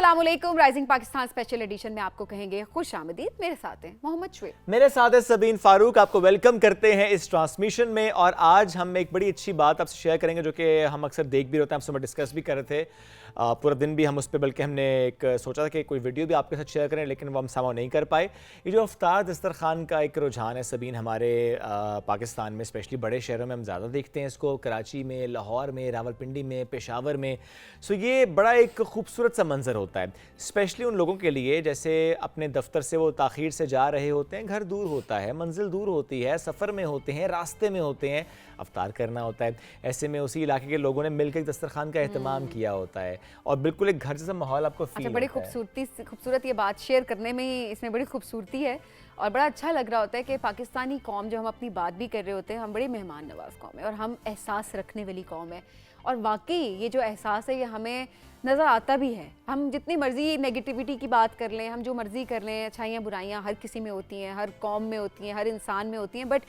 अस्सलामुअलैकुम। Rising Pakistan special edition में आपको कहेंगे खुश आमदीद। मेरे साथ हैं मोहम्मद शुएब, मेरे साथ है सबीन फारूक। आपको वेलकम करते हैं इस ट्रांसमिशन में। और आज हम एक बड़ी अच्छी बात आपसे शेयर करेंगे जो कि हम अक्सर देख भी होते हैं, आपसे मैं डिस्कस भी कर रहे थे पूरा दिन भी हम उस पर, बल्कि हमने एक सोचा था कि कोई वीडियो भी आपके साथ शेयर करें, लेकिन वो हम समाव नहीं कर पाए। ये जो अफ्तार दस्तरखान का एक रुझान है सबीन, हमारे पाकिस्तान में स्पेशली बड़े शहरों में हम ज़्यादा देखते हैं इसको, कराची में, लाहौर में, रावलपिंडी में, पेशावर में। सो ये बड़ा एक खूबसूरत सा मंजर होता है, स्पेशली उन लोगों के लिए जैसे अपने दफ्तर से वो ताख़ीर से जा रहे होते हैं, घर दूर होता है, मंजिल दूर होती है, सफ़र में होते हैं, रास्ते में होते हैं, अफ्तार करना होता है। ऐसे में उसी इलाके के लोगों ने मिलकर दस्तरखान का एहतमाम किया होता है और बिल्कुल एक घर जैसा माहौल आपको फील बड़ी खूबसूरत ये बात शेयर करने में ही इसमें बड़ी खूबसूरती है और बड़ा अच्छा लग रहा होता है कि पाकिस्तानी कौम, जो हम अपनी बात भी कर रहे होते हैं, हम बड़ी मेहमान नवाज कौम है और हम एहसास रखने वाली कौम है। और वाकई ये जो एहसास है ये हमें नज़र आता भी है। हम जितनी मर्जी नेगेटिविटी की बात कर लें, हम जो मर्जी कर लें, अच्छाइयाँ बुराइयाँ हर किसी में होती हैं, हर कौम में होती हैं, हर इंसान में होती हैं, बट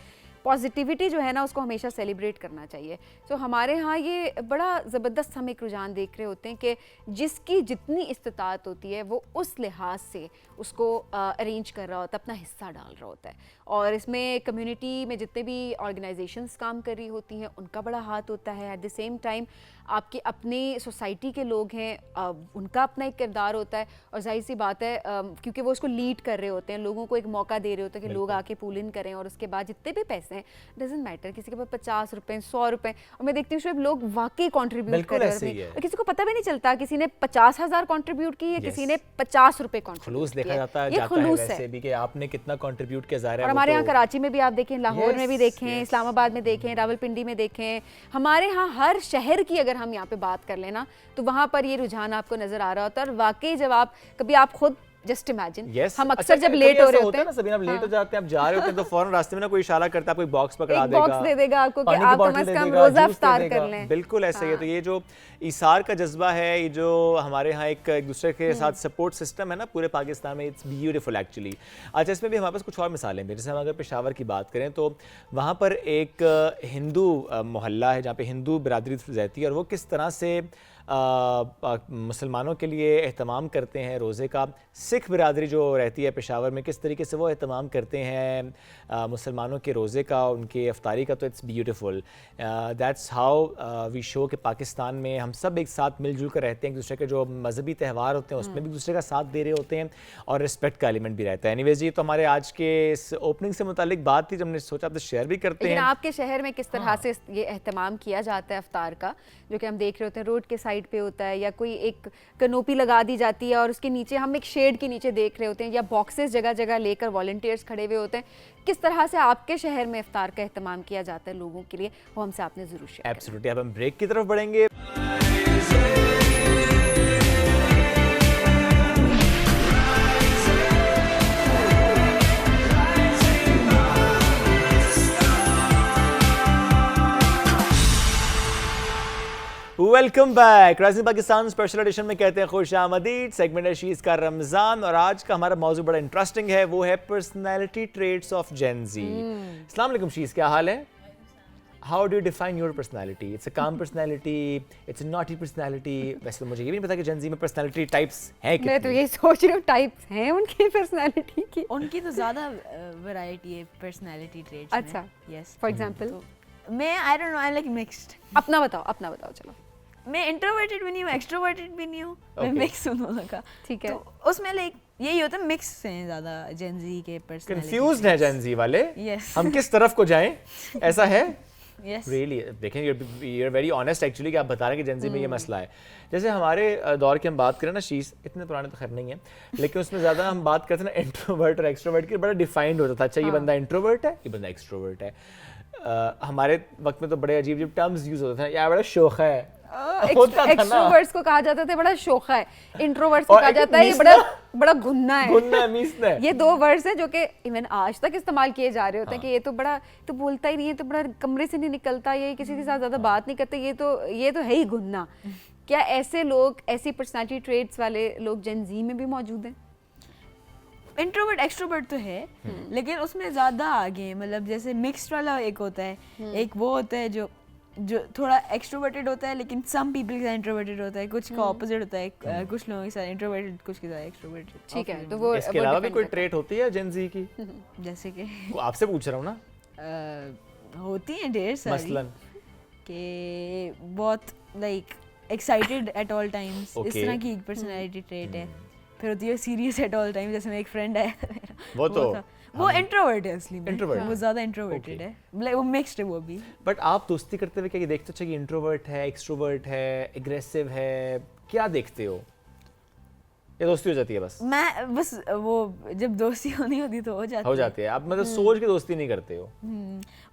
पॉजिटिविटी जो है ना उसको हमेशा सेलिब्रेट करना चाहिए। तो हमारे यहाँ ये बड़ा ज़बरदस्त हम एक रुझान देख रहे होते हैं कि जिसकी जितनी इस्तिताअत होती है वो उस लिहाज से उसको अरेंज कर रहा होता है, अपना हिस्सा डाल रहा होता है। और इसमें कम्युनिटी में जितने भी ऑर्गेनाइजेशंस काम कर रही होती हैं उनका बड़ा हाथ होता है। एट द सेम टाइम आपकी अपनी सोसाइटी के लोग हैं, उनका अपना एक किरदार होता है। और जाहिर सी बात है क्योंकि वो उसको लीड कर रहे होते हैं, लोगों को एक मौका दे रहे होते हैं कि लोग आके पूल इन करें और उसके बाद जितने भी पैसे हैं, डजंट मैटर, किसी के पास 50 रुपए 100 रुपए, और मैं देखती हूँ लोग वाकई कॉन्ट्रीब्यूट कर रहे हैं और किसी को पता भी नहीं चलता किसी ने 50,000 कॉन्ट्रीब्यूट की है, किसी ने 50 रुपए कॉन्ट्रीब्यूट देखा जाता है, खुलूस है भी कि आपने कितना कॉन्ट्रीब्यूट किया जा रहा है। और हमारे यहाँ कराची में भी आप देखें, लाहौर में भी देखें, इस्लामाबाद में देखें, रावलपिंडी में देखें, हमारे यहाँ हर शहर की अगर हम यहाँ पे बात कर लेना तो वहाँ पर ये रुझान आपको नजर आ रहा होता है। और वाकई जब आप कभी आप खुद जस्ट इमेजिन, हम अक्सर जब लेट हो रहे होते हैं ना सभी, आप लेट हो जाते हैं, आप जा रहे होते हैं तो फौरन रास्ते में ना कोई इशारा करता है, कोई बॉक्स पकड़ा देगा, बॉक्स दे देगा आपको कि आप कम से कम रोजा इफ्तार कर लें। बिल्कुल ऐसा ही है। तो ये जो ईसार का जज्बा है, ये जो हमारे यहाँ एक दूसरे के साथ सपोर्ट सिस्टम है ना पूरे पाकिस्तान में, इट्स ब्यूटीफुल एक्चुअली। अच्छा, इसमें भी हमारे पास कुछ और मिसालें भी, जैसे हम अगर पेशावर की बात करें तो वहाँ पर एक हिंदू मोहल्ला है जहाँ पे हिंदू बिरादरी रहती है और वो किस तरह से मुसलमानों के लिए एहतमाम करते हैं रोज़े का। सिख बिरादरी जो रहती है पेशावर में, किस तरीके से वो एहतमाम करते हैं मुसलमानों के रोज़े का, उनके अफ्तारी का। तो it's beautiful, that's how we show कि पाकिस्तान में हम सब एक साथ मिलजुल कर रहते हैं, एक दूसरे के जो मजहबी त्यौहार होते हैं उसमें भी एक दूसरे का साथ दे रहे होते हैं और रिस्पेक्ट का एलिमेंट भी रहता है। एनीवेज, ये तो हमारे आज के इस ओपनिंग से मुतालिक बात थी जो हमने सोचा आपसे शेयर भी करते हैं। आपके शहर में किस तरह से ये एहतमाम किया जाता है अफ्तार का, जो कि हम देख रहे होते हैं रोड के साइड पे होता है, या कोई एक कनोपी लगा दी जाती है और उसके नीचे हम एक शेड के नीचे देख रहे होते हैं, या बॉक्सेस जगह जगह लेकर वॉलंटियर्स खड़े हुए होते हैं। किस तरह से आपके शहर में इफ्तार का एहतमाम किया जाता है लोगों के लिए, वो हमसे आपने जरूर शेयर। एब्सोल्युटली। अब हम ब्रेक की तरफ बढ़ेंगे। Welcome back. Rising Pakistan special edition में कहते हैं खुश आमदीद। सेगमेंट है शीज़ का रमज़ान और आज का हमारा मौजू बड़ा इंटरेस्टिंग है, वो है personality traits of gen Z. अस्सलाम वालेकुम शीज़, क्या हाल है? How do you define your personality? It's a calm personality, it's a naughty personality? वैसे तो मुझे ये भी नहीं पता कि जेन ज़ी में पर्सनैलिटी टाइप्स हैं कितनी। मैं तो ये सोच रही हूँ टाइप्स हैं उनकी पर्सनैलिटी की। उनकी तो ज़्यादा वैरायटी है पर्सनैलिटी ट्रेट्स में। अच्छा, यस। फॉर एग्जांपल मैं I don't know, I like mixed. अपना बताओ चलो। मैं इंट्रोवर्टेड भी नहीं हूँ, एक्सट्रोवर्टेड भी नहीं हूँ, मैं मिक्स हूँ दोनों का। ठीक है। तो उसमें लाइक यही होता है, मिक्स हैं ज़्यादा जेन ज़ी के पर्सनैलिटी। कंफ्यूज्ड है जेन ज़ी वाले। यस। हम किस तरफ को जाएं, ऐसा है? यस। रियली देखें, you are very honest actually कि आप बता रहे हैं कि जेन ज़ी में ये मसला है। जैसे हमारे दौर की हम बात करें ना शीज़, इतने पुराने तो खैर नहीं है, लेकिन उसमें ज़्यादा हम बात करते हैं ना इंट्रोवर्ट और एक्सट्रोवर्ट की, बड़ा डिफाइंड होता था। अच्छा, ये बंदा इंट्रोवर्ट है, ये बंदा एक्सट्रोवर्ट है। हमारे वक्त में तो बड़े अजीब अजीब टर्म्स यूज होते थे, यार बड़ा शोखा है। एक्सट्रोवर्ट्स को कहा जाता था बड़ा शोखा है, इंट्रोवर्ट्स को कहा जाता है ये बड़ा घुन्ना है। ये दो वर्ड्स हैं जो कि इवन आज तक इस्तेमाल किए जा रहे होते हैं कि ये तो बड़ा तो बोलता ही नहीं है, तो बड़ा कमरे से नहीं निकलता, ये किसी के साथ ज्यादा बात नहीं करते, ये तो है ही घुन्ना। क्या ऐसे लोग, ऐसी पर्सनैलिटी ट्रेट्स वाले लोग जेन ज़ी में भी मौजूद हैं? इंट्रोवर्ट एक्सट्रोवर्ट तो है, लेकिन उसमें ज़्यादा आगे, मतलब जैसे मिक्स्ड वाला एक होता है, एक वो होता है जो जो थोड़ा एक्सट्रोवर्टेड होता है, लेकिन सम पीपल के साथ इंट्रोवर्टेड होता है, कुछ का ऑपोजिट होता है, कुछ लोगों के साथ इंट्रोवर्टेड, कुछ के साथ एक्सट्रोवर्टेड। ठीक है, तो वो इसके अलावा भी कोई ट्रेट होती है जेन जी की? जैसे कि वो आपसे पूछ रहा हूँ ना। होती हैं ढेर सारी, मसलन कि बहुत like excited at all times, इस Okay. तरह की एक पर्सनालिटी ट्रेट है। फिर होती है सीरियस एट ऑल टाइम, जैसे मेरा एक फ्रेंड है वो तो था। वो इंट्रोवर्ट है असली में, Introvert. वो ज्यादा इंट्रोवर्टेड Okay. है, लाइक वो मिक्स्ड है वो भी। बट आप दोस्ती करते हुए क्या ये देखते हो कि इंट्रोवर्ट है, एक्सट्रोवर्ट है, एग्रेसिव है, क्या देखते हो? ये दोस्ती हो जाती है बस? मैं बस वो जब दोस्ती होनी होती तो हो जाती है। आप मतलब सोच के दोस्ती नहीं करते हो?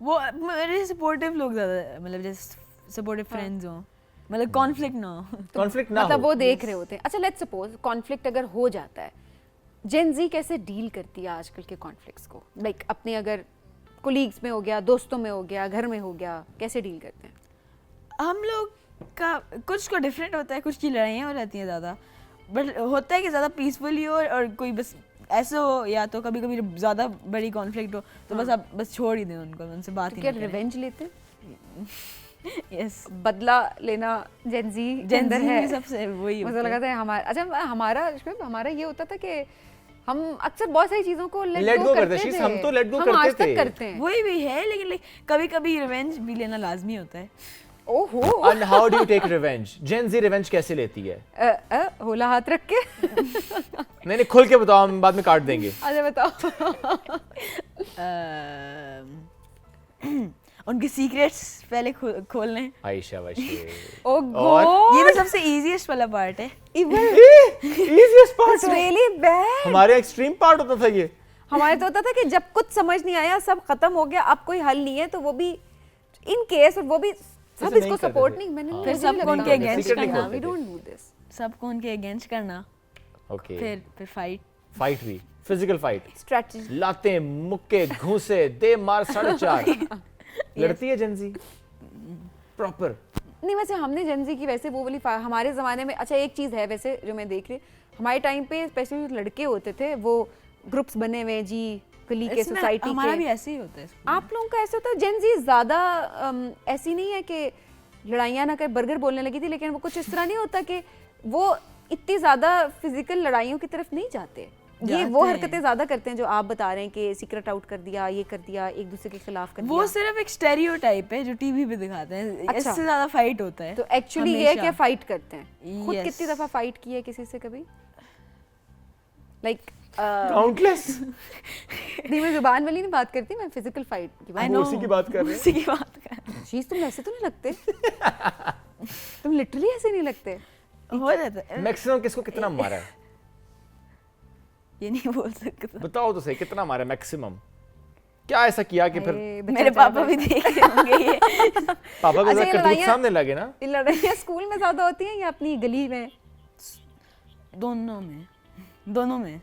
वो मेरे सपोर्टिव लोग ज्यादा, मतलब जैसे सपोर्टिव फ्रेंड्स हो, मतलब कॉन्फ्लिक्ट ना हो। कॉन्फ्लिक्ट ना मतलब हो। वो देख रहे होते हैं। अच्छा, लेट्स सपोज कॉन्फ्लिक्ट अगर हो जाता है, जेन जी कैसे डील करती है आजकल के कॉन्फ्लिक्ट्स को? लाइक अपने अगर कोलीग्स में हो गया, दोस्तों में हो गया, घर में हो गया, कैसे डील करते हैं? हम लोग का कुछ को डिफरेंट होता है, कुछ की लड़ाइयाँ हो जाती हैं ज़्यादा, बट होता है कि ज़्यादा पीसफुली हो, और कोई बस ऐसे हो, या तो कभी कभी जब ज़्यादा बड़ी कॉन्फ्लिक्ट हो तो बस आप बस छोड़ ही दें उनको, उनसे बात ही क्या नहीं करें। रिवेंज लेते हैं? यस, बदला लेना जेन जी के अंदर है। सबसे वही मुझे होता है। लगा था हमारा ये होता था कि हम अक्सर बहुत सारी चीजों को Let लेट go गो करते करते थे। थे। हम तो let go हम करते आज तक थे। करते हैं। वही भी है, लेकिन लाइक कभी कभी रिवेंज भी लेना लाजमी होता है। ओहो, And how do you take revenge? Gen Z revenge कैसे लेती है? होला हाथ रख के। नहीं नहीं, खुल के बताओ, हम बाद में काट देंगे। अच्छा बताओ। उनके सीक्रेट्स पहले खोलने, आयशा वशी। ओ और? गॉड, ये तो सबसे इजीएस्ट वाला पार्ट है। Easiest part है। Really bad. हमारे एक्सट्रीम पार्ट होता था ये। हमारे तो होता था कि जब कुछ समझ नहीं आया, सब खत्म हो गया, अब कोई हल नहीं है, तो वो भी इन केस, और वो भी सब ऐसे नहीं इसको करते सपोर्ट थे। नहीं, मैंने हाँ। फिर मुझे सबको लगता उनके है। against Secretly करना, खोलते We थे। don't do this. सबको उनके अगेंस्ट करना, ओके। फिर फाइट। फाइट भी, फिजिकल फाइट, Strategy. लाते, मुक्के, घूंसे, दे मार 4.5। लड़ती है जेन जी प्रॉपर? नहीं, वैसे हमने जेनजी की वैसे वो वाली हमारे ज़माने में, अच्छा एक चीज़ है वैसे जो मैं देख रही, हमारे टाइम पे स्पेशली जो लड़के होते थे वो ग्रुप्स बने हुए हैं जी, गली के, इसमें सोसाइटी हमारा के। भी ऐसे ही होता है। आप लोगों का ऐसे होता है? जेनजी ज़्यादा ऐसी नहीं है कि लड़ाइयाँ ना कर बर्गर बोलने लगी थी, लेकिन वो कुछ इस तरह नहीं होता कि वो इतनी ज़्यादा फिजिकल लड़ाइयों की तरफ नहीं जाते। ये वो जाते हरकतें ज़्यादा करते हैं जो आप बता रहे हैं कि सीक्रेट आउट कर दिया, ये कर दिया, एक दूसरे के खिलाफ कर वो दिया। सिर्फ एक स्टेरियोटाइप है जो टीवी पे दिखाते हैं, अच्छा। इससे ज्यादा फाइट होता है। तो एक्चुअली ये है कि हमेशा। फाइट करते हैं। खुद Yes. कितनी दफ़ा फाइट की है किसी से कभी? Like countless. नहीं, मैं जुबान वाली नहीं बात करती, मैं फिजिकल फाइट की I बात। know, उसी की बात कर रहे हैं। उसी की बात कर रहे शीश, तुम ऐसे तो नहीं लगते। तुम लिटरली ऐसे नहीं लगते। हैं। हो जाता है, मैक्सिमम किसको कितना मारा है? ये नहीं बोल सकता। बताओ तो सही, कितना मारा है मैक्सिमम? क्या ऐसा किया कि फिर अरे, बच्चा मेरे बेचारा पापा भी देख रहे होंगे ये। पापा को अच्छा, ये करतूत लड़ाइयाँ- सामने लगे ना? ये लड़ाइयाँ स्कूल में ज्यादा होती हैं या अपनी गली में? दोनों में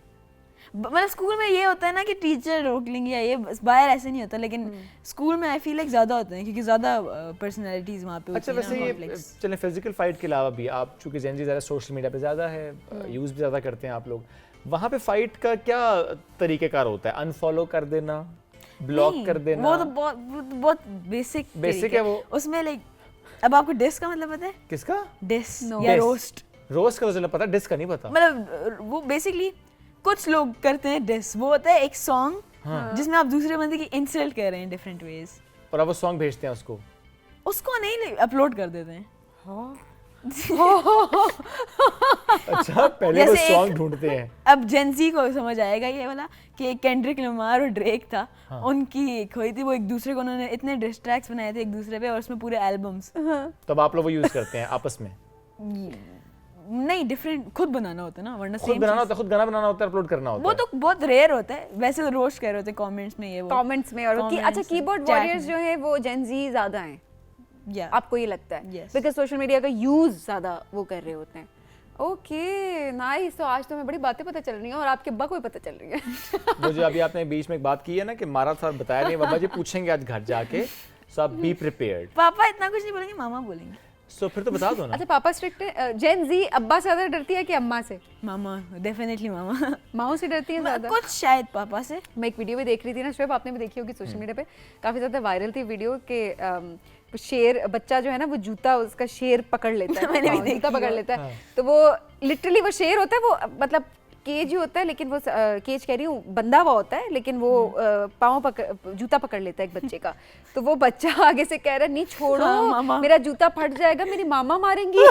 मतलब स्कूल में ये होता है ना कि टीचर रोक लेंगे या ये, बाहर ऐसे नहीं होता, लेकिन स्कूल में आई फील लाइक ज्यादा होते हैं क्योंकि ज्यादा पर्सनालिटीज वहाँ पे अच्छा, होती वैसे हैं ना, ये conflicts। चलें फिजिकल फाइट के अलावा भी, आप चूंकि जेन जी ज़्यादा सोशल मीडिया पे ज़्यादा है, यूज़ भी ज़्यादा करते हैं आप लोग, वहाँ पे फाइट का क्या तरीक़ेकार होता है? अनफॉलो कर देना, ब्लॉक नहीं, कर देना? वो तो बहुत बेसिक Basic है वो। उसमें लाइक, अब आपको डिस का मतलब पता है? किसका? Diss No. या Diss। रोस्ट, रोस्ट का तो चलो पता, डिस का नहीं पता। मतलब वो बेसिकली कुछ लोग करते हैं डिस, वो होता है एक सॉन्ग हाँ। जिसमें आप दूसरे बंदे की इंसल्ट कर रहे हैं डिफरेंट वेज, और अब वो सॉन्ग भेजते हैं उसको। उसको नहीं अपलोड कर देते हैं। अच्छा, पहले वो जैसे एक- सॉन्ग ढूंढते हैं। अब जेंजी को समझ आएगा ये वाला कि केंड्रिक लमार और ड्रेक था, हाँ। उनकी एक हुई थी, वो एक दूसरे को उन्होंने इतने डिस्ट्रैक्ट्स बनाए थे एक दूसरे पे, और उसमें पूरे एल्बम्स, तब आप लोग वो यूज़ करते हैं आपस में? नहीं डिफरेंट खुद बनाना होता है ना, वरना खुद सेम बनाना होता है, खुद गाना बनाना होता है, अपलोड करना होता वो है। तो बहुत रेयर होता है, वैसे तो रोस्ट कर रहे होते हैं कमेंट्स में ये वो कमेंट्स में, और Comments अच्छा में, कीबोर्ड chat वॉरियर्स में। जो है वो जेनजी ज्यादा हैं, या आपको ये लगता है? Yes. बिकॉज सोशल मीडिया का यूज ज्यादा वो कर रहे होते हैं। ओके नाइस, तो आज तो हमें बड़ी बातें पता चल रही हैं और आपके अब्बा को भी पता चल रही है। मुझे अभी आपने बीच में एक बात की है ना कि मारा था, बताया नहीं, बाबा जी पूछेंगे आज घर जाके, सो आप बी प्रिपेयर्ड। पापा इतना कुछ नहीं बोलेंगे, मामा बोलेंगे। सो फिर तो बता दो ना। अच्छा, पापा स्ट्रिक्ट है? जेन जी अब्बा से ज्यादा डरती है कि अम्मा से? मामा डेफिनेटली मामा, माओ से डरती है ज्यादा? कुछ शायद पापा से। मैं एक वीडियो भी देख रही थी ना, शुएब आपने भी देखी होगी सोशल मीडिया पे, काफ़ी ज़्यादा वायरल थी वीडियो के शेर बच्चा जो है ना वो जूता उसका शेर पकड़ लेता है, मैंने भी हाँ, जूता देखी पकड़ है। लेता है, तो वो लिटरली वो शेर होता है, वो मतलब केज ही होता है, लेकिन वो केज कह रही हूँ बंधा हुआ होता है, लेकिन वो पाँव पकड़ जूता पकड़ लेता है एक बच्चे का, तो वो बच्चा आगे से कह रहा है नहीं छोड़ो, हाँ, मामा। मेरा जूता फट जाएगा, मेरी मामा मारेंगी।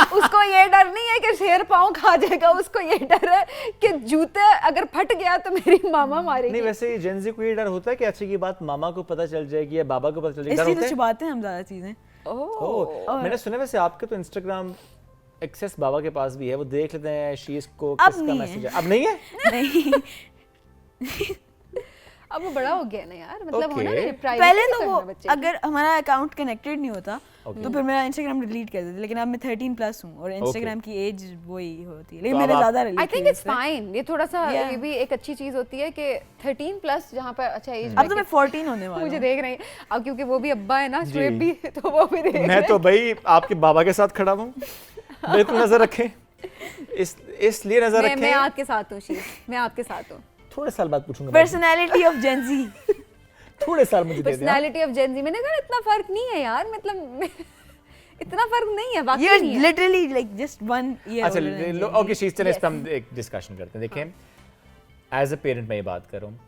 उसको ये डर नहीं है कि शेर पाँव खा जाएगा, उसको ये डर है कि जूते अगर फट गया तो मेरी मामा मारेगी। नहीं वैसे जेंजी को ये डर होता है कि अच्छी की बात मामा को पता चल जाएगी या बाबा को पता चल जाएगी, डर इसलिए होता तो है? छुपाते हैं हम ज़्यादा चीज़ें। ओह, मैंने सुना वैसे आपके तो इंस्टाग्राम एक्सेस बाबा के पास भी है, वो देख लेते हैं शीश को अब किसका नहीं है। मैसेज है। अब नहीं है? नहीं, अब वो बड़ा हो गया ना यार, मतलब होना Okay. नहीं प्राइवेसी पहले भी तो करना वो बच्चे अगर हमारा अकाउंट कनेक्टेड नहीं होता तो फिर मेरा इंस्टाग्राम डिलीट कर देते, लेकिन अब मैं 13+ हूँ और इंस्टाग्राम की एज वही होती है, लेकिन तो मेरे अब आप- ज़्यादा I relate think it's fine, ये थोड़ा सा Yeah. ये भी एक अच्छी चीज होती है कि 13+ जहाँ पर अच्छा एज अब तो मैं 14 होने वाला मुझे हूँ। देख रहे हैं अब, क्योंकि वो भी अब्बा है ना, जी। शुएब भी, तो वो भी देख रहे मैं हैं। तो भाई आपके बाबा के साथ खड़ा हूँ, बिल्कुल नजर रखें, इसलिए नजर मैं रखें। आपके साथ हूँ शीश, मैं आपके साथ हूँ। थोड़े साल बाद पूछूंगा बाबू। Personality of Gen Z. थोड़े साल मुझे दे दें आप। पर्सनालिटी ऑफ जेन जी, मैंने कहा इतना फर्क नहीं है यार, मतलब इतना फर्क नहीं है, वाकई You're नहीं है। literally like just 1 year अच्छा older than Gen Z. Okay शीश, चले इस पे हम एक डिस्कशन करते हैं। देखें एज अ पेरेंट मैं ये बात कर रहा हूँ,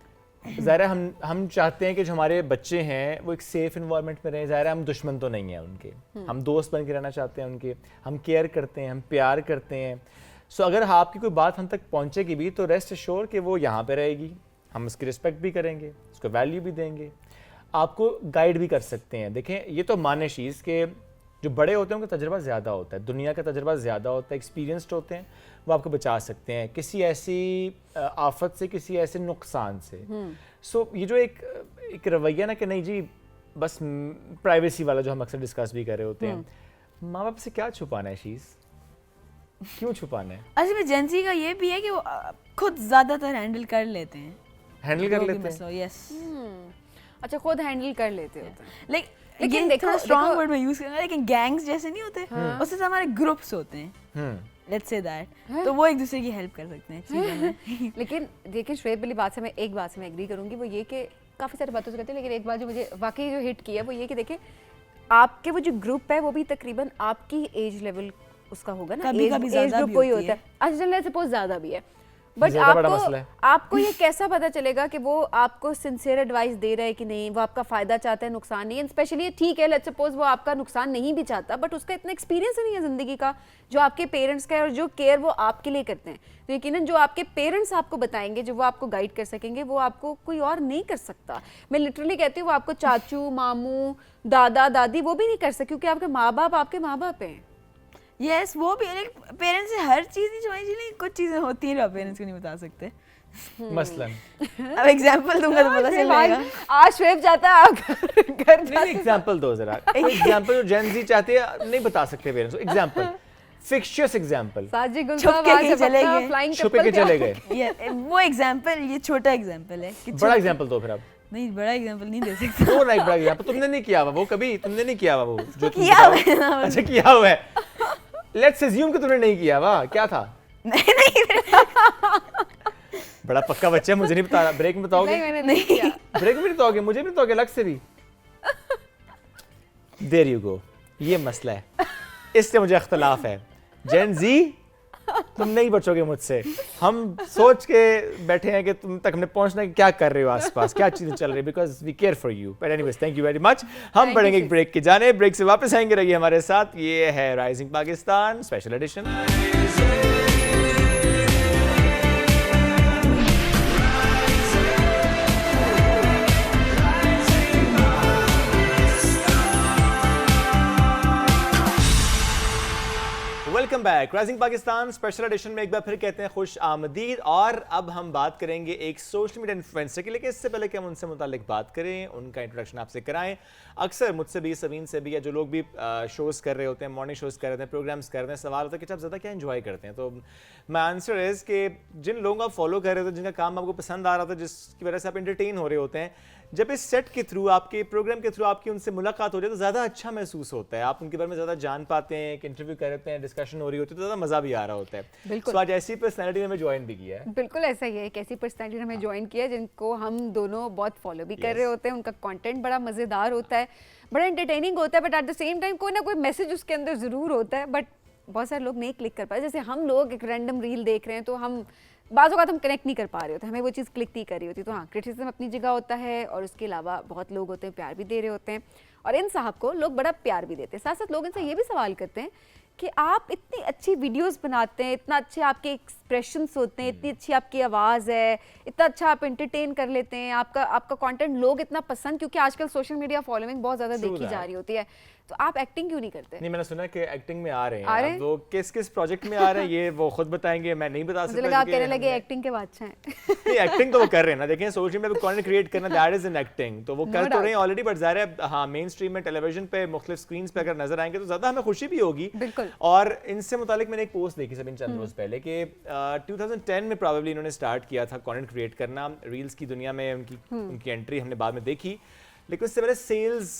ज़ाहिर है हम चाहते हैं कि जो हमारे बच्चे हैं वो एक सेफ इन्वायरमेंट में रहें। ज़ाहिर है हम दुश्मन तो नहीं हैं उनके, हम दोस्त बन के रहना चाहते हैं उनके, हम केयर करते हैं, हम प्यार करते हैं। सो अगर आपकी कोई बात हम तक पहुँचेगी भी तो रेस्ट एश्योर कि वो यहाँ पे रहेगी, हम उसकी रिस्पेक्ट भी करेंगे, उसको वैल्यू भी देंगे, आपको गाइड भी कर सकते हैं। देखें ये तो माने शीज़ के जो बड़े होते हैं उनका तजर्बा ज़्यादा होता है, दुनिया का तजर्बा ज़्यादा होता है, एक्सपीरियंस्ड होते हैं, वो आपको बचा सकते हैं किसी ऐसी आफत से, किसी ऐसे नुकसान से। सो ये जो एक रवैया ना कि नहीं जी बस प्राइवेसी वाला जो हम अक्सर डिस्कस भी कर रहे होते हैं, माँ बाप से क्या छुपाना है शीज़, क्यों छुपाना है? असल में जेंजी का ये भी है कि वो खुद ज़्यादातर हैंडल कर लेते हैं, हैंडल कर लेते हैं। यस, अच्छा खुद हैंडल कर लेते होते हैं। लेकिन लेकिन देखो देखो- स्ट्रॉन्ग देखो- वर्ड में यूज करूंगा, लेकिन गैंग्स जैसे नहीं होते, उससे तो हमारे ग्रुप्स होते हैं, हम्म लेट्स से दैट, तो वो एक दूसरे की हेल्प कर सकते हैं चीज़ों में। लेकिन देखिए श्वेत वाली बात से मैं एक बात से मैं एग्री करूंगी, वो ये कि काफ़ी सारी बातों से करते हैं, लेकिन एक बात जो मुझे वाकई जो हिट की है वो ये कि देखिए आपके वो जो ग्रुप है वो भी तकरीबन आपकी एज लेवल उसका होगा ना, कभी-कभी एज ज़्यादा ग्रुप भी कोई होती होता है, अच्छा सपोज ज़्यादा भी है, बट ज़्यादा बड़ा मसला है। आपको ये कैसा पता चलेगा कि वो आपको सिंसियर एडवाइस दे रहा है कि नहीं, वो आपका फायदा चाहता है, नुकसान नहीं है। स्पेशली ठीक है, लेट्स सपोज वो आपका नुकसान नहीं भी चाहता, बट उसका इतना एक्सपीरियंस नहीं है जिंदगी का जो आपके पेरेंट्स का है, और जो केयर वो आपके लिए करते हैं, तो यकीनन जो आपके पेरेंट्स आपको बताएंगे, जो वो आपको गाइड कर सकेंगे, वो आपको कोई और नहीं कर सकता। मैं लिटरली कहती हूँ वो आपको चाचू, मामू, दादा, दादी वो भी नहीं कर सकते, क्योंकि आपके माँ बाप हैं। यस, वो भी, लेकिन पेरेंट्स से हर चीज़ नहीं छुपाई चाहिए, कुछ चीज़ें होती हैं जो आप पेरेंट्स को नहीं बता सकते। मसलन अब एग्जांपल दूंगा तो पता चल जाएगा। आज श्वेब जाता है आप घर नहीं एग्जांपल दो जरा, एग्जांपल जो जेन जी चाहते हैं नहीं बता सकते पेरेंट्स को, एग्जांपल फिक्शियस एग्जांपल, साजी गुल छुप के कहीं चले गए। फ्लाइंग छुपे के चले गए। ये वो एग्जांपल, ये छोटा एग्जांपल है कि बड़ा एग्जांपल दो फिर आप। नहीं, बड़ा एग्जांपल नहीं दे सकते। दो ना एक बड़ा एग्जांपल, तुमने नहीं किया हुआ वो, कभी तुमने नहीं किया हुआ वो जो तुम किया बताओ। हुआ है ना। अच्छा किया हुआ है, लेट्स अज्यूम कि तुमने नहीं किया हुआ, क्या था? बड़ा पक्का बच्चा है, मुझे नहीं बता रहा, ब्रेक में बताओगे? नहीं मैंने नहीं किया। ब्रेक में नहीं बताओगे, मुझे भी नहीं बताओगे, अलग से भी? देयर यू गो, ये मसला है, इससे मुझे अख्तलाफ है। जेन जी तुम नहीं बचोगे मुझसे, हम सोच के बैठे हैं कि तुम तक हमने पहुंचना है कि क्या कर रहे हो आसपास, क्या चीजें चल रही है, because we care for you. But anyways thank you very much. हम बढ़ेंगे एक ब्रेक की जाने, ब्रेक से वापस आएंगे, रहिए हमारे साथ। ये है rising Pakistan special edition. Welcome back, rising Pakistan special edition में एक बार फिर कहते हैं खुश आमदीद। और अब हम बात करेंगे एक सोशल मीडिया इन्फ्लुएंसर की, लेकिन इससे पहले कि हम उनसे मुतालिक बात करें, उनका इंट्रोडक्शन आपसे कराएं। अक्सर मुझसे भी, सवीन से भी, या जो लोग भी शोज़ कर रहे होते हैं, मॉर्निंग शोज़ कर रहे होते हैं, प्रोग्राम्स कर रहे हैं, सवाल होता है कि आप ज़्यादा क्या इन्जॉय करते हैं। तो माई आंसर इज़ कि जिन लोगों को आप फॉलो कर रहे होते हैं, जिनका काम आपको पसंद आ रहा होता है, जिसकी वजह से आप एंटरटेन हो रहे होते हैं, जब इस सेट के थ्रू, आपके प्रोग्राम के थ्रू आपकी उनसे मुलाकात हो रही है तो ज़्यादा अच्छा महसूस होता है, आप उनके बारे में ज़्यादा जान पाते हैं, एक इंटरव्यू करते हैं, डिस्कशन हो रही होती है तो ज़्यादा मज़ा भी आ रहा होता है। बिल्कुल। तो आज ऐसी पर्सनैलिटी ने हमें ज्वाइन भी किया है। बिल्कुल ऐसा ही है, एक ऐसी पर्सनैलिटी ने हमें ज्वाइन किया है जिनको हम दोनों बहुत फॉलो भी कर रहे होते हैं। उनका कंटेंट बड़ा मज़ेदार होता है, बड़ा एंटरटेनिंग होता है, but at the same time कोई ना कोई मैसेज उसके अंदर ज़रूर होता है, बट बहुत सारे लोग नहीं क्लिक कर पाए। जैसे हम लोग एक रैंडम रील देख रहे हैं तो हम बाज़ औक़ात हम कनेक्ट नहीं कर पा रहे होते, हमें वो चीज़ क्लिक नहीं कर रही होती। तो हाँ, क्रिटिसिज्म अपनी जगह होता है और उसके अलावा बहुत लोग होते हैं प्यार भी दे रहे होते हैं, और इन साहब को लोग बड़ा प्यार भी देते हैं। साथ साथ लोग इनसे ये भी सवाल करते हैं कि आप इतनी अच्छी वीडियोस बनाते हैं, इतना अच्छे आपके एक्सप्रेशंस होते हैं, इतनी अच्छी आपकी आवाज़ है, इतना अच्छा आप एंटरटेन कर लेते हैं, आपका कंटेंट लोग इतना पसंद, क्योंकि आजकल सोशल मीडिया फॉलोइंग बहुत ज़्यादा देखी जा रही होती है, तो आप एक्टिंग क्यों नहीं करते? नहीं, मैंने सुना कि एक्टिंग में आ रहे हैं। अब वो किस किस प्रोजेक्ट में आ रहे हैं ये वो खुद बताएंगे, मैं नहीं बता सकता। मुझे लगा आप कहने लगे एक्टिंग के बादशाह हैं। नहीं, एक्टिंग तो वो कर रहे हैं ना, देखें सोशल मीडिया पे कंटेंट क्रिएट करना दैट इज एन एक्टिंग, तो वो कर तो रहे हैं ऑलरेडी, बट ज़ाहिर है हाँ मेन स्ट्रीम में टेलीविजन पे मुख्तलिफ स्क्रीन्स पे अगर नजर आएंगे तो ज़्यादा हमें खुशी भी होगी। बिल्कुल। और इनसे मुतालिक मैंने एक पोस्ट देखी सभी चंद रोज पहले कि 2010 में प्रॉबेबली इन्होंने स्टार्ट किया था कंटेंट क्रिएट करना, रील्स की दुनिया में उनकी एंट्री हमने बाद में देखी, लेकिन उससे पहले सेल्स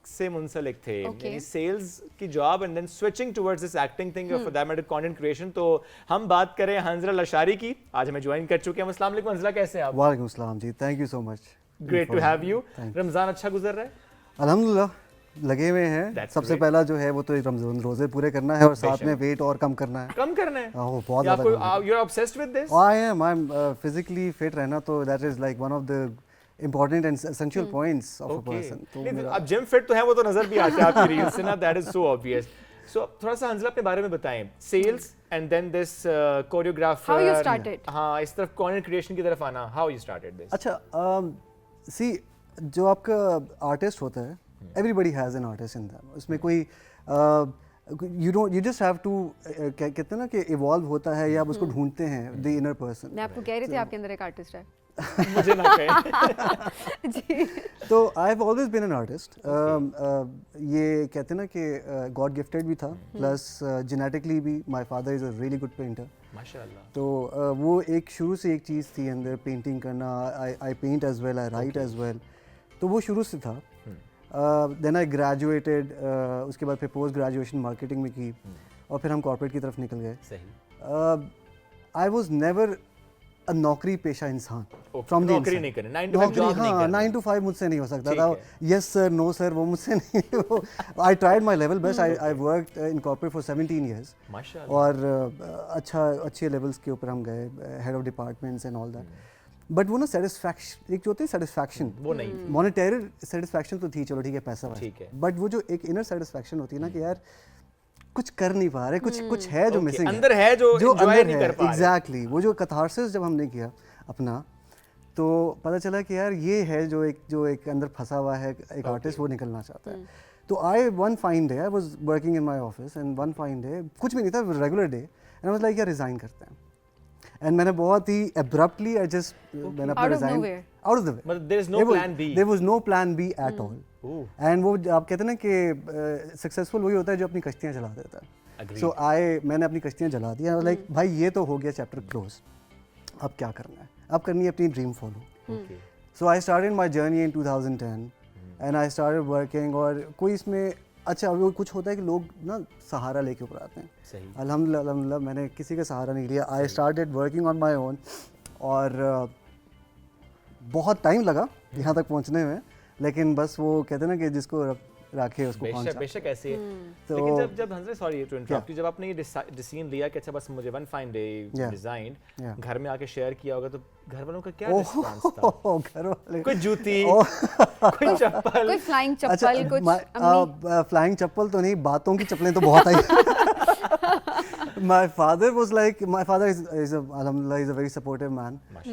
से मुंसलिक थे, यानी सेल्स की job and then switching towards this acting thing for that matter content creation. तो हम बात करें हंजला लशारी की, आज हमें ज्वाइन कर चुके हैं। अस्सलाम वालेकुम हंजला, कैसे हैं आप? वालेकुम अस्सलाम जी, thank you so much, great to have you. Ramzan अच्छा गुजर रहा है? अल्हम्दुलिल्लाह लगे हुए हैं। सबसे पहला जो है वो तो रमजान रोजे पूरे करना है और साथ में वेट और कम करना है। कम करना है? बहुत ज़्यादा। You are obsessed with this? I am physically fit रहना, तो that is like one of the important and essential points of a person. तो अब जिम फिट तो है, वो तो नजर भी आता है आपकी रील्स से ना, that is so obvious. So थोड़ा सा हंजला अपने बारे में बताएं, sales and then this choreographer, how you started? हाँ, इस तरफ कंटेंट क्रिएशन की तरफ आना, हाउ यू स्टार्टेड दिस? अच्छा, सी जो आपका आर्टिस्ट होता है, everybody has an artist in them, उसमें कोई you just have to कहते हैं ना कि इवॉल्व होता है, या आप उसको ढूंढते हैं द इनर पर्सन। मैं आपको कह रही थी आपके अंदर एक आर्टिस्ट है। मुझे ना कहें। जी। तो I have always been an artist. ये कहते हैं ना कि गॉड गिफ्टेड भी था, प्लस जेनेटिकली भी my father is a really good painter, माशाल्लाह। तो वो एक शुरू से एक चीज़ थी अंदर, पेंटिंग करना। आई पेंट एज वेल, आई राइट एज वेल, तो वो शुरू से था। देन आई ग्रेजुएटेड, उसके बाद फिर पोस्ट ग्रेजुएशन मार्केटिंग में की, और फिर हम कॉर्पोरेट की तरफ निकल गए। सही। आई वॉज नेवर अ नौकरी पेशा इंसान फ्रॉम द नौकरी नहीं करनी, 9 to 5 जॉब नहीं करनी। 9 to 5 मुझसे नहीं हो सकता था। यस सर, नो सर, वो मुझसे नहीं। I tried my level best. I worked in corporate for 17 years, और अच्छे लेवल्स के ऊपर हम गए, head of departments and all that. But वो ना सेटिस्फैक्शन, एक जो होती है सेटिस्फैक्शन, वो नहीं। मॉनेटरी सेटिस्फैक्शन तो थी, चलो ठीक है, पैसा ठीक है, बट वो जो एक इनर सेटिस्फैक्शन होती है ना कि यार कुछ कर नहीं पा रहे, कुछ है जो मिसिंग अंदर है, जो एंजॉय नहीं कर पा रहे। एग्जैक्टली, वो जो कैथारसिस जब हमने किया अपना, तो पता चला कि यार ये है जो एक अंदर फंसा हुआ है एक आर्टिस्ट, वो निकलना चाहता है। तो I one fine day, I was working in my office, and one fine day, कुछ भी नहीं था, regular day, and I was like यार रिजाइन करते हैं। एंड मैंने बहुत ही अब्रप्टली मैंने अपना resign out of the way, मतलब there is no plan B, there was no plan B at all. And वो आप कहते हैं ना कि सक्सेसफुल वही होता है जो अपनी कश्तियाँ चला देता है। सो मैंने अपनी कश्तियाँ जला दी, लाइक भाई ये तो हो गया चैप्टर क्लोज, अब क्या करना है, अब करनी है अपनी dream follow. So I started my journey in 2010 and I started working. और कोई इसमें अच्छा वो कुछ होता है कि लोग ना सहारा लेके ऊपर आते हैं। अल्हम्दुलिल्लाह मैंने किसी का सहारा नहीं लिया। I started working on my own, और बहुत टाइम लगा यहाँ तक पहुँचने में, लेकिन बस वो कहते हैं ना कि जिसको रखे उसको पहुंचा। बेशक ऐसे है। तो लेकिन जब हंसले, सॉरी टू इंटरप्ट यू, जब आपने ये डिसीजन लिया कि अच्छा बस मुझे वन फाइन डे डिजाइन, घर में आके शेयर किया होगा, तो घर वालों का क्या रिस्पांस था? घर वाले कोई जूती, कोई चप्पल, कोई फ्लाइंग चप्पल, कुछ फ्लाइंग चप्पल तो नहीं, बातों की चप्पलें तो बहुत आई। My father is alhamdulillah, he's a very supportive man. I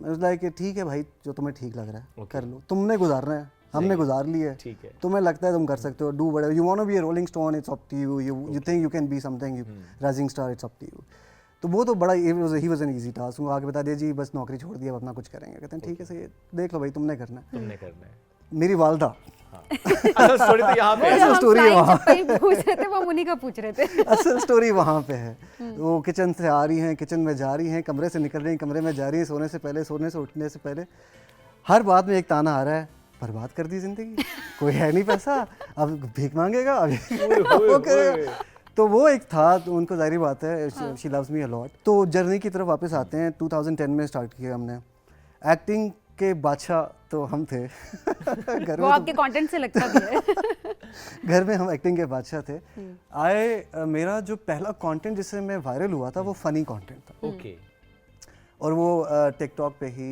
was like ठीक है भाई, जो तुम्हें ठीक लग रहा है कर लो, तुमने गुजारना है, हमने गुजार ली है, तुम्हें लगता है तुम कर सकते हो, do whatever you want to be a rolling stone, it's up to you, you think you can be something, rising star, it's up to you। तो वो तो बड़ा he was an easy task, उनको आके बता दिया जी बस नौकरी छोड़ दी, अब अपना कुछ करेंगे। कहते हैं ठीक है सही, देख लो भाई, तुमने करना है। मेरी वालदा असल स्टोरी तो यहाँ पे है। असल स्टोरी वहाँ पूछ रहे थे, वो मुनी का पूछ रहे थे। असल स्टोरी वहाँ पे है। वो किचन से आ रही हैं, किचन में जा रही हैं, कमरे से निकल रही हैं, कमरे में जा रही हैं, सोने से पहले, सोने से उठने से पहले हर बात में एक ताना आ रहा है, बर्बाद कर दी जिंदगी, कोई है नहीं पैसा, अब भीख मांगेगा, अब वो करेगा। तो वो एक था, तो उनको जाहिर बात है, she loves me a lot. तो जर्नी की तरफ वापस आते हैं। 2010 में स्टार्ट किया हमने। एक्टिंग के बादशाह तो हम थे घर वो में आपके कंटेंट से लगता भी है। घर में हम एक्टिंग के बादशाह थे। मेरा जो पहला कंटेंट जिससे मैं वायरल हुआ था वो फनी कंटेंट था। ओके। और वो टिकटॉक पे ही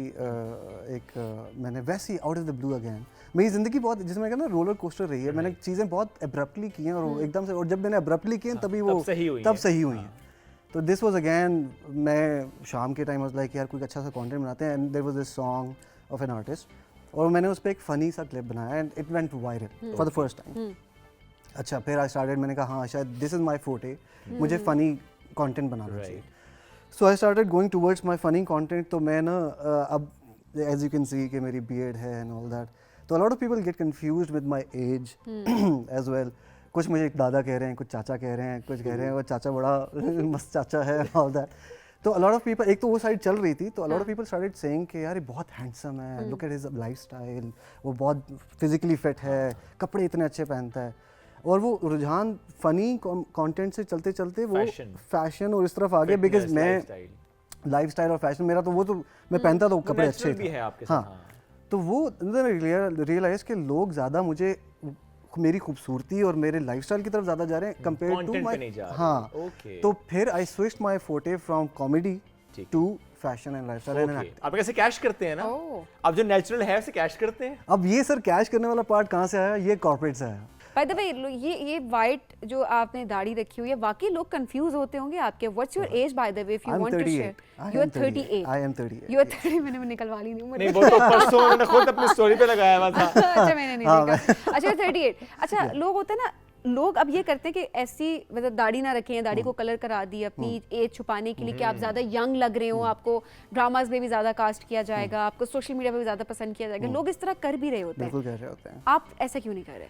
मैंने वैसे ही out of the blue again, मेरी ज़िंदगी बहुत, जिसमें मैं कहना रोलर कोस्टर रही है। मैंने चीज़ें बहुत एब्रप्टली की हैं और एकदम से, और जब मैंने एब्रप्टली की हैं तभी वो तब सही हुई हैं। तो दिस वाज अगेन, मैं शाम के टाइम वाज लाइक यार कोई अच्छा सा कंटेंट बनाते हैं, and there was this song of an artist, और मैंने उस पर एक फ़नी सा क्लिप बनाया and it went viral for the first time. अच्छा, फिर आई स्टार्टेड, मैंने कहा हाँ शायद दिस इज़ माई फोटे, मुझे फ़नी कंटेंट बनाना चाहिए। So I started going towards my funny content. तो मैं ना अब एज यू कैन सी कि मेरी बीएड है एंड ऑल दैट, तो a lot of people get confused with my age as well. कुछ मुझे दादा कह रहे हैं, कुछ चाचा कह रहे हैं, कुछ कह रहे हैं वो चाचा बड़ा मस्त चाचा है ऑल दैट। तो अ लॉट ऑफ पीपल, एक तो वो साइड चल रही थी, तो a lot of people started saying कि यार ये बहुत हैंडसम है, लुक एट हिज लाइफस्टाइल, वो बहुत फिजिकली फिट है, कपड़े इतने अच्छे पहनता है। और वो रुझान फनी कंटेंट से चलते चलते वो फैशन और इस तरफ आ गया, बिकॉज मैं लाइफस्टाइल और फैशन मेरा, तो वो तो मैं पहनता तो कपड़े अच्छे थे। हाँ, तो वो रियलाइज कि लोग ज़्यादा मुझे, मेरी खूबसूरती और मेरे लाइफस्टाइल की तरफ ज़्यादा जा रहे हैं कंपेयर टू माई। हाँ, तो फिर आई switched my forte from comedy to fashion and lifestyle. आप कैसे कैश करते हैं ना, अब जो नेचुरल है उसे कैश करते हैं। अब ये सर कैश करने वाला पार्ट कहाँ से आया? ये कॉर्पोरेट से आया। बाय द वे, ये वाइट जो आपने दाढ़ी रखी हुई है, वाकई लोग कंफ्यूज होते होंगे आपके। What's your age by the way, if you want to share? You are 38। I am 38। You are 30। मैंने निकलवा ली नहीं, वो तो परसों मैंने खुद अपनी स्टोरी पे लगाया हुआ था। अच्छा, मैंने नहीं देखा। अच्छा, 38। अच्छा, लोग होते हैं ना, लोग अब ये करते हैं कि ऐसी, मतलब दाढ़ी ना रखें, दाढ़ी को कलर करा दी अपनी एज छुपाने के लिए कि आप ज़्यादा यंग लग रहे हो, आपको ड्रामाज में भी ज़्यादा कास्ट किया जाएगा, आपको सोशल मीडिया पे भी ज़्यादा पसंद किया जाएगा। लोग इस तरह कर भी रहे होते हैं। बिल्कुल कर रहे होते हैं। आप ऐसा क्यों नहीं कर रहे?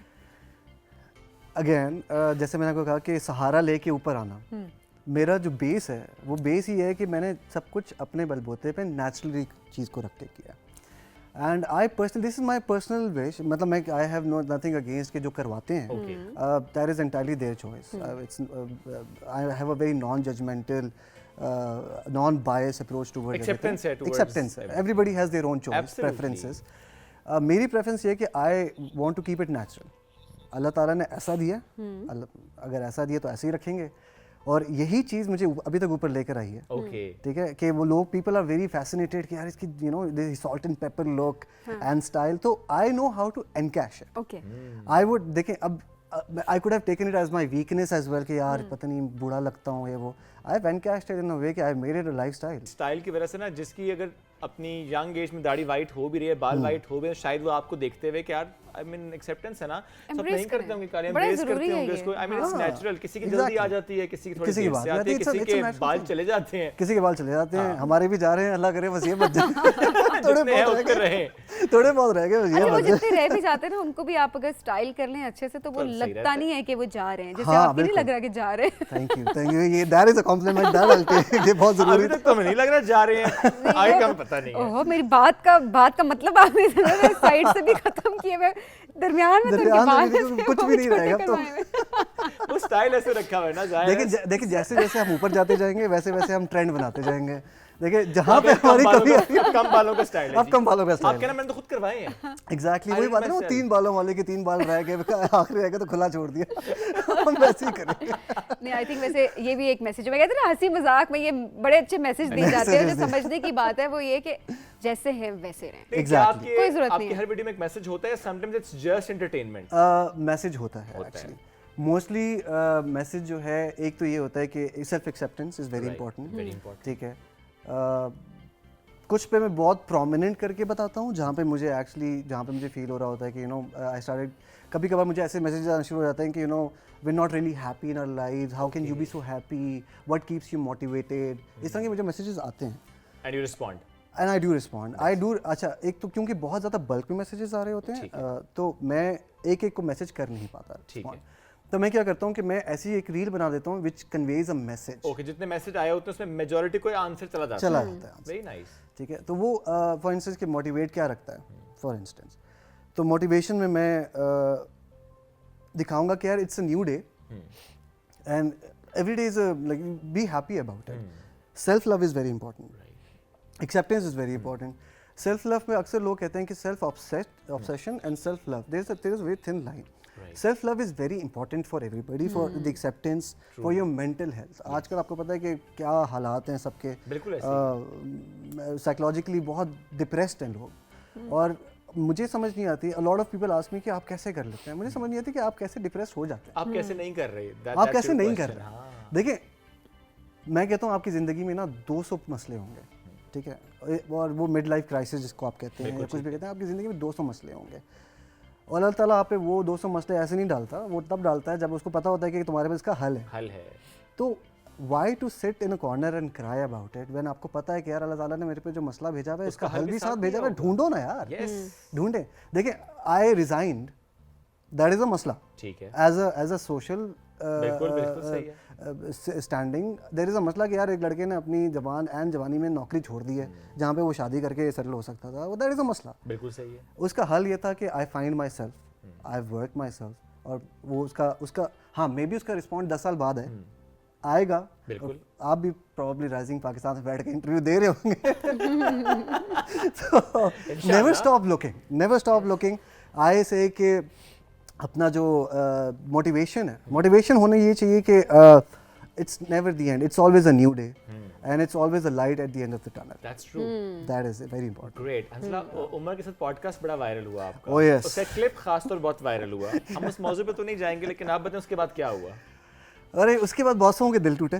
अगेन जैसे मैंने आपको कहा कि सहारा लेके ऊपर आना, मेरा जो बेस है वो बेस ही है कि मैंने सब कुछ अपने बलबूते पे नेचुरली चीज़ को रख के किया। And I personally, this is my personal wish, मतलब मैं, आई हैव नथिंग अगेंस्ट के जो करवाते हैं, that is entirely their choice. It's, I have a very non judgmental, non bias approach towards acceptance है। Everybody has their own choice, preferences. मेरी preference ये है कि I want to keep it natural. Allah Taala ने ऐसा दिया, अगर ऐसा दिया तो ऐसे ही रखेंगे, और यही चीज़ मुझे अभी तक ऊपर लेकर आई है। ठीक है कि वो लोग, पीपल आर वेरी फैसिनेटेड कि यार इसकी, you know, salt and pepper look and style, तो I know how to encash it. I would, देखें, अब I could have taken it as my weakness as well कि यार पता नहीं बूढ़ा लगता हूँ, ये वो। आई हैव एनकैश्ड इट इन अ वे कि I made it a lifestyle. Style की वजह से ना, जिसकी अगर अपनी यंग एज में दाढ़ी वाइट हो भी रही है, बाल वाइट हो भी, शायद वो आपको देखते हुए कि यार, आई मीन एक्सेप्टेंस है ना, सब नहीं करते होंगे, काले एम्ब्रेस करते होंगे उसको। आई मीन इट्स नेचुरल। किसी की जल्दी आ जाती है, किसी की थोड़ी देर से आती है, किसी के बाल चले जाते हैं, किसी के बाल चले जाते हैं, हमारे भी जा रहे हैं, अल्लाह करे बस ये बच जाए। थोड़े बहुत रहे, थोड़े बहुत रह गए, अच्छा, वो जितने रह भी जाते हैं ना, उनको भी आप अगर स्टाइल कर लें अच्छे से, तो वो लगता नहीं है कि वो जा रहे हैं, जैसे आपको नहीं लग रहा कि जा रहे हैं। थैंक यू, ये that is a compliment, that ये बहुत जरूरी है। अभी तक तो हमें नहीं लग रहा जा रहे हैं, आगे का पता नहीं है। ओह, मेरी बात का मतलब आपने साइड से भी खत्म किए हुए, दरमियान में तो कुछ भी नहीं रहेगा। तो वो स्टाइल ऐसे रखा हुआ है ना, जाए। देखिए जैसे जैसे हम ऊपर जाते जाएंगे वैसे वैसे हम ट्रेंड बनाते जाएंगे। देखिए जहाँ पे हमारी कमी है, कम बालों का स्टाइल है। अब कम बालों का स्टाइल, आप कहना मैंने तो खुद करवाए हैं। एग्जैक्टली वही बात है ना, वो 3 बालों वाले के 3 बाल रह गए, आखिरी रह गया तो खुला छोड़ दिया। हम वैसे ही करेंगे। नहीं, आई थिंक वैसे ये भी एक मैसेज है। मैं कहते हैं ना, हंसी मजाक में ये बड़े अच्छे मैसेज दिए जाते हैं। जो समझने की बात है वो ये कि जैसे हैं वैसे रहें। एग्जैक्टली, कोई जरूरत नहीं है। आपकी हर वीडियो में एक मैसेज होता है, sometimes it's just entertainment. Message होता है एक्चुअली, मोस्टली मैसेज जो है, एक तो ये होता है कि self acceptance is very important. ठीक है, कुछ पे मैं बहुत प्रोमिनेंट करके बताता हूँ, जहाँ पे मुझे फील हो रहा होता है कि, यू नो, आई स्टार्टेड, कभी कभार मुझे ऐसे मैसेज आना शुरू हो जाते हैं कि, you know, we not really happy in our lives, how can you be so happy, what keeps you motivated, इस तरह के मुझे मैसेजेस आते हैं। And you respond? And I do respond, I do. अच्छा, एक तो क्योंकि बहुत ज़्यादा बल्क में मैसेजेस आ रहे होते हैं, तो मैं एक एक को मैसेज कर नहीं पाता। ठीक है। तो मैं क्या करता हूँ कि मैं ऐसी एक रील बना देता हूँ विच कन्वेज अ मैसेज। ओके, जितने मैसेज आए होते हैं उसमें मेजॉरिटी कोई आंसर चला जाता है। Very nice. ठीक है, तो वो फॉर इंस्टेंस कि मोटिवेट क्या रखता है, फॉर इंस्टेंस तो मोटिवेशन में मैं दिखाऊंगा कि यार it's a new day and every day is like be happy about it. Self love is very important, acceptance is very important. Self love में अक्सर लोग कहते हैं कि self obsession and self love there is very thin line. Self love is very important for everybody, for the acceptance, for your mental health. आजकल आपको पता है कि क्या हालात हैं सबके, साइकोलॉजिकली बहुत डिप्रेस्ड हैं लोग। और मुझे समझ नहीं आती, अ lot of people ask me कि आप कैसे कर लेते हैं। मुझे समझ नहीं आती कि आप कैसे डिप्रेस हो जाते हैं। आप कैसे नहीं कर रहे, आप कैसे नहीं कर रहे। देखिए मैं कहता हूँ आपकी ज़िंदगी में ना 200 मसले होंगे, ठीक है, और वो मिड लाइफ क्राइसिस जिसको आप कहते हैं या कुछ भी कहते हैं, आपकी ज़िंदगी में 200 मसले होंगे। और अल्लाह ताला आप पे वो 200 मसले ऐसे नहीं डालता, वो तब डालता है जब उसको पता होता है कि तुम्हारे पास इसका हल है। तो why to sit in a corner and cry about it when आपको पता है कि यार अल्लाह ताला ने मेरे पे जो मसला भेजा हुआ है इसका हल भी साथ भेजा हुआ है। ढूंढो ना यार, ढूंढे। देखिए I resigned, that is a मसला, ठीक है, as a social standing there is a मसला कि यार एक लड़के ने अपनी जवानी में नौकरी छोड़ दी है जहाँ पे वो शादी करके सेटल हो सकता था, वो दैट इज अ मसला। बिल्कुल सही है। उसका हल ये था कि I find my self, I work my self, और वो उसका हाँ मे बी उसका रिस्पॉन्ड 10 साल बाद है, आएगा। बिल्कुल। आप भी प्रॉब्ली राइजिंग पाकिस्तान से बैठ के इंटरव्यू दे रहे होंगे। तो नेवर स्टॉप लुकिंग। आई से कि अपना जो मोटिवेशन है, मोटिवेशन होना ये चाहिए कि it's never the end, it's always a new day and it's always a light at the end of the tunnel. That's true, that is very important. Great. हंसला, उमर के साथ पॉडकास्ट बड़ा वायरल हुआ आपका। Oh, yes. उसका clip खास तौर बहुत वायरल हुआ। हम उस मौजू पे तो नहीं जाएंगे, लेकिन आप बताएं उसके बाद क्या हुआ। अरे उसके बाद बॉसों के दिल टूटे।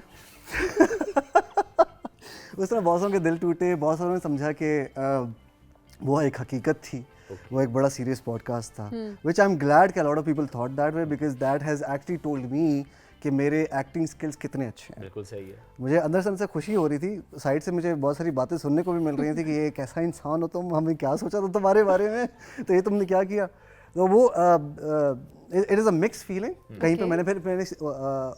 उस तरह बॉसों के दिल टूटे, बॉसों ने समझा कि वो एक हकीकत थी, वो एक बड़ा सीरियस पॉडकास्ट था, विच आई एम ग्लैड कि अ lot of people thought that way, because that has actually told me कि मेरे एक्टिंग स्किल्स कितने अच्छे हैं। बिल्कुल सही है। मुझे अंदर से खुशी हो रही थी, साइड से मुझे बहुत सारी बातें सुनने को भी मिल रही थी कि ये कैसा इंसान हो तुम, हमें क्या सोचा था तुम्हारे बारे में, तो ये तुमने क्या किया। तो वो it is a mix feeling. कहीं पे मैंने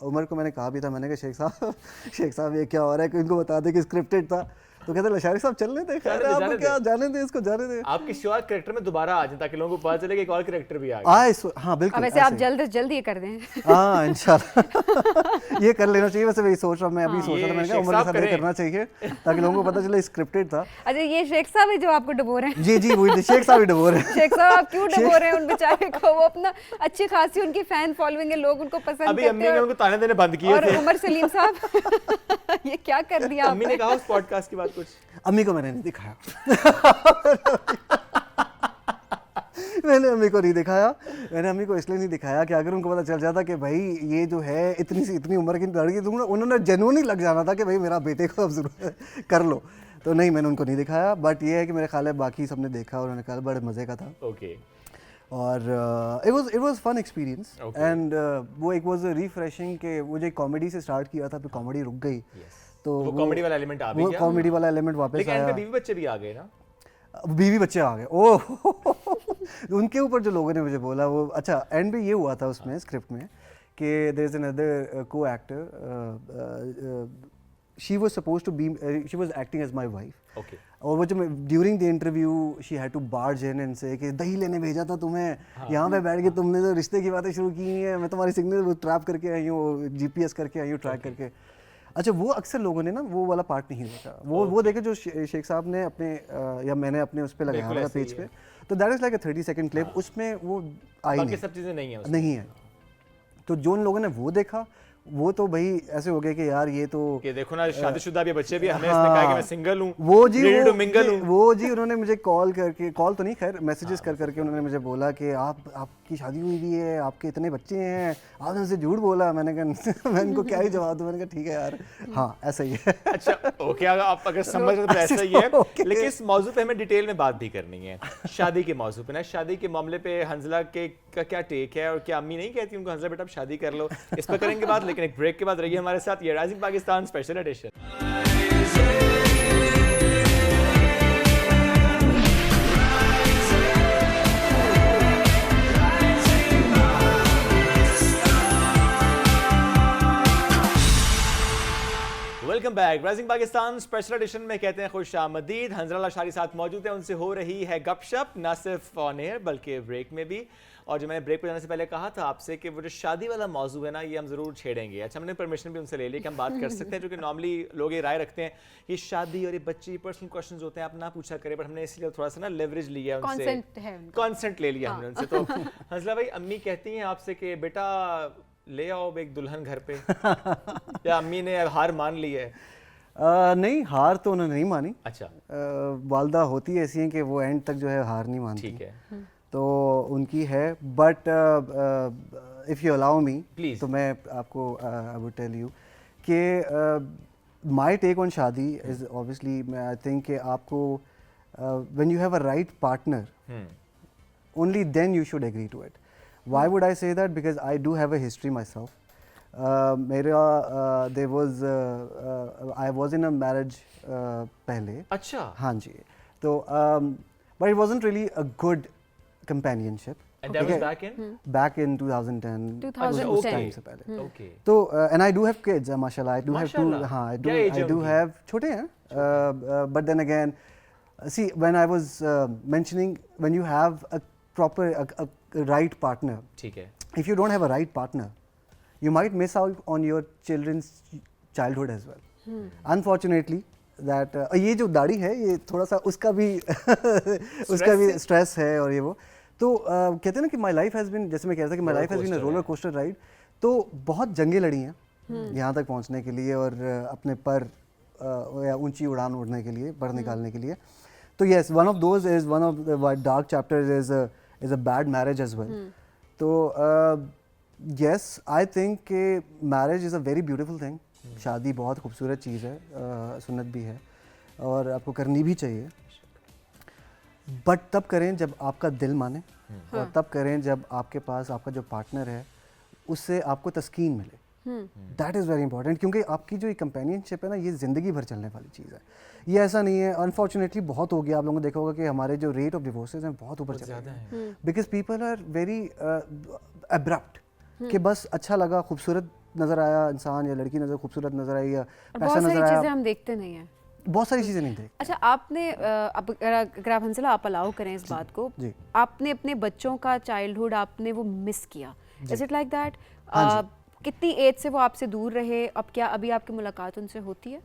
उमर को मैंने कहा भी था, मैंने कहा शेख साहब ये क्या हो रहा है, इनको बता दे कि स्क्रिप्टेड था। तो कहते लशारी साहब चल रहे थे, खैर आपको क्या, जाने दे इसको, जाने दे। आपकी शुरुआत कैरेक्टर में दोबारा आ जाए ताकि लोगों को पता चले कि एक और कैरेक्टर भी आ गया। हाँ बिल्कुल। वैसे आप जल्द ये कर दें। हाँ इंशाल्लाह ये कर लेना चाहिए। वैसे वही सोच रहा हूँ मैं, अभी सोच रहा था, मैंने कहा उमर के साथ ये करना चाहिए ताकि लोगों को पता चले स्क्रिप्टेड था। अच्छा, ये शेख साहब है जो आपको डबो रहे हैं? जी वही शेख साहब ही डबो रहे हैं। शेख साहब आप क्यों डबो रहे हैं उन बेचारे को? वो अपना अच्छी खासी उनकी फैन फॉलोइंग है, लोग उनको पसंद करते हैं। अभी अम्मी ने उनको ताने देने बंद किए थे। और उमर सलीम साहब ये क्या कर दिया आपने? अम्मी ने कहा उस पॉडकास्ट के बाद कुछ? अम्मी को मैंने नहीं दिखाया। मैंने अम्मी को नहीं दिखाया। मैंने अम्मी को इसलिए नहीं दिखाया कि अगर उनको पता चल जाता कि भाई ये जो है इतनी उम्र की लड़की, तो उन्होंने जेन्युइनली लग जाना था कि भाई मेरा बेटे को अब जरूर कर लो। तो नहीं, मैंने उनको नहीं दिखाया। बट ये है कि मेरे ख्याल है बाकी सबने देखा और उन्होंने कहा बड़े मज़े का था। ओके। और it was fun experience and वो एक वाज रिफ्रेशिंग कि वो जो कॉमेडी से स्टार्ट किया था, फिर कॉमेडी रुक गई। तो वो कॉमेडी वाला एलिमेंट आ भी गया। वो कॉमेडी वाला एलिमेंट वापस आया। लेकिन एंड पे बीवी बच्चे भी आ गए ना? बीवी बच्चे आ गए। ओह उनके ऊपर जो लोगों ने मुझे बोला वो, अच्छा एंड पे ये हुआ था उसमें स्क्रिप्ट में कि there is another co actor, she was supposed to be, she was acting as my wife. Okay. और वो जो during the interview she had to barge in and say कि दही लेने भेजा था तुम्हें, यहाँ पे बैठ के तुमने तो रिश्ते की बातें शुरू की हैं, मैं तुम्हारी सिग्नल ट्रैप करके आई हूँ, जीपीएस करके आई हूँ, ट्रैक करके। अच्छा, वो अक्सर लोगों ने ना वो वाला पार्ट नहीं देखा। वो देखे जो शेख साहब ने अपने या मैंने अपने उस पर लगाया था पेज पे, तो that is like a 30 second clip. उसमें वो आई नहीं, सब चीज़ें नहीं है। तो जो उन लोगों ने वो देखा, वो तो भाई ऐसे हो गया कि यार ये तो कि देखो ना शादीशुदा भी बच्चे भी, हमें इसने कहा कि मैं सिंगल हूँ, वो जी वो जी उन्होंने मुझे कॉल तो नहीं, खैर मैसेजेस करके उन्होंने मुझे बोला कि आपकी शादी हुई भी है, आपके इतने बच्चे हैं, आपने उनसे झूठ बोला। मैंने कहा मैं इनको क्या ही जवाब दूं। मैंने कहा ठीक है यार, हाँ ऐसा ही है। अच्छा ओके, आप अगर समझ रहे तो ऐसा ही है। लेकिन इस मौजू पे हमें डिटेल में बात भी करनी है, शादी के मौजू पे ना। शादी के मामले पे हंजला का क्या टेक है, और क्या अम्मी नहीं कहती उनको हंजला बेटा आप शादी कर लो? इस पर करेंगे बात, लेकिन एक ब्रेक के बाद रहिए हमारे साथ। ये rising Pakistan special edition. Welcome back. Rising Pakistan special edition में कहते हैं खुश आमदीद। हंजला लाशारी साथ मौजूद है, उनसे हो रही है गपशप, ना सिर्फ ऑन एयर बल्कि ब्रेक में भी। और जो मैंने ब्रेक पर जाने से पहले कहा था आपसे कि वो जो शादी वाला मौजू है ना, ये हम ज़रूर छेड़ेंगे। अच्छा, हमने परमिशन भी उनसे ले ली कि हम बात कर सकते हैं, जो कि नॉर्मली लोग ये राय रखते हैं कि शादी और ये बच्ची पर्सनल क्वेश्चंस होते हैं, आप ना पूछा करें, पर हमने इसलिए थोड़ा सा ना लेवरेज लिया उनसे, कॉन्सेंट ले लिया हमने उनसे। तो हंसला भाई, अम्मी कहती हैं आपसे कि बेटा ले आओ एक दुल्हन घर पे, या अम्मी ने हार मान ली है? नहीं, हार तो उन्होंने नहीं मानी। अच्छा। वालदा होती ऐसी हैं कि वो एंड तक जो है हार नहीं मानती। ठीक है। तो उनकी है, but if you allow me, तो मैं आपको आई वुड टेल यू कि माय टेक ऑन शादी इज ऑब्वियसली, आई थिंक कि आपको when you have a right partner, only then you should agree to it. Why would I say that? Because I do have a history myself. There was I was in a marriage पहले। अच्छा। हाँ जी। तो but it wasn't really a good companionship. And that was back in? Back in 2010. 2010 उस time से पहले। Okay. तो and I do have kids, mashallah. I do have two. माशाल्लाह। हाँ, क्या age है I do उनकी? have छोटे हैं। But then again, see, when I was mentioning, when you have a proper a right partner, ठीक है। if you don't have a right partner, you might miss out on your children's childhood as well. Unfortunately, that ये जो दाढ़ी है, ये थोड़ा सा उसका भी उसका भी स्ट्रेस है और ये वो। तो कहते हैं ना कि माई लाइफ हैज़ बिन, जैसे मैं कह रहा था कि my life has been a roller coaster ride. तो बहुत जंगें लड़ी हैं यहाँ तक पहुँचने के लिए, और अपने पर या ऊंची उड़ान उड़ने के लिए, पर निकालने के लिए। तो yes, one of those is one of the dark chapters is a bad marriage as well. तो येस, आई थिंक कि marriage is a very beautiful thing. शादी बहुत खूबसूरत चीज़ है, सुन्नत भी है और आपको करनी भी चाहिए, बट तब करें जब आपका दिल माने, और तब करें जब आपके पास आपका जो पार्टनर है उससे आपको तस्कीन मिले। दैट इज़ वेरी इंपॉर्टेंट, क्योंकि आपकी जो ये कंपेनियनशिप है ना, ये ज़िंदगी भर चलने वाली चीज़ है। ये ऐसा नहीं है, अनफॉर्चुनेटली बहुत हो गया। आप लोगों ने देखा होगा कि हमारे जो रेट ऑफ डिवोर्सेज हैं बहुत ऊपर चले गए, because people are very abrupt, कि बस अच्छा लगा, खूबसूरत नज़र आया इंसान या लड़की नज़र खूबसूरत नज़र आई या पैसा नज़र आया, चीज़ें हम देखते नहीं हैं, बहुत सारी चीज़ें नहीं देखते। अच्छा, आपने अगर आप हंसला आप अलाउ करें इस बात को, जी। आपने अपने बच्चों का चाइल्डहुड आपने वो मिस किया, इज इट लाइक दैट? कितनी एज से वो आपसे दूर रहे, अब क्या अभी आपकी मुलाकात उनसे होती है?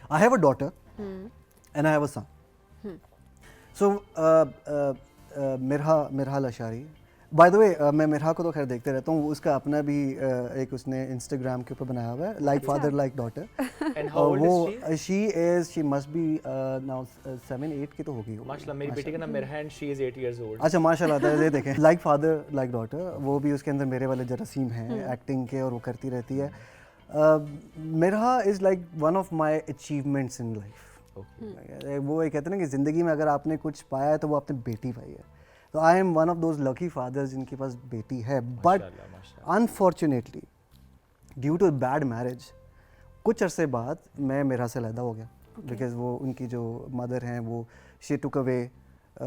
I have a daughter and I have a son. So Mirha Lashari, bye the वे मैं मिरहा को तो खैर देखते रहता हूँ, उसका अपना भी एक उसने इंस्टाग्राम के ऊपर बनाया हुआ है, लाइक फादर लाइक डॉटर। वो शी मस्ट बी नाउ 7-8 की तो होगी वो। माशाल्लाह, मेरी बेटी का नाम मिरहा है, शी इज 8 years old। अच्छा, माशाल्लाह, ये देखें, लाइक फादर लाइक डॉटर, वो भी उसके अंदर मेरे वाले जरासीम हैं एक्टिंग के, और वो करती रहती है। Mirha is like one of my achievements in life. वो ये कहते हैं ना कि ज़िंदगी में अगर आपने कुछ पाया है तो वो आपने बेटी पाई है। तो I am one of those lucky fathers जिनके पास बेटी है, but unfortunately due to bad marriage कुछ अरसे बाद मैं मिरहा से अलहदा हो गया, बिकॉज वो उनकी जो मदर हैं वो she took away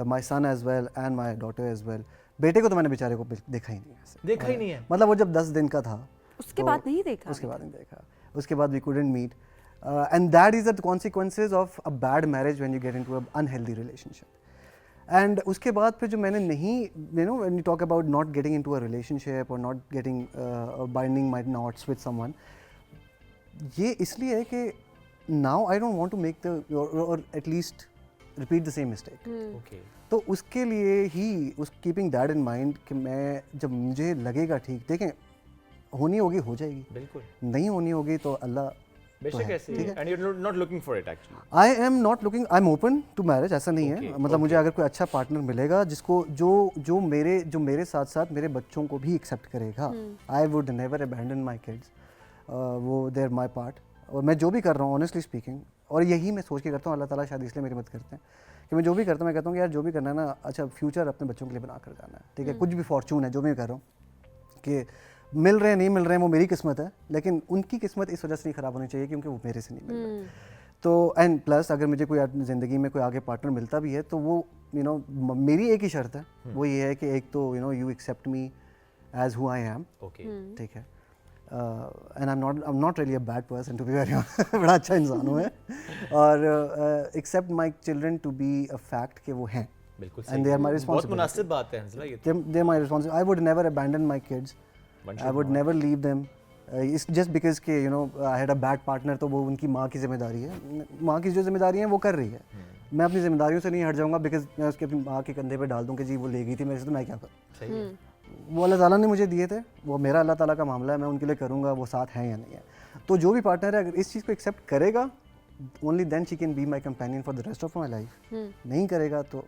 my son as well and my daughter as well. बेटे को तो मैंने बेचारे को देखा ही नहीं है, देखा ही नहीं है। मतलब वो जब 10 दिन का था उसके बाद नहीं देखा? उसके बाद नहीं देखा, उसके बाद we couldn't meet, and that is the consequences of a bad marriage when you get into an unhealthy relationship. And उसके बाद फिर जो मैंने नहीं, you know, when you talk about not getting into a relationship or not getting binding my knots with someone, ये इसलिए है कि now I don't want to make the or at least repeat the same mistake. Okay. तो उसके लिए ही उस keeping that in mind कि मैं जब मुझे लगेगा ठीक, देखें होनी होगी हो जाएगी, बिल्कुल नहीं होनी होगी तो अल्लाह बेशक ऐसे, and you are not looking for it actually. I am not looking, I am open to marriage, ऐसा नहीं है। मतलब मुझे अगर कोई अच्छा पार्टनर मिलेगा जिसको जो मेरे साथ साथ मेरे बच्चों को भी एक्सेप्ट करेगा, I would never abandon my kids, वो देयर माई पार्ट। और मैं जो भी कर रहा हूँ ऑनेस्टली स्पीकिंग, और यही मैं सोच के करता हूँ, अल्लाह ताला शायद इसलिए मेरी मदद करते हैं कि मैं जो भी करता हूँ, मैं कहता हूँ कि यार जो भी करना है ना, अच्छा फ्यूचर अपने बच्चों के लिए बना कर जाना है, ठीक है। कुछ भी फॉर्चून है जो मैं कर रहा हूँ कि मिल रहे हैं नहीं मिल रहे हैं वो मेरी किस्मत है, लेकिन उनकी किस्मत इस वजह से नहीं ख़राब होनी चाहिए क्योंकि वो मेरे से नहीं मिल रहे। तो एंड प्लस अगर मुझे कोई ज़िंदगी में कोई आगे पार्टनर मिलता भी है तो वो मेरी एक ही शर्त है, वो ये है कि एक तो you accept me as who I am, ठीक है। And I'm not really a bad person to be very honest. बड़ा अच्छा इंसान हूँ मैं, और accept my children to be a fact कि वो हैं, बिल्कुल and they are my बहुत responsibility. मुनासिब बात है हंसला ये तो। They're my responsibility. I would never abandon my kids. I would never leave them. It's just because कि you know I had a bad partner, तो वो उनकी माँ की जिम्मेदारी है, माँ की जो जिम्मेदारी है वो कर रही है, मैं अपनी जिम्मेदारियों से नहीं हट जाऊँगा बिकॉज मैं उसके अपनी माँ के कंधे पे डाल दूँ कि जी वो ले गई थी मेरे से, तो मैं क्या करूँ। सही है। वो अल्लाह ताला ने मुझे दिए थे, वो मेरा अल्लाह ताला का मामला है, मैं उनके लिए करूँगा, वो साथ हैं या नहीं है। तो जो भी पार्टनर है अगर इस चीज़ को एक्सेप्ट करेगा, only then she can be my companion for the rest of my life. नहीं करेगा तो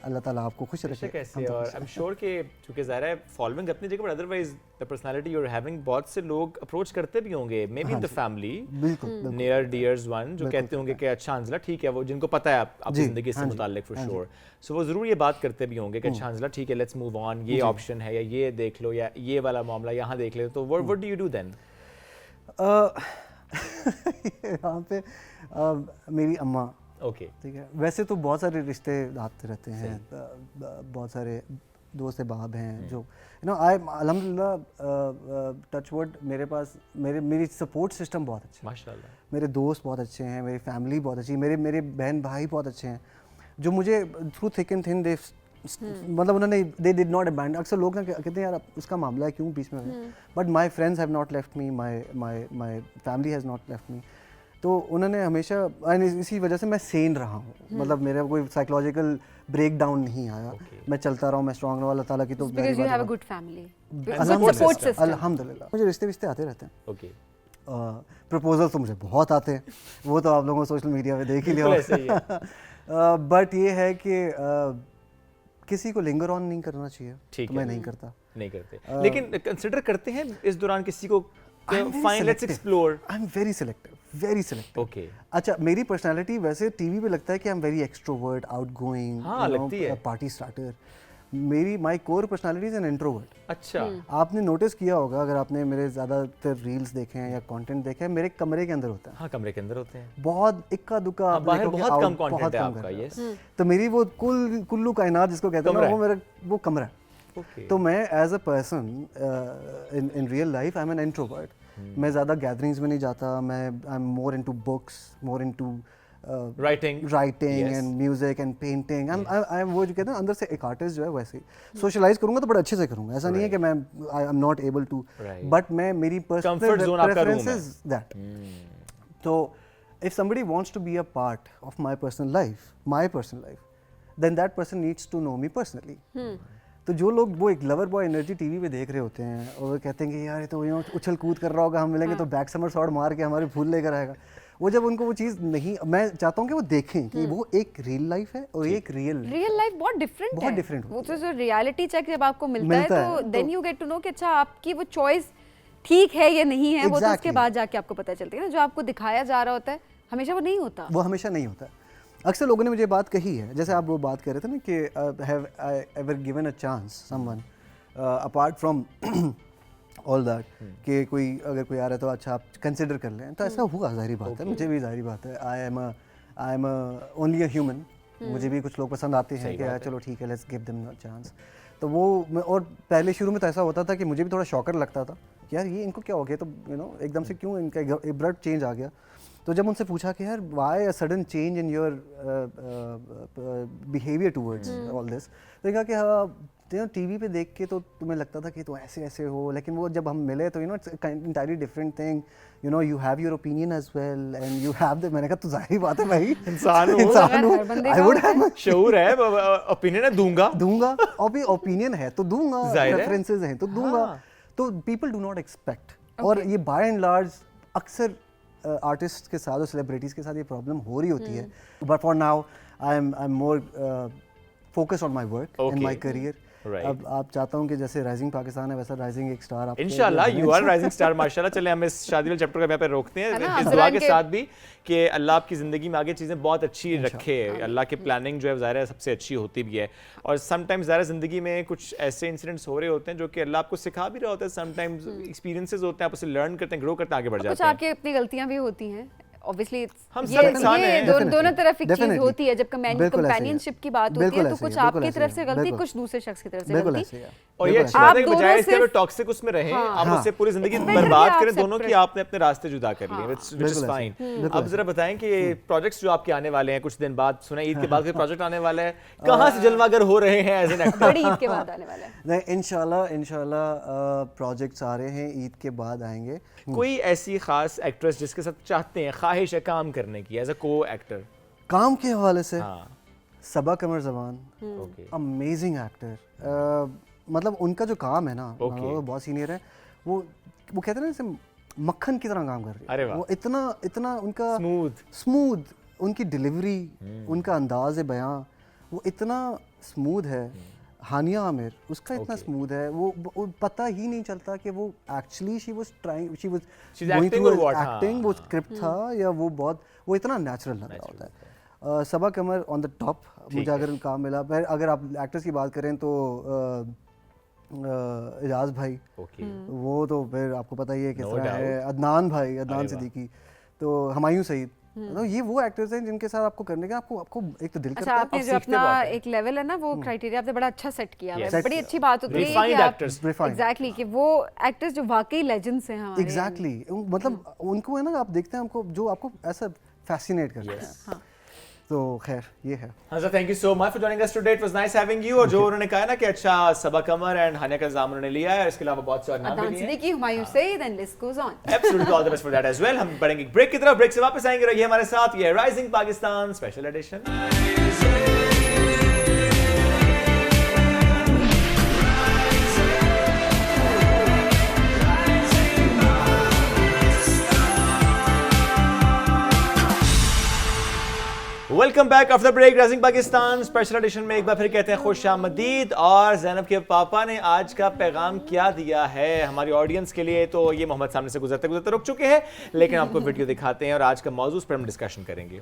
अल्लाह ताला आपको खुश रखे। कैसे, और आई एम श्योर कि चूंकि ज़ाहिर है फॉलोइंग अपनी जगह, but otherwise the personality you are having, बहुत से लोग अप्रोच करते भी होंगे maybe in the family, बिल्कुल नियर डियर्स वन, जो कहते होंगे कि अच्छा हंसला ठीक है, वो जिनको पता है आपकी ज़िंदगी से मुताल्लिक फॉर श्योर, सो वो ज़रूर ये बात करते भी होंगे कि अच्छा हंसला ठीक है, लेट्स मूव ऑन, ये ऑप्शन है या ये देख लो या ये वाला मामला यहाँ देख ले, तो what do you do then? यहाँ पे मेरी अम्मा, ओके, ठीक है, वैसे तो बहुत सारे रिश्ते आते रहते हैं, बहुत सारे दोस्त बाब हैं जो यू नो आई अल्हम्दुलिल्लाह टच वुड, मेरे पास मेरी सपोर्ट सिस्टम बहुत अच्छा है, माशाल्लाह, मेरे दोस्त बहुत अच्छे हैं, मेरी फैमिली बहुत अच्छी है, मेरे बहन भाई बहुत अच्छे हैं जो मुझे थ्रू थिक एंड थिन दे मतलब उन्होंने दे डिड नॉट अबैंडन। अक्सर लोग कहते हैं यार उसका मामला है क्यों बीच में, but my friends have not left me, my family has not left me. तो उन्होंने हमेशा, इसी वजह से मैं सेन रहा हूँ, मतलब मेरा कोई साइकोलॉजिकल ब्रेक डाउन नहीं आया, मैं चलता रहा हूँ, मैं स्ट्रॉन्ग रहा, अल्लाह ताला की तो because you have a good family, support system. अल्हम्दुलिल्लाह। मुझे रिश्ते आते रहते हैं, ओके, प्रपोजल तो मुझे बहुत आते हैं, वो तो आप लोगों को सोशल मीडिया पे देख ही लिया ऐसे ही है। बट ये है कि किसी को लिंगर ऑन नहीं करना चाहिए, ठीक तो है, मैं नहीं करता, नहीं करते, लेकिन कंसिडर करते हैं इस दौरान किसी को, fine let's explore. I am very selective. Okay, अच्छा, मेरी पर्सनालिटी वैसे टीवी पे लगता है कि I am very extrovert, outgoing, हाँ, लगती है। Party starter. My core personality is an introvert. अच्छा, आपने नोटिस किया होगा अगर आपने मेरे ज़्यादातर रील्स देखे हैं या कंटेंट देखे हैं, मेरे कमरे के अंदर होता है, हाँ, कमरे के अंदर होते हैं, बहुत इक्का दुक्का, हाँ, बाहर बहुत कम कंटेंट है आपका, यस। तो मेरी वो कुल्लू कायनात जिसको कहते हैं ना, वो कमरा है। ओके, तो मैं as a person in real life I am an introvert. मैं ज़्यादा गैदरिंग्स में नहीं जाता, मैं I am more into books, more into writing and music and painting. I am वो जो कहते हैं अंदर से एक आर्टिस्ट जो है, वैसे ही सोशलाइज करूंगा तो बड़ा अच्छे से करूंगा, ऐसा नहीं है कि मैं I am not able to, but मैं मेरी पर्सनल प्रेफरेंस इज दैट। तो if somebody wants to be a part of my personal life, then that person needs to know me personally. तो जो लोग वो एक लवर बॉय एनर्जी टीवी पे देख रहे होते हैं और वो कहते हैं कि यार ये तो उछल कूद कर रहा होगा, हम मिलेंगे तो बैक समर शॉट मार के हमारे फूल लेकर आएगा, वो जब उनको वो चीज़ नहीं, मैं चाहता हूँ कि वो देखें कि वो एक रियल लाइफ है और एक रियल लाइफ बहुत डिफरेंट है। वो तो जो रियलिटी चेक जब आपको मिलता है तो then you get to know कि अच्छा आपकी वो चॉइस ठीक है या नहीं है, वो तो उसके बाद जाके आपको पता चलती है ना। जो आपको दिखाया जा रहा होता है हमेशा वो नहीं होता, वो हमेशा नहीं होता। अक्सर लोगों ने मुझे बात कही है, जैसे आप वो बात कर रहे थे ना कि have I ever given a chance someone apart from all that, कि अगर कोई आ रहा है तो अच्छा आप कंसिडर कर लें, तो ऐसा हुआ, जाहिर बात है, मुझे भी जाहिर बात है, I am only a human, मुझे भी कुछ लोग पसंद आते हैं कि चलो ठीक है let's give them a chance. तो वो और पहले शुरू में तो ऐसा होता था कि मुझे भी थोड़ा शॉकर लगता था कि यार ये इनको क्या हो गया, तो यू नो एकदम से क्यों इनका एब्रप्ट चेंज आ गया। तो जब उनसे पूछा कि यार why a sudden change in your behaviour towards all this, तो कहा कि हाँ टीवी पे देख के तो तुम्हें लगता था कि तो ऐसे हो, लेकिन वो जब हम मिले तो you know it's entirely different thing, you know you have your opinion as well and you have the, मैंने कहा तो जाहिर बात है भाई, इंसान हूं, आई वुड हैव शऊर है, ओपिनियन है, दूंगा और भी ओपिनियन है तो दूंगा, प्रेफरेंसेस हैं तो दूंगा। तो पीपल डू नॉट एक्सपेक्ट, और ये बाय एंड लार्ज अक्सर आर्टिस्ट के साथ और सेलिब्रिटीज़ के साथ ये प्रॉब्लम हो रही होती है। But for now I am more focus on my work and my career. अब आप चाहता हूँ कि जैसे राइजिंग पाकिस्तान है वैसा राइजिंग एक स्टार आप इंशाल्लाह, यू आर राइजिंग स्टार माशाल्लाह। चले हम इस शादी वाले चैप्टर को यहाँ पे रोकते हैं इस दुआ के साथ भी कि अल्लाह आपकी ज़िंदगी में आगे चीज़ें बहुत अच्छी रखे, अल्लाह की प्लानिंग जो है ज़ाहिर है सबसे अच्छी होती भी है। और समटाइम्स ज़ाहिर ज़िंदगी में कुछ ऐसे इंसिडेंट्स हो रहे होते हैं जो कि अल्लाह आपको सिखा भी रहा होता है, समटाइम्स एक्सपीरियंसेस होते हैं, आप उसे लर्न करते हैं, ग्रो करते हैं, आगे बढ़ जाते हैं। कुछ आपकी अपनी गलतियाँ भी होती हैं, ऑब्वियसली हम सब इंसान हैं, दोनों तरफ एक चीज होती है। जब कंपेनियनशिप की बात होती है तो कुछ आपकी तरफ से गलती, कुछ दूसरे शख्स की तरफ से गलती, और ये अच्छी बात है कि बजाय इसके टॉक्सिक उसमें रहें, आप उससे पूरी जिंदगी बर्बाद करें दोनों की, आपने अपने रास्ते जुदा कर लिए, व्हिच इज फाइन। अब जरा बताएं कि प्रोजेक्ट्स जो आपके आने वाले हैं कुछ दिन बाद, सुना ईद के बाद कोई प्रोजेक्ट आने वाला है, कहां से जलवागर हो रहे हैं एज एन एक्टर? बड़ी ईद के बाद आने वाला है। नहीं, इंशाल्लाह प्रोजेक्ट्स आ रहे हैं, ईद के बाद आएंगे। कोई ऐसी खास एक्ट्रेस जिसके साथ चाहते हैं, ख्वाहिश है काम करने की एज अ को एक्टर? काम के हवाले से हाँ, सबा कमर जबान, ओके, अमेजिंग एक्टर। मतलब उनका जो काम है ना, Okay. वो बहुत सीनियर है। वो कहते हैं ना जैसे मक्खन की तरह काम कर रही अरे है। वाह। वो इतना उनका स्मूथ, उनकी डिलीवरी, उनका अंदाज बयां वो इतना स्मूथ है। हानिया आमिर, उसका इतना स्मूथ है, वो पता ही नहीं चलता कि वो actually she was She's acting or what? Acting, वो स्क्रिप्ट था या वो इतना नेचुरल लग रहा होता है। सबा कमर ऑन द टॉप, मुझे अगर काम मिला। फिर अगर आप एक्टर्स की बात करें तो एजाज भाई, ओके, वो तो फिर आपको पता ही है किस No तरह है। doubt. अदनान भाई, अदनान सिद्दीकी, तो हुमायूं सईद, तो ये वो एक्टर्स हैं जिनके साथ आपको करने का आपको एक तो दिल अच्छा, करता है। आपने अब जो सीखते अपना बहुत हैं। एक लेवल है ना, वो क्राइटेरिया आपने बड़ा अच्छा सेट किया है। Yes. बड़ी अच्छी बात होती है कि Refined आप actors. Refined. एग्जैक्टली कि वो एक्टर्स जो वाकई लेजेंड्स हैं हमारे। एग्जैक्टली मतलब उनको है ना, आप देखते हैं हमको जो आपको ऐसा फैसिनेट करता है। तो खैर ये है। Hansa, thank you so much for joining us today. It was nice having you. और जो उन्होंने कहा ना कि अच्छा सबा कमर एंड हानिया का इल्जाम उन्होंने लिया है, इसके अलावा बहुत से और नाम भी अदनान लिए हैं। Siddiqui, Humayun Saeed, and list goes on. Absolutely all the best for that as well. हम बढ़ेंगे ब्रेक की तरफ, ब्रेक से वापस आएंगे, रहिए हमारे साथ। ये rising Pakistan special edition. Welcome back after break. Rising Pakistan special edition में एक बार फिर कहते हैं खुश आमदीद। और ज़ैनब के पापा ने आज का पैगाम क्या दिया है हमारी ऑडियंस के लिए, तो ये मोहम्मद सामने से गुजरते गुजरते रुक चुके हैं, लेकिन आपको वीडियो दिखाते हैं और आज का मौजूद पर हम डिस्कशन करेंगे।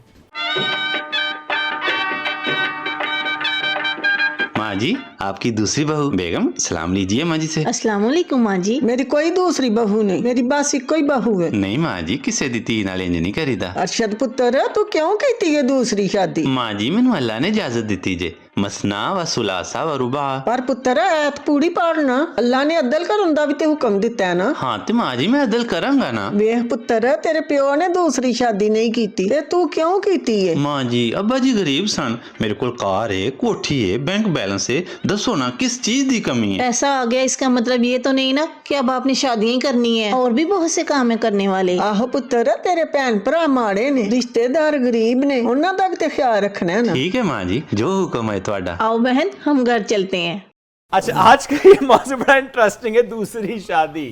माँ जी, आपकी दूसरी बहू बेगम, सलाम लीजिए माँ जी से। अस्सलाम वालेकुम माँ जी। मेरी कोई दूसरी बहू नहीं, मेरी बस एक कोई बहू है। नहीं माँ जी, किसे दी नाल इंज नहीं करीदा। अरशद पुत्र, तू क्यों की है दूसरी शादी? माँ जी, मैनू अल्लाह ने इजाजत दी जे मसना व सुलासा व रुबा। पर पुत्र ऐत पूरी पढ़ना, अल्लाह ने अदल करन दा भी ते हुक्म दिता है ना। हाँ तो माँ जी मैं अदल करांगा ना। वेख पुत्र, तेरे प्यो ने दूसरी शादी नहीं की ते तू क्यों की है? माँ जी, अब्बा जी गरीब सन, मेरे को कार है, कोठी है, बैंक बैलेंस है, दसो ना किस चीज दी कमी है। ऐसा आ गया, इसका मतलब ये तो नहीं ना कि अब आपने शादियां ही करनी है, और भी बहुत से काम है करने वाले। आहो पुत्र, तेरे भैन भरा माड़े ने, रिश्तेदार गरीब ने, उन्हां दा भी ते ख्याल रखना है ना। ठीक है माँ जी, जो हुक्म है ਤੁਹਾਡਾ। आओ बहन, हम घर चलते हैं। अच्छा, आज का ये मौजूद बड़ा इंटरेस्टिंग है, दूसरी शादी।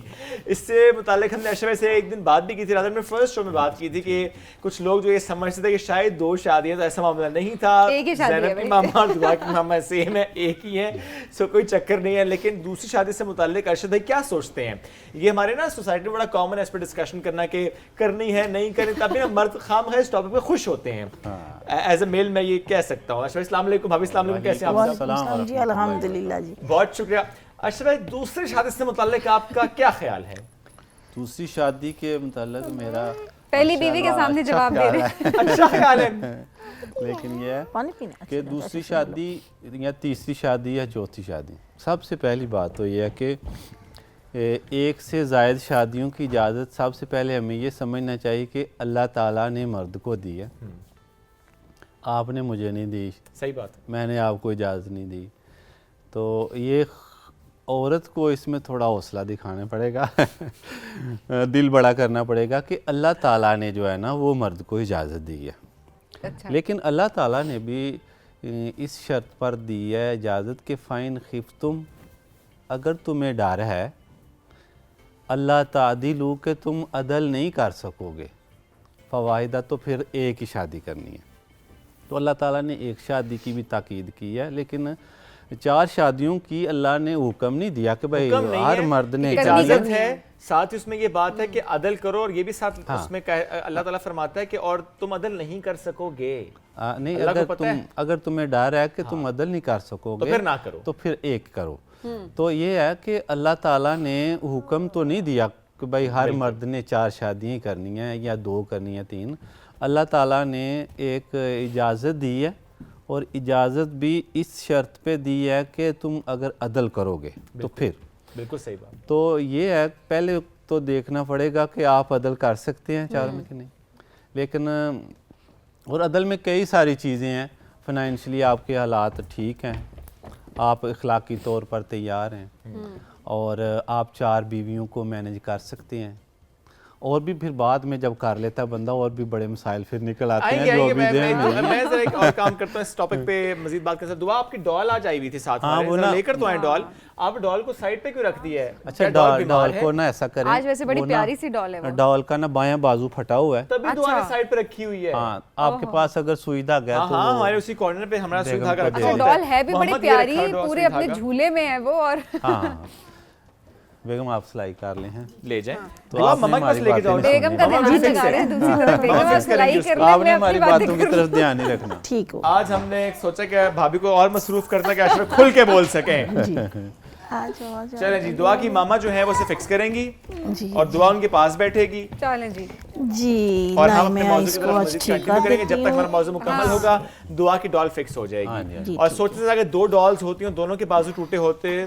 इससे मुतालिक हमने अशरफ से एक दिन बात भी की थी, रात में फर्स्ट शो में बात की थी कि कुछ लोग जो ये समझते थे कि शायद दो शादियां, तो ऐसा मामला नहीं था। एक ही शादी है ज़ैनब की मामा और दुआ की मामा सेम है, एक ही है, सो कोई चक्कर नहीं है। लेकिन दूसरी शादी से मुतालिक अरशद भाई क्या सोचते हैं? ये हमारे ना सोसाइटी में बड़ा कॉमन है इस पर डिस्कशन करना कि करनी है नहीं करनी, तभी ना मर्द खामखा इस टॉपिक पे खुश होते हैं। एज अ मेल मैं ये कह सकता हूँ। अशरफ अस्सलाम वालेकुम, भाभी अस्सलाम वालेकुम, कैसे हैं आप सब? जी अल्हम्दुलिल्लाह जी। बहुत शुक्रिया। अशरफ भाई, दूसरी शादी से मुताल्लिक आपका क्या ख्याल है? दूसरी शादी के मुताल्लिक मेरा पहली बीवी के सामने जवाब दे रहे हैं। अच्छा ख्याल है, लेकिन ये है पानी पीना कि दूसरी शादी या तीसरी शादी या चौथी शादी, सबसे पहली बात तो ये है कि एक से ज़ायद शादियों की इजाज़त सबसे पहले हमें ये समझना चाहिए कि अल्लाह ताला ने मर्द को दी है, आपने मुझे नहीं दी, सही बात है। मैंने आपको इजाज़त नहीं दी। तो ये औरत को इसमें थोड़ा हौसला दिखाना पड़ेगा दिल बड़ा करना पड़ेगा कि अल्लाह ताला ने जो है ना वो मर्द को इजाज़त दी है। अच्छा, लेकिन अल्लाह ताला ने भी इस शर्त पर दी है इजाज़त के फ़ाइन खिफ्तुम, अगर तुम्हें डर है अल्लाह तादिलू कि तुम अदल नहीं कर सकोगे फ़वाहिदा, तो फिर एक ही शादी करनी है। तो अल्लाह ताला ने एक शादी की भी ताकीद की है, लेकिन चार शादियों की अल्लाह ने हुक्म नहीं दिया कि भाई हुक्म नहीं हर है, मर्द ने इजाजत इजाज़त है। साथ ही उसमें ये बात है कि अदल करो, और ये भी साथ उसमें अल्लाह ताला फरमाता है कि और तुम अदल नहीं कर सकोगे। नहीं, अल्लाह को पता है। अगर तुम्हें डर है कि तुम अदल नहीं कर सकोगे तो फिर ना करो, तो फिर एक करो। तो ये है कि अल्लाह ताला ने हुक्म तो नहीं दिया कि भाई हर मर्द ने चार शादियाँ करनी है या दो करनी है, तीन। अल्लाह ताला ने एक इजाज़त दी है, और इजाज़त भी इस शर्त पे दी है कि तुम अगर अदल करोगे तो फिर। बिल्कुल सही बात। तो ये है, पहले तो देखना पड़ेगा कि आप अदल कर सकते हैं चारों में कि नहीं। लेकिन और अदल में कई सारी चीज़ें हैं, फाइनेंशियली आपके हालात ठीक हैं, आप इखलाकी तौर पर तैयार हैं और आप 4 बीवियों को मैनेज कर सकते हैं। और भी फिर बाद में जब कर लेता है बंदा, और भी बड़े मसाइल फिर निकल आते हैं जो अभी मैं जरा एक और काम करता हूँ इस टॉपिक पे मजीद बात कर सकते। दुआ आपकी डॉल आज आई हुई थी साथ हाँ, में, वो ना लेकर तो आए डॉल, आप डॉल को साइड पे क्यों रख दी है? अच्छा, डॉल को ना ऐसा करें, आज वैसे बड़ी वो ना प्यारी सी डॉल है वो। डॉल का ना बायां बाजू फटा हुआ है। तभी दुआ ने साइड पे रखी हुई है। हाँ, आपके पास अगर सुई धागा है तो हाँ, वो- हमारे उसी कॉर्नर पे हमारा सुई धागा रखा अच्छा, होता डॉल है भी बड़ी मोहम्मद ये प्यारी, रखा डॉल पूरे सुई अपने धागा। झूले में है वो। और हाँ बेगम आप सिलाई कर ले हैं ले जाए तो तो आप आपने मम्मा के पास हमारी लेके जाओ। बातें नहीं बेगम का सुनी। ध्यान लगा रहे हैं दूसरी तरफ, बेगम आप सिलाई कर ले, आपने मैं हमारी अपनी बातें बातों की कर तरफ ध्यान नहीं रखना। ठीक हो। आज हमने सोचा कि भाभी को और मसरूफ करना कि आज खुल के बोल सकें। चलें जी, दुआ की मामा जो है वो उसे फिक्स करेंगी और दुआ उनके पास बैठेगी चलें जी। जी और हम लाई अपने मैं मौजू की इसको तरफ आज मजीद ठीक कंटिन्यू कर करेंगे देती जब तक हमारा हूँ। मौजू मुकम्मल होगा। दुआ की डॉल फिक्स हो हाँ जाएगी। जी, और सोचते थे अगर 2 डॉल्स होती हैं, दोनों के बाजू टूटे होते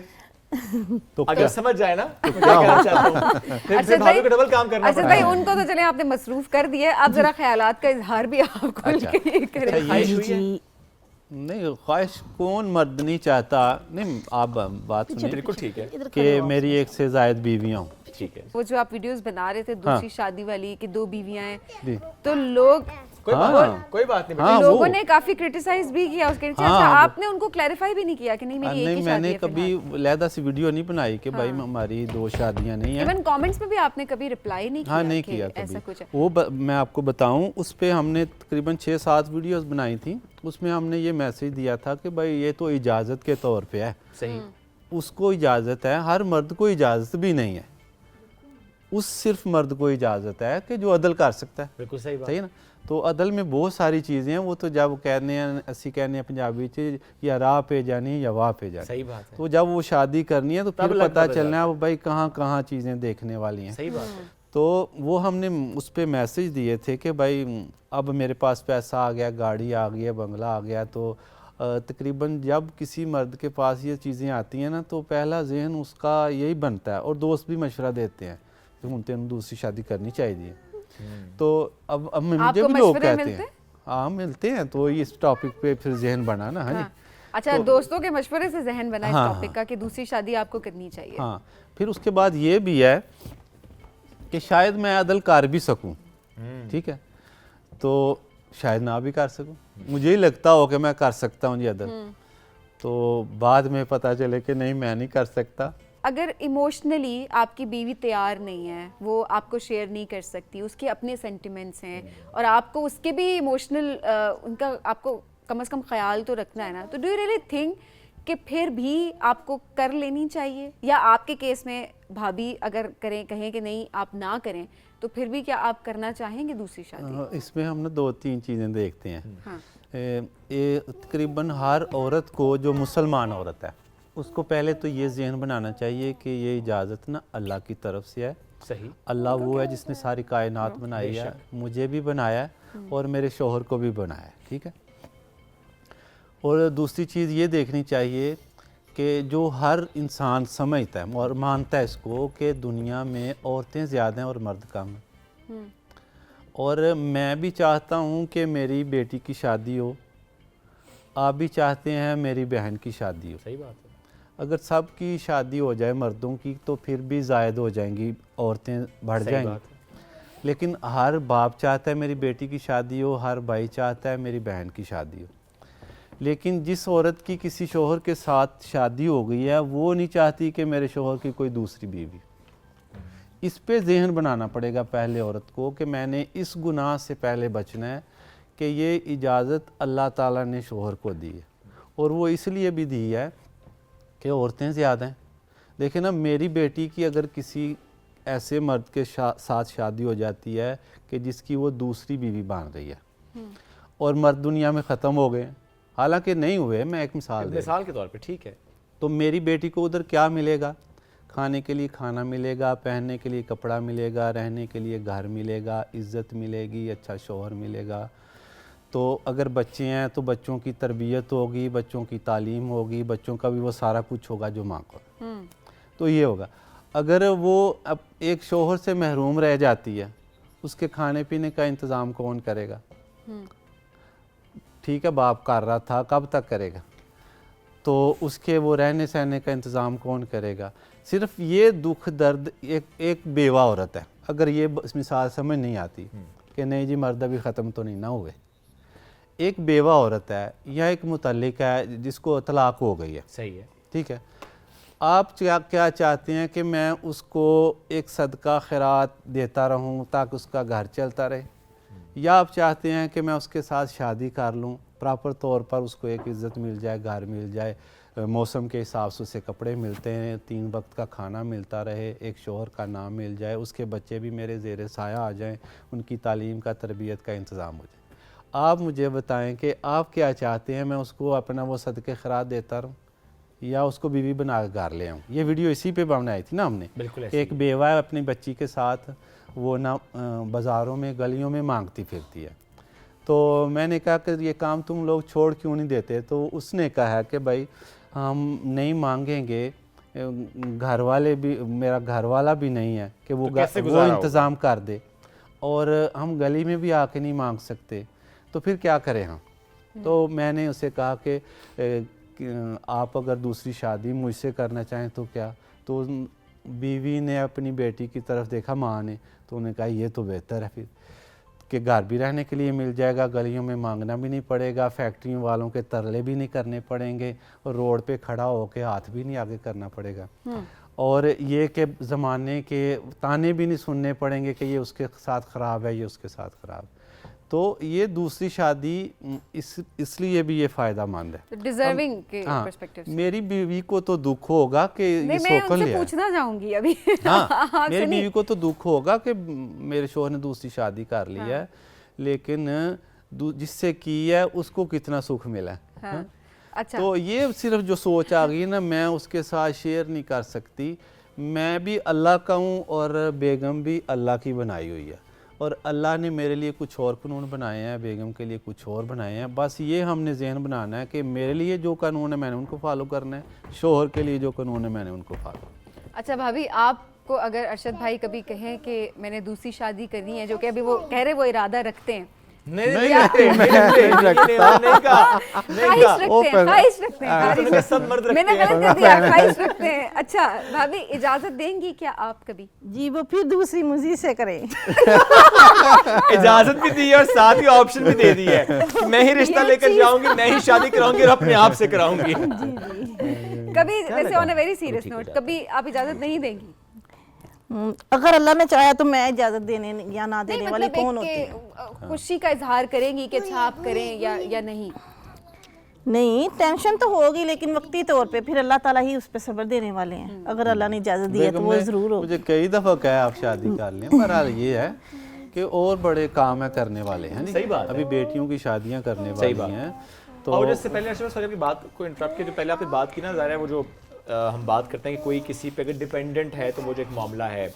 तो अगर समझ जाए ना तो क्या कहना चाहता हूँ, फिर भाभी को डबल काम करना अच्छा पड़ता भाई, है। उनको तो चले आपने मसरूफ कर दिए, अब जरा ख्यालात का इजहार भी आप खुल के करें। ख्वाहिश हुई है? जी नहीं, ख्वाहिश कौन मर्द नहीं चाहता। नहीं, आप बात सुनिए बिल्कुल ठीक है, कि मेरी 1 से ज़ायद बीवियाँ हों। ठीक है। वो जो आप वीडियोस बना रहे थे दूसरी शादी वाली कि 2 बीवियां हैं, जी। तो लोग कोई बात नहीं। हाँ, लोगों वो- ने काफी क्रिटिसाइज भी किया उसके नीचे। हाँ, अच्छा, वो- आपने उनको क्लैरिफाई भी नहीं किया कि नहीं मेरी एक नहीं, ही शादी मैंने है कभी लहदा सी वीडियो नहीं बनाई कि भाई हमारी 2 शादियाँ नहीं हैं। इवन कमेंट्स में भी आपने कभी रिप्लाई नहीं किया? हाँ, नहीं कि किया ऐसा कभी। कुछ है। वो मैं आपको बताऊं, उस पे हमने तकरीबन 6-7 वीडियोस बनाई थी। उसमें हमने ये मैसेज दिया था कि भाई ये तो इजाज़त के तौर पे है, सही। उसको इजाज़त है, हर मर्द को इजाज़त भी नहीं है। उस सिर्फ मर्द को इजाज़त है कि जो अदल कर सकता है। बिल्कुल सही बात। सही है ना। तो अदल में बहुत सारी चीज़ें हैं। वो तो जब कहने हैं, असी कहने हैं पंजाबी च या राह पे जानी या वाह पे जानी। सही बात है। तो जब वो शादी करनी है तो तब फिर लग पता पता चलना है अब भाई कहाँ कहाँ चीज़ें देखने वाली हैं। सही बात है। तो वो हमने उस पर मैसेज दिए थे कि भाई अब मेरे पास पैसा आ गया, गाड़ी आ गई है, बंगला आ गया। तो तकरीबन जब किसी मर्द के पास ये चीज़ें आती हैं ना तो पहला जहन उसका यही बनता है। और दोस्त भी मशवरा देते हैं कि उन तेन दूसरी शादी करनी चाहिए। तो अब मुझे आपको भी लोग मशवरे कहते मिलते हैं, हाँ मिलते हैं। तो इस टॉपिक पे फिर जहन बना ना। हाँ जी। हाँ। अच्छा, दोस्तों के मशवरे से जहन बना इस हाँ, टॉपिक का कि दूसरी शादी आपको करनी चाहिए। हाँ, फिर उसके बाद ये भी है कि शायद मैं अदल कर भी सकूं, ठीक है, तो शायद ना भी कर सकूं। मुझे ही लगता हो कि मैं कर सकता हूँ जी अदल, तो बाद में पता चले कि नहीं मैं नहीं कर सकता। अगर इमोशनली आपकी बीवी तैयार नहीं है, वो आपको शेयर नहीं कर सकती, उसके अपने सेंटिमेंट्स हैं और आपको उसके भी इमोशनल उनका आपको कम से कम ख्याल तो रखना है ना, तो डू यू रियली थिंक कि फिर भी आपको कर लेनी चाहिए? या आपके केस में भाभी अगर करें, कहें कि नहीं आप ना करें, तो फिर भी क्या आप करना चाहेंगे दूसरी शादी? इसमें हम ना 2-3 चीज़ें देखते हैं। हाँ। ये तकरीबन हर औरत को, जो मुसलमान औरत है, उसको पहले तो ये जहन बनाना चाहिए कि ये इजाज़त ना अल्लाह की तरफ से है। सही। अल्लाह वो है जिसने सारी कायनात बनाई है, मुझे भी बनाया है और मेरे शोहर को भी बनाया है, ठीक है। और दूसरी चीज़ ये देखनी चाहिए कि जो हर इंसान समझता है और मानता है इसको कि दुनिया में औरतें ज़्यादा हैं और मर्द कम हैं। और मैं भी चाहता हूँ कि मेरी बेटी की शादी हो, आप भी चाहते हैं मेरी बहन की शादी हो। सही बात है। अगर सब की शादी हो जाए मर्दों की तो फिर भी ज़ायद हो जाएंगी, औरतें बढ़ सही जाएंगी। बात है। लेकिन हर बाप चाहता है मेरी बेटी की शादी हो, हर भाई चाहता है मेरी बहन की शादी हो। लेकिन जिस औरत की किसी शोहर के साथ शादी हो गई है, वो नहीं चाहती कि मेरे शोहर की कोई दूसरी बीवी। इस पे जहन बनाना पड़ेगा पहले औरत को कि मैंने इस गुनाह से पहले बचना है कि ये इजाज़त अल्लाह ताला ने शोहर को दी है। और वो इसलिए भी दी है कि औरतें ज़्यादा हैं। देखिए ना, मेरी बेटी की अगर किसी ऐसे मर्द के साथ शादी हो जाती है कि जिसकी वो दूसरी बीवी बन रही है और मर्द दुनिया में ख़त्म हो गए, हालांकि नहीं हुए, मैं एक मिसाल मिसाल के तौर पे, ठीक है, तो मेरी बेटी को उधर क्या मिलेगा? खाने के लिए खाना मिलेगा, पहनने के लिए कपड़ा मिलेगा, रहने के लिए घर मिलेगा, इज़्ज़त मिलेगी, अच्छा शौहर मिलेगा। तो अगर बच्चे हैं तो बच्चों की तरबियत होगी, बच्चों की तालीम होगी, बच्चों का भी वो सारा कुछ होगा जो माँ को, तो ये होगा। अगर वो अब एक शोहर से महरूम रह जाती है, उसके खाने पीने का इंतज़ाम कौन करेगा? ठीक है, बाप कर रहा था, कब तक करेगा? तो उसके वो रहने सहने का इंतज़ाम कौन करेगा? सिर्फ ये दुख दर्द एक बेवा औरत है, अगर ये मिसाल समझ नहीं आती कि नहीं जी मर्द अभी ख़त्म तो नहीं ना हुए, एक बेवा औरत है या एक मुतल्लिक है जिसको तलाक हो गई है, सही है, ठीक है, आप क्या चाहते हैं कि मैं उसको एक सदका खैरात देता रहूं ताकि उसका घर चलता रहे, या आप चाहते हैं कि मैं उसके साथ शादी कर लूं, प्रॉपर तौर पर उसको एक इज़्ज़त मिल जाए, घर मिल जाए, मौसम के हिसाब से उसे कपड़े मिलते हैं, 3 वक्त का खाना मिलता रहे, एक शोहर का नाम मिल जाए, उसके बच्चे भी मेरे ज़ेर साया आ जाएं, उनकी तालीम का तरबियत का इंतज़ाम हो जाए। आप मुझे बताएं कि आप क्या चाहते हैं, मैं उसको अपना वो सदक़े खैरात देता रहूँ या उसको बीवी बना के घर ले आऊँ? ये वीडियो इसी पे बनाई थी ना हमने, बिल्कुल एक बेवा है अपनी बच्ची के साथ, वो ना बाज़ारों में गलियों में मांगती फिरती है, तो मैंने कहा कि ये काम तुम लोग छोड़ क्यों नहीं देते? तो उसने कहा कि भाई हम नहीं मांगेंगे, घर वाले भी, मेरा घर वाला भी नहीं है कि वो वो इंतज़ाम कर दे, और हम गली में भी आके नहीं मांग सकते, तो फिर क्या करें हम? तो मैंने उसे कहा कि आप अगर दूसरी शादी मुझसे करना चाहें तो क्या? तो बीवी ने अपनी बेटी की तरफ देखा, माँ ने, तो उन्होंने कहा ये तो बेहतर है फिर कि घर भी रहने के लिए मिल जाएगा, गलियों में मांगना भी नहीं पड़ेगा, फैक्ट्रियों वालों के तरले भी नहीं करने पड़ेंगे, और रोड पे खड़ा होकर हाथ भी नहीं आगे करना पड़ेगा, और ये कि ज़माने के ताने भी नहीं सुनने पड़ेंगे कि ये उसके साथ ख़राब है, ये उसके साथ ख़राब। तो ये दूसरी शादी इसलिए भी ये फ़ायदा मंद है, डिजर्विंग के पर्सपेक्टिव से। मेरी बीवी को तो दुख होगा कि ये सोकन मैं लिया, पूछना चाहूंगी अभी। हाँ, मेरी बीवी को तो दुख होगा कि मेरे शोहर ने दूसरी शादी कर ली है, लेकिन जिससे की है उसको कितना सुख मिला है। हाँ? अच्छा। तो ये सिर्फ जो सोच आ गई ना, मैं उसके साथ शेयर नहीं कर सकती, मैं भी अल्लाह का हूँ और बेगम भी अल्लाह की बनाई हुई है, और अल्लाह ने मेरे लिए कुछ और कानून बनाए हैं, बेगम के लिए कुछ और बनाए हैं। बस ये हमने जहन बनाना है कि मेरे लिए जो कानून है मैंने उनको फॉलो करना है, शोहर के लिए जो कानून है मैंने उनको फॉलो। अच्छा भाभी, आपको अगर अरशद भाई कभी कहें कि मैंने दूसरी शादी करनी है, जो कि अभी वो कह रहे वो इरादा रखते हैं, नहीं रखते हैं। अच्छा भाभी, इजाजत देंगी क्या आप कभी? जी, वो फिर दूसरी मुझी से करें। इजाजत भी दी है और साथ ही ऑप्शन भी दे दी है कि मैं ही रिश्ता लेकर जाऊंगी, मैं ही शादी कराऊंगी और अपने आप से कराऊंगी। कभी वैसे on a very serious note, कभी आप इजाजत नहीं देंगी? अगर अल्लाह ने चाहा तो मैं इजाजत देने या ना देने वाली कौन होती है? खुशी का इजहार करेंगी कि अच्छा आप करें या नहीं? नहीं, टेंशन तो होगी, लेकिन वक्ती तौर पे फिर अल्लाह ताला ही उस पे सब्र देने वाले हैं। अगर अल्लाह ने इजाजत दी है तो वो जरूर होगी। मुझे कई दफ़ा कहा आप शादी कर लें, बहरहाल ये है कि और बड़े काम है करने वाले हैं। सही बात, अभी बेटियों की शादियां करने वाली हैं। तो और जैसे पहले सॉरी आपकी बात को इंटरप्ट किया, जो पहले आपने बात की ना, ज़ाहिर है वो जो हम बात करते हैं कि कोई किसी पे अगर डिपेंडेंट है तो वो जो एक मामला है,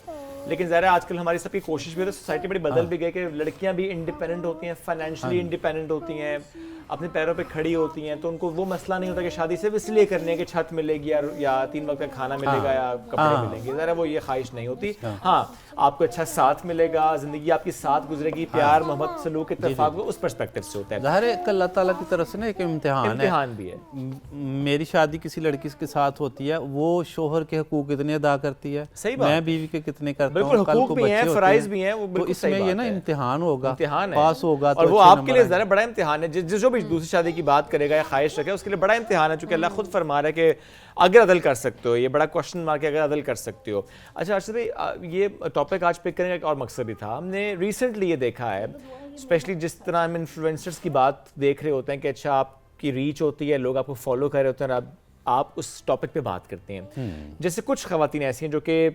लेकिन ज़ाहिर है आजकल हमारी सबकी कोशिश भी है, तो सोसाइटी बड़ी बदल भी गई कि लड़कियां भी इंडिपेंडेंट होती हैं, फाइनेंशियली इंडिपेंडेंट होती हैं, अपने पैरों पे खड़ी होती हैं, तो उनको वो मसला नहीं होता कि शादी सिर्फ इसलिए करनी है कि छत मिलेगी या 3 वक्त का खाना मिलेगा या कपड़े मिलेंगे, ज़रा वो ये ख्वाहिश नहीं होती। हाँ, आपको अच्छा साथ मिलेगा, ज़िंदगी आपकी साथ गुजरेगी, प्यार मोहब्बत सलूक इत्तेफाक उस पर्सपेक्टिव से होता है। ज़ाहिर है अल्लाह ताला की तरफ से ना एक इम्तिहान भी है। मेरी शादी किसी लड़की के साथ होती है, वो शोहर के हकूक कितने अदा करती है, सही बात, मैं बीवी के कितने करता हूँ, हकूक भी हैं, फराइज भी हैं, वो बिल्कुल इसमें ये ना इम्तिहान होगा, इम्तिहान पास होगा, और वो आपके लिए ज़रा बड़ा इम्तिहान है। जो भी दूसरी शादी की बात करेगा या ख्वाहिश रखे, उसके लिए बड़ा इम्तिहान है, चूंकि अल्लाह खुद फरमा रहा है कि अगर अदल कर सकते हो, ये बड़ा क्वेश्चन मार्क है, अगर अदल कर सकते हो। अच्छा अर्शद भाई, ये टॉपिक आज पिक करने का एक और मकसद भी था, हमने रिसेंटली ये देखा है, स्पेशली जिस तरह हम इन्फ्लुएंसर्स की बात देख रहे होते हैं कि अच्छा आपकी रीच होती है, लोग आपको फॉलो कर रहे होते हैं, आप उस टॉपिक पे बात करते हैं। जैसे कुछ ख़वातीन ऐसी हैं जो कि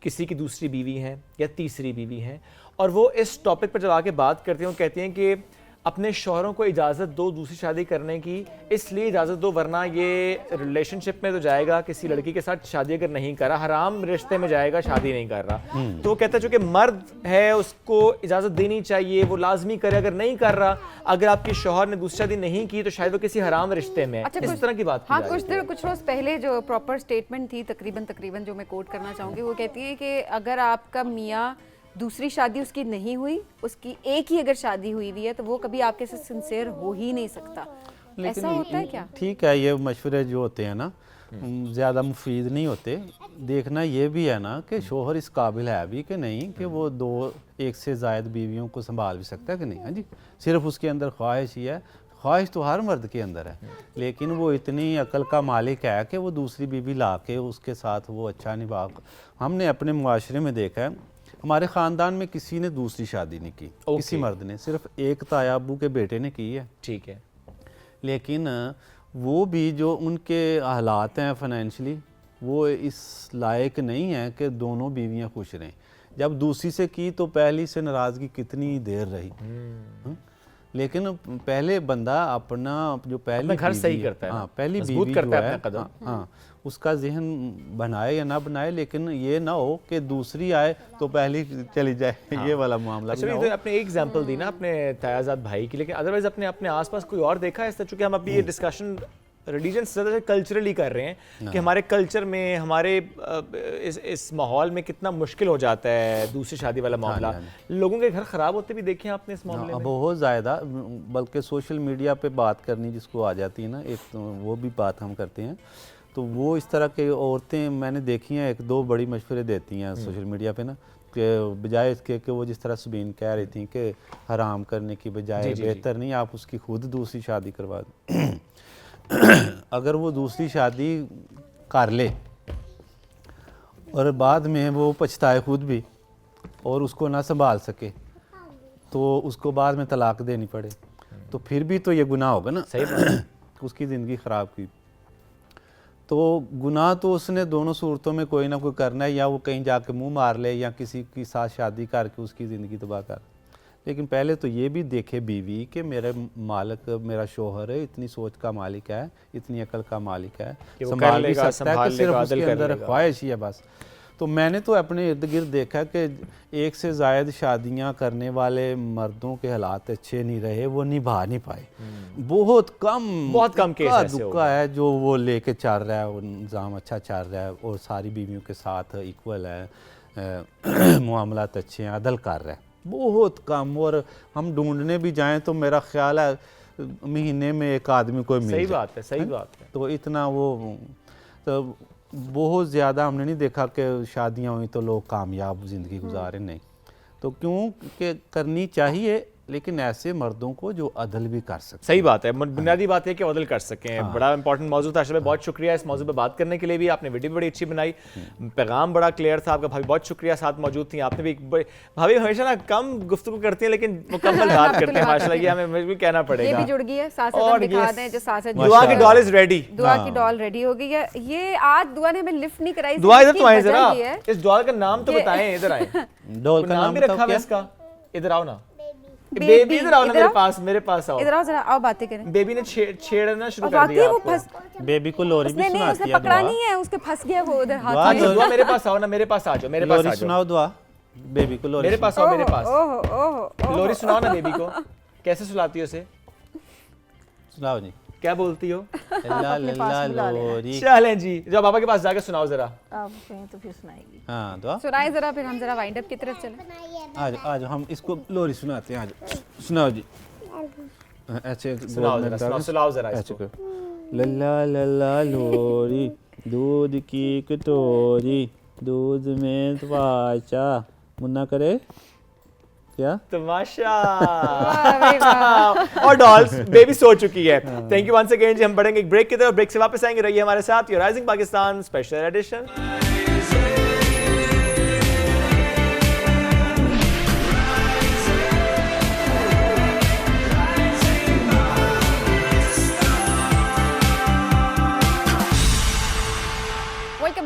किसी की दूसरी बीवी हैं या तीसरी बीवी हैं, और वो इस टॉपिक पर जब आके बात करती हैं, वो कहती हैं कि अपने शौहरों को इजाज़त दो दूसरी शादी करने की, इसलिए इजाज़त दो वरना ये रिलेशनशिप में तो जाएगा, किसी लड़की के साथ शादी अगर नहीं कर रहा, हराम रिश्ते में जाएगा, शादी नहीं कर रहा। तो वो कहता है चूंकि मर्द है उसको इजाज़त देनी चाहिए, वो लाजमी करे, अगर नहीं कर रहा, अगर आपके शौहर ने दूसरी शादी नहीं की तो शायद वो किसी हराम रिश्ते में है। अच्छा, इस तरह की बात की हाँ, जा रही है। कुछ रोज पहले जो प्रॉपर स्टेटमेंट थी तकरीबन जो मैं कोट करना चाहूँगी, वो कहती है कि अगर आपका मियाँ दूसरी शादी उसकी नहीं हुई, उसकी एक ही अगर शादी हुई है तो वो कभी आपके साथ सिंसियर हो ही नहीं सकता। ऐसा होता है क्या? ठीक है, ये मशवरे जो होते हैं ना ज़्यादा मुफीद नहीं होते। देखना ये भी है ना कि शोहर इस काबिल है भी कि नहीं कि वो एक से ज़ायद बीवियों को संभाल भी सकता है कि नहीं। हाँ जी, सिर्फ उसके अंदर ख्वाहिश ही है। ख्वाहिश तो हर मर्द के अंदर है, लेकिन वो इतनी अकल का मालिक है कि वो दूसरी बीवी ला के उसके साथ वो अच्छा निभा। हमने अपने मुआशरे में देखा है, हमारे ख़ानदान में किसी ने दूसरी शादी नहीं की, किसी मर्द ने, सिर्फ एक ताया अब्बू के बेटे ने की है। ठीक है, लेकिन वो भी जो उनके हालात हैं फाइनेंशियली, वो इस लायक नहीं है कि दोनों बीवियां खुश रहें। जब दूसरी से की तो पहली से नाराज़गी कितनी देर रही। लेकिन पहले बंदा अपना जो पहली घर सही करता है, हाँ, पहली मजबूत बीवी करता जो है है, अपना कदम। हाँ, उसका जहन बनाए या ना बनाए, लेकिन ये ना हो कि दूसरी आए तो पहली चली जाए। ये वाला मामला अच्छा, भी ना ये तो हो। आपने एक एग्जांपल दी ना अपने तायाजाद भाई की, लेकिन अदरवाइज अपने अपने आसपास कोई और देखा है? चूंकि हम अभी ये डिस्कशन रिलीजन से ज़्यादा कल्चरली कर रहे हैं कि हमारे कल्चर में, हमारे इस माहौल में कितना मुश्किल हो जाता है दूसरी शादी वाला मामला। लोगों के घर ख़राब होते भी देखे हैं आपने इस मामले में? बहुत ज़्यादा, बल्कि सोशल मीडिया पे बात करनी जिसको आ जाती है ना, एक तो वो भी बात हम करते हैं, तो वो इस तरह के औरतें मैंने देखी हैं, एक दो बड़ी मशवरे देती हैं सोशल मीडिया पे ना, कि बजाय इसके कि वो जिस तरह सुबीन कह रही थी कि हराम करने की बजाय बेहतर नहीं आप उसकी खुद दूसरी शादी करवा दें। अगर वो दूसरी शादी कर ले और बाद में वो पछताए खुद भी और उसको ना संभाल सके, तो उसको बाद में तलाक देनी पड़े, तो फिर भी तो ये गुनाह होगा ना। सही बात है। उसकी ज़िंदगी ख़राब की, तो गुनाह तो उसने दोनों सूरतों में कोई ना कोई करना है, या वो कहीं जाके मुंह मार ले या किसी के साथ शादी करके उसकी ज़िंदगी तबाह कर। लेकिन पहले तो ये भी देखे बीवी कि मेरे मालिक, मेरा शोहर है, इतनी सोच का मालिक है, इतनी अकल का मालिक है, संभाल भी सकता है, कि सिर्फ उसके अंदर ख्वाहिश ही है बस। तो मैंने तो अपने इर्द गिर्द देखा कि एक से ज़ायद शादियां करने वाले मर्दों के हालात अच्छे नहीं रहे, वो निभा नहीं पाए। बहुत कम केस ऐसे हो गए है जो वो लेके चल रहा है, वो निज़ाम अच्छा चल रहा है और सारी बीवियों के साथ इक्वल है, मामलात अच्छे हैं, अदल कर रहा है, बहुत कम। और हम ढूंढने भी जाएं तो मेरा ख्याल है महीने में एक आदमी कोई मिल जाए। सही बात है, सही बात है। तो इतना वो तो बहुत ज़्यादा हमने नहीं देखा कि शादियां हुई तो लोग कामयाब ज़िंदगी गुजारे, नहीं। तो क्यों कि करनी चाहिए, लेकिन ऐसे मर्दों को जो अदल भी कर सके। सही बात है, बुनियादी बात है कि अदल कर सकें। बड़ा इंपॉर्टेंट मौजूद था। आशा, बहुत शुक्रिया इस मौजूद पे बात करने के लिए भी। आपने वीडियो भी बड़ी अच्छी बनाई, पैगाम बड़ा क्लियर था आपका। भाभी बहुत शुक्रिया, साथ मौजूद थी। आपने भी भाभी हमेशा ना कम गुफ्तगू करती हैं लेकिन मुकम्मल बात करते हैं माशाल्लाह, ये हमें भी कहना पड़ेगा। ये भी जुड़ गई है, साथ साथ और हम दिखा ये दें जो साथ साथ दुआ की डॉल इज रेडी। दुआ की डॉल रेडी हो गई है। ये आज दुआ ने हमें लिफ्ट नहीं कराई। दुआ इधर तो आए जरा, इस डॉल का नाम तो बताएं। इधर आए, डॉल का नाम भी रखा है इसका। इधर आओ ना बेबी, इधर आओ ना, मेरे पास आओ। इधर आओ जरा, आओ बातें करें। बेबी ने छेड़ना शुरू कर दिया आपको। बेबी को लोरी भी सुनाती है। उसने पकड़ा नहीं है, उसके फंस गया वो उधर हाथ दुआ, में। दुआ मेरे पास आओ ना, मेरे पास आ जाओ, मेरे पास आ लोरी जाओ। सुनाओ दुआ, बेबी को लोरी मेरे पास आओ, मेरे पास। ओहो ओहो लोरी सुनाओ ना बेबी को। कैसे सुनाती हो उसे? सुनाओ जी। क्या बोलती हो? ला ला लोरी। चलें जी, जब बाबा के पास जाके सुनाओ जरा। आप कहें तो फिर सुनाएगी। हाँ दुआ, सुनाए जरा, फिर हम जरा वाइंड अप की तरफ चलें। आज हम इसको लोरी सुनाते हैं। आज सुनाओ जी। ऐसे सुनाओ जरा, सुनाओ जरा ऐसे इसको। करो। लल्ला लल्ला लोरी, दूध की कटोरी, दूध में त्वाचा, मुन्ना करे क्या तमाशा। और डॉल्स बेबी सो चुकी है। थैंक यू वंस अगेन जी। हम बढ़ेंगे एक ब्रेक की तरफ, ब्रेक से वापस आएंगे। रहिए हमारे साथ। ये rising Pakistan special edition.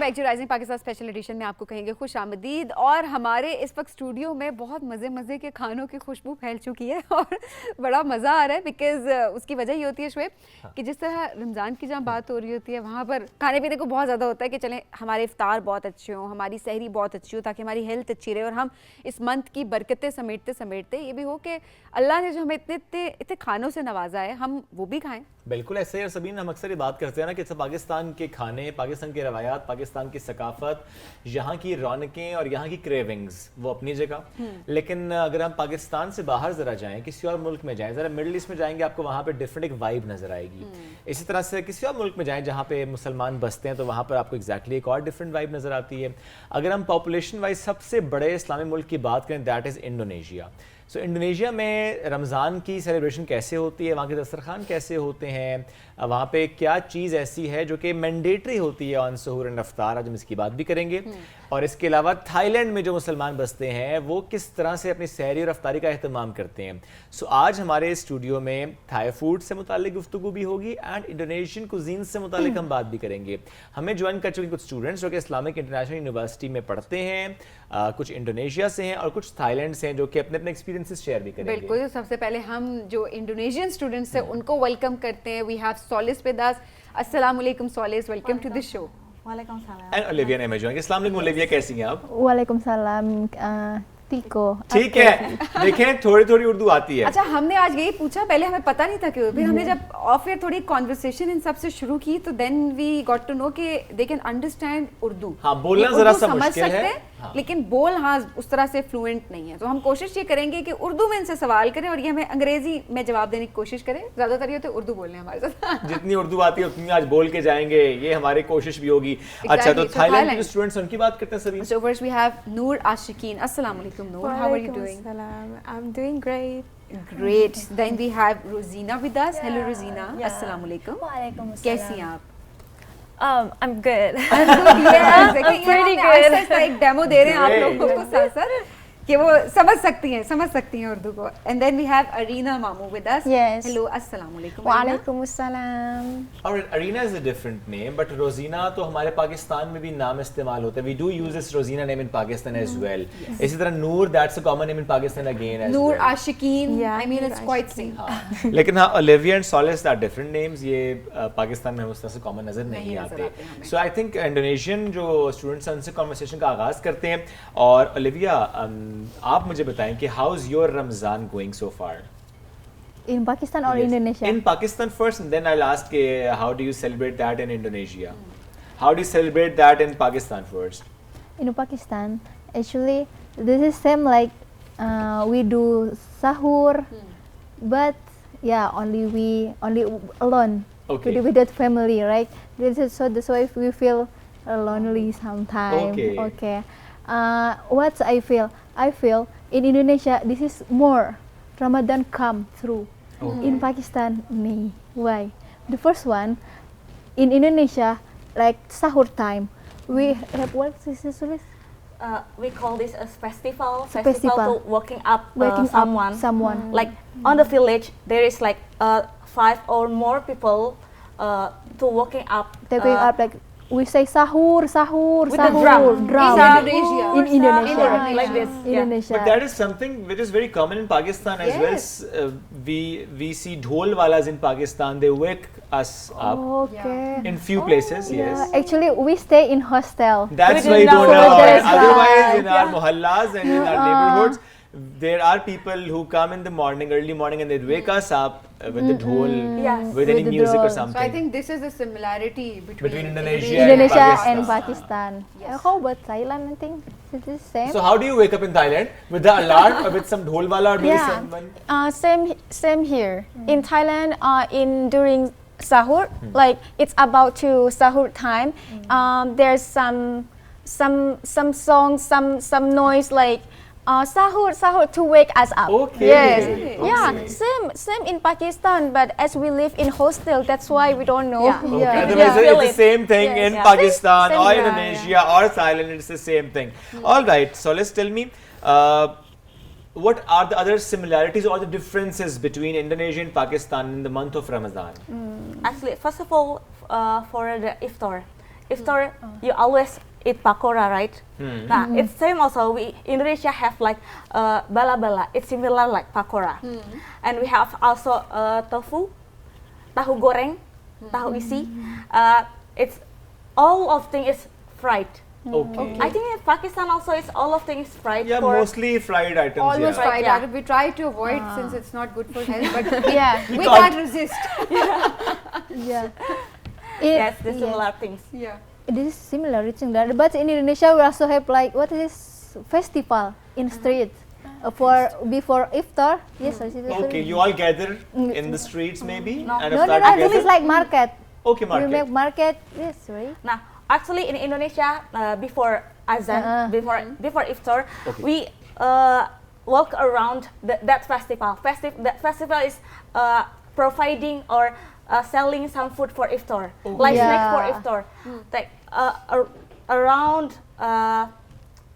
Back to rising Pakistan special edition में आपको कहेंगे खुश आमदीद। और हमारे इस वक्त स्टूडियो में बहुत मज़े के खानों की खुशबू फैल चुकी है और बड़ा मज़ा आ रहा है बिकॉज उसकी वजह ये होती है शुएब कि जिस तरह रमज़ान की जहाँ बात हो रही होती है वहाँ पर खाने पीने को बहुत ज़्यादा होता है कि चलें हमारे इफ्तार बहुत अच्छे हों, हमारी सहरी बहुत अच्छी हो ताकि हमारी हेल्थ अच्छी रहे और हम इस मंथ की बरकतें समेटते समेटते ये भी हो कि अल्लाह ने जो हमें इतने खानों से नवाजा है हम वो भी खाएँ। बिल्कुल ऐसे ही। और सबीन, हम अक्सर ये बात करते हैं ना कि पाकिस्तान के खाने, पाकिस्तान के रवायात, पाकिस्तान की सकाफत, यहाँ की रौनकें और यहाँ की क्रेविंग्स वो अपनी जगह, लेकिन अगर हम पाकिस्तान से बाहर ज़रा जाएं, किसी और मुल्क में जाएं, ज़रा मिडिल ईस्ट में जाएंगे, आपको वहाँ पे डिफरेंट एक वाइब नज़र आएगी। इसी तरह से किसी और मुल्क में जाएं जहाँ पे मुसलमान बसते हैं तो वहाँ पर आपको एग्जैक्टली एक और डिफरेंट वाइब नज़र आती है। अगर हम पॉपुलेशन वाइज सबसे बड़े इस्लामी मुल्क की बात करें, that is Indonesia. So Indonesia में रमज़ान की सेलिब्रेशन कैसे होती है, वहाँ के दस्तरखान कैसे होते हैं, वहाँ पे क्या चीज़ ऐसी है जो कि मैंडेटरी होती है ऑन सहूर एंड अफ्तार, आज हम इसकी बात भी करेंगे। और इसके अलावा थाईलैंड में जो मुसलमान बसते हैं वो किस तरह से अपनी सहरी और अफ्तारी का अहतमाम करते हैं। सो आज हमारे स्टूडियो में थाई फूड से मुतालिक गुफ्तगू भी होगी एंड इंडोनेशियन कुजीन से मुतालिक हम बात भी करेंगे। हमें ज्वाइन कर चुके कुछ स्टूडेंट्स जो कि इस्लामिक इंटरनेशनल यूनिवर्सिटी में पढ़ते हैं, कुछ इंडोनेशिया से हैं और कुछ थाईलैंड से हैं जो कि अपने अपने एक्सपीरियंसेस शेयर भी करेंगे। बिल्कुल, सबसे पहले हम जो इंडोनेशियन स्टूडेंट्स हैं उनको वेलकम करते हैं। We have Solis with us. अस्सलाम वालेकुम Solis, welcome to the show. वालेकुम एंड ओलिविया ने ज्वाइन। अस्सलाम वालेकुम ओलिविया, कैसी हैं आप? वालेकुम टीको। ठीक है, देखें थोड़ी थोड़ी उर्दू आती है। अच्छा, हमने आज यही पूछा, पहले हमें पता नहीं था क्यों, फिर हमने जब ऑफ एयर थोड़ी कॉन्वर्सेशन इन सब से शुरू की तो then we got to know कि दे कैन अंडरस्टैंड उर्दू। हाँ, बोलना जरा सा समझ मुश्किल सकते है, हैं, लेकिन बोल उस तरह से फ्लुएंट नहीं है। तो हम कोशिश ये करेंगे कि उर्दू में इनसे सवाल करें और ये हमें अंग्रेजी में जवाब देने की कोशिश करें। ज्यादातर ये तो उर्दू बोलने हमारे साथ जितनी उर्दू आती है उतनी आज बोल के जाएंगे, ये हमारी कोशिश भी होगी। अच्छा, तो थाईलैंड के स्टूडेंट्स उनकी बात करते हैं सभी। So first we have Noor Ashikin. Assalamu alaikum Noor. How are you doing? I'm doing great. Great. Then we have Rosina with us. Hello Rosina. Assalamu alaikum. वालेकुम कैसी हैं आप? I'm good. I'm pretty good. एक demo दे रहे हैं आप लोगों को साथ कि वो समझ सकती हैं उर्दू को। And then we have Arina मामू विद अस। Yes. हेलो, अस्सलाम वालेकुम। वालेकुम अस्सलाम। और Arina is a different name, but Rozina तो हमारे पाकिस्तान में भी नाम इस्तेमाल होता है। We do use this Rozina name in Pakistan as well. इसी तरह Noor, that's a common name in Pakistan again as Noor Ashiqeen, I mean it's quite same. लेकिन हाँ, Olivia and Solis are different names. ये पाकिस्तान में उस तरह से कॉमन नजर नहीं आते। सो आई थिंक इंडोनेशियन जो स्टूडेंट्स हैं उनसे कॉन्वर्सेशन का आगाज करते हैं। और ओलिविया, आप मुझे बताएं कि how is your Ramzan going so far? In Pakistan or Yes. Indonesia? In Pakistan first, and then I'll ask how do you celebrate that in Indonesia? How do you celebrate that in Pakistan first? In Pakistan, actually, this is same like we do sahur, but yeah, only alone. Okay. We do without family, right? This is so that's why we feel lonely sometimes. Okay. What I feel in Indonesia this is more Ramadan come through. In Pakistan, no. Why? The first one in Indonesia, like sahur time, we have what is this? We call this a festival. Festival. To waking up someone. Like on the village, there is like 5 or more people to waking up. They're going up like we say sahur With the drum. In Indonesia. Like this. Indonesia. But that is something which is very common in Pakistan as well. We see dhol walas in Pakistan. They wake us up Okay. in few places. Yeah, Yes. actually we stay in hostel. That's We why you didn't don't know know. that. Otherwise, in our mohallas and in our neighborhoods, there are people who come in the morning, early morning, and they wake us up with the dhol, Yes. with any With the music or dhol. So I something. think this is the similarity Between Indonesia Indonesia Pakistan. and Pakistan. How about Thailand? I think it is same. So how do you wake up in Thailand? With the alarm or with some dhol wala or maybe Yeah. someone? Same here. In Thailand, during sahur, like it's about to sahur time. There's some songs, some noise like sahur to wake us up. Okay. Yes. Okay. Yeah. Same in Pakistan, but as we live in hostel, that's why we don't know. Okay. Yeah. Otherwise, Feel it's the it. same thing Yes, in yeah. Pakistan Same or here, Indonesia or Thailand. It's the same thing. All right. So let's tell me, what are the other similarities or the differences between Indonesia and Pakistan in the month of Ramadan? Actually, first of all, for the iftar, iftar you always eat pakora, right? Nah, it's same also. We Indonesia have like bala-bala. It's similar like pakora, and we have also tofu, tahu goreng, tahu isi. It's all of things is fried. Okay. I think in Pakistan also it's all of things fried. Yeah, mostly fried items. Almost yeah. fried. Yeah. We try to avoid since it's not good for health, but Yeah. we can't resist. Yeah. Yes, the similar things. Yeah. This is similar, it's similar. But in Indonesia, we also have like what is this festival in street for before iftar. Yes, I see the Okay, you all gather in the streets maybe and No, start I think together? it's like market. Okay, We market. make market. Yes, right. Nah, actually in Indonesia before azan, before iftar, we walk around that festival. That festival is providing or selling some food for iftar, like snack for iftar, like around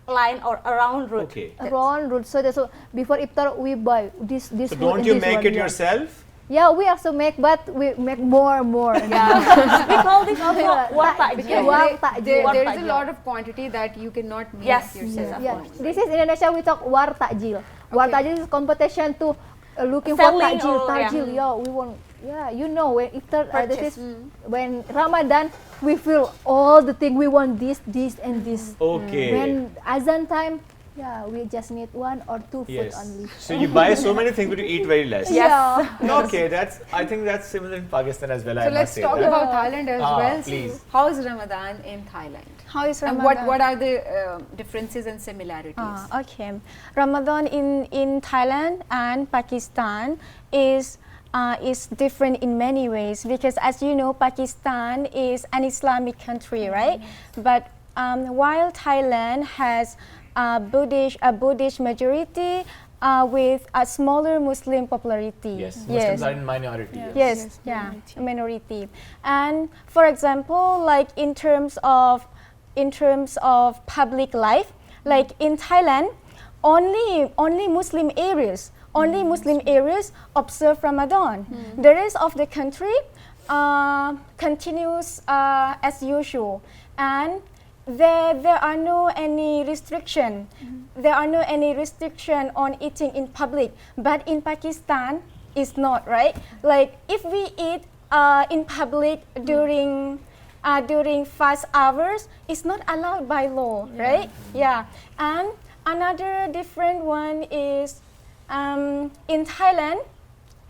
line or around route. Okay. Around road. So that's before iftar we buy this So food don't and you this make one, it yeah. yourself? Yeah, we also make, but we make more. Yeah, we call this also war Because takjil. War takjil. there is a lot of quantity that you cannot make Yes, yourself. Yeah, this is Indonesia. We talk war takjil. War takjil is competition to looking Selling for or, yeah. takjil. Yeah, we want. Yeah, you know when iftar, this is when Ramadan. We feel all the thing. We want this, and this. Okay. When azan time, yeah, we just need 1 or 2 food Yes. only. So you buy so many things, but you eat very less. Yeah. Okay, I think that's similar in Pakistan as well. So I let's must say talk that. about Thailand as well. Please. How is Ramadan in Thailand? How is And Ramadan? what are the differences and similarities? Okay. Ramadan in Thailand and Pakistan is different in many ways because, as you know, Pakistan is an Islamic country, right? But while Thailand has a Buddhist majority with a smaller Muslim popularity. Yes, Muslims are in minority. Yes, yeah, a minority. And for example, like in terms of public life, like in Thailand, only Muslim areas observe Ramadan. The rest of the country continues as usual, and there are no any restriction. There are no any restriction on eating in public. But in Pakistan, it's not, right? Like if we eat in public during fast hours, it's not allowed by law, right? Yeah. And another different one is in Thailand,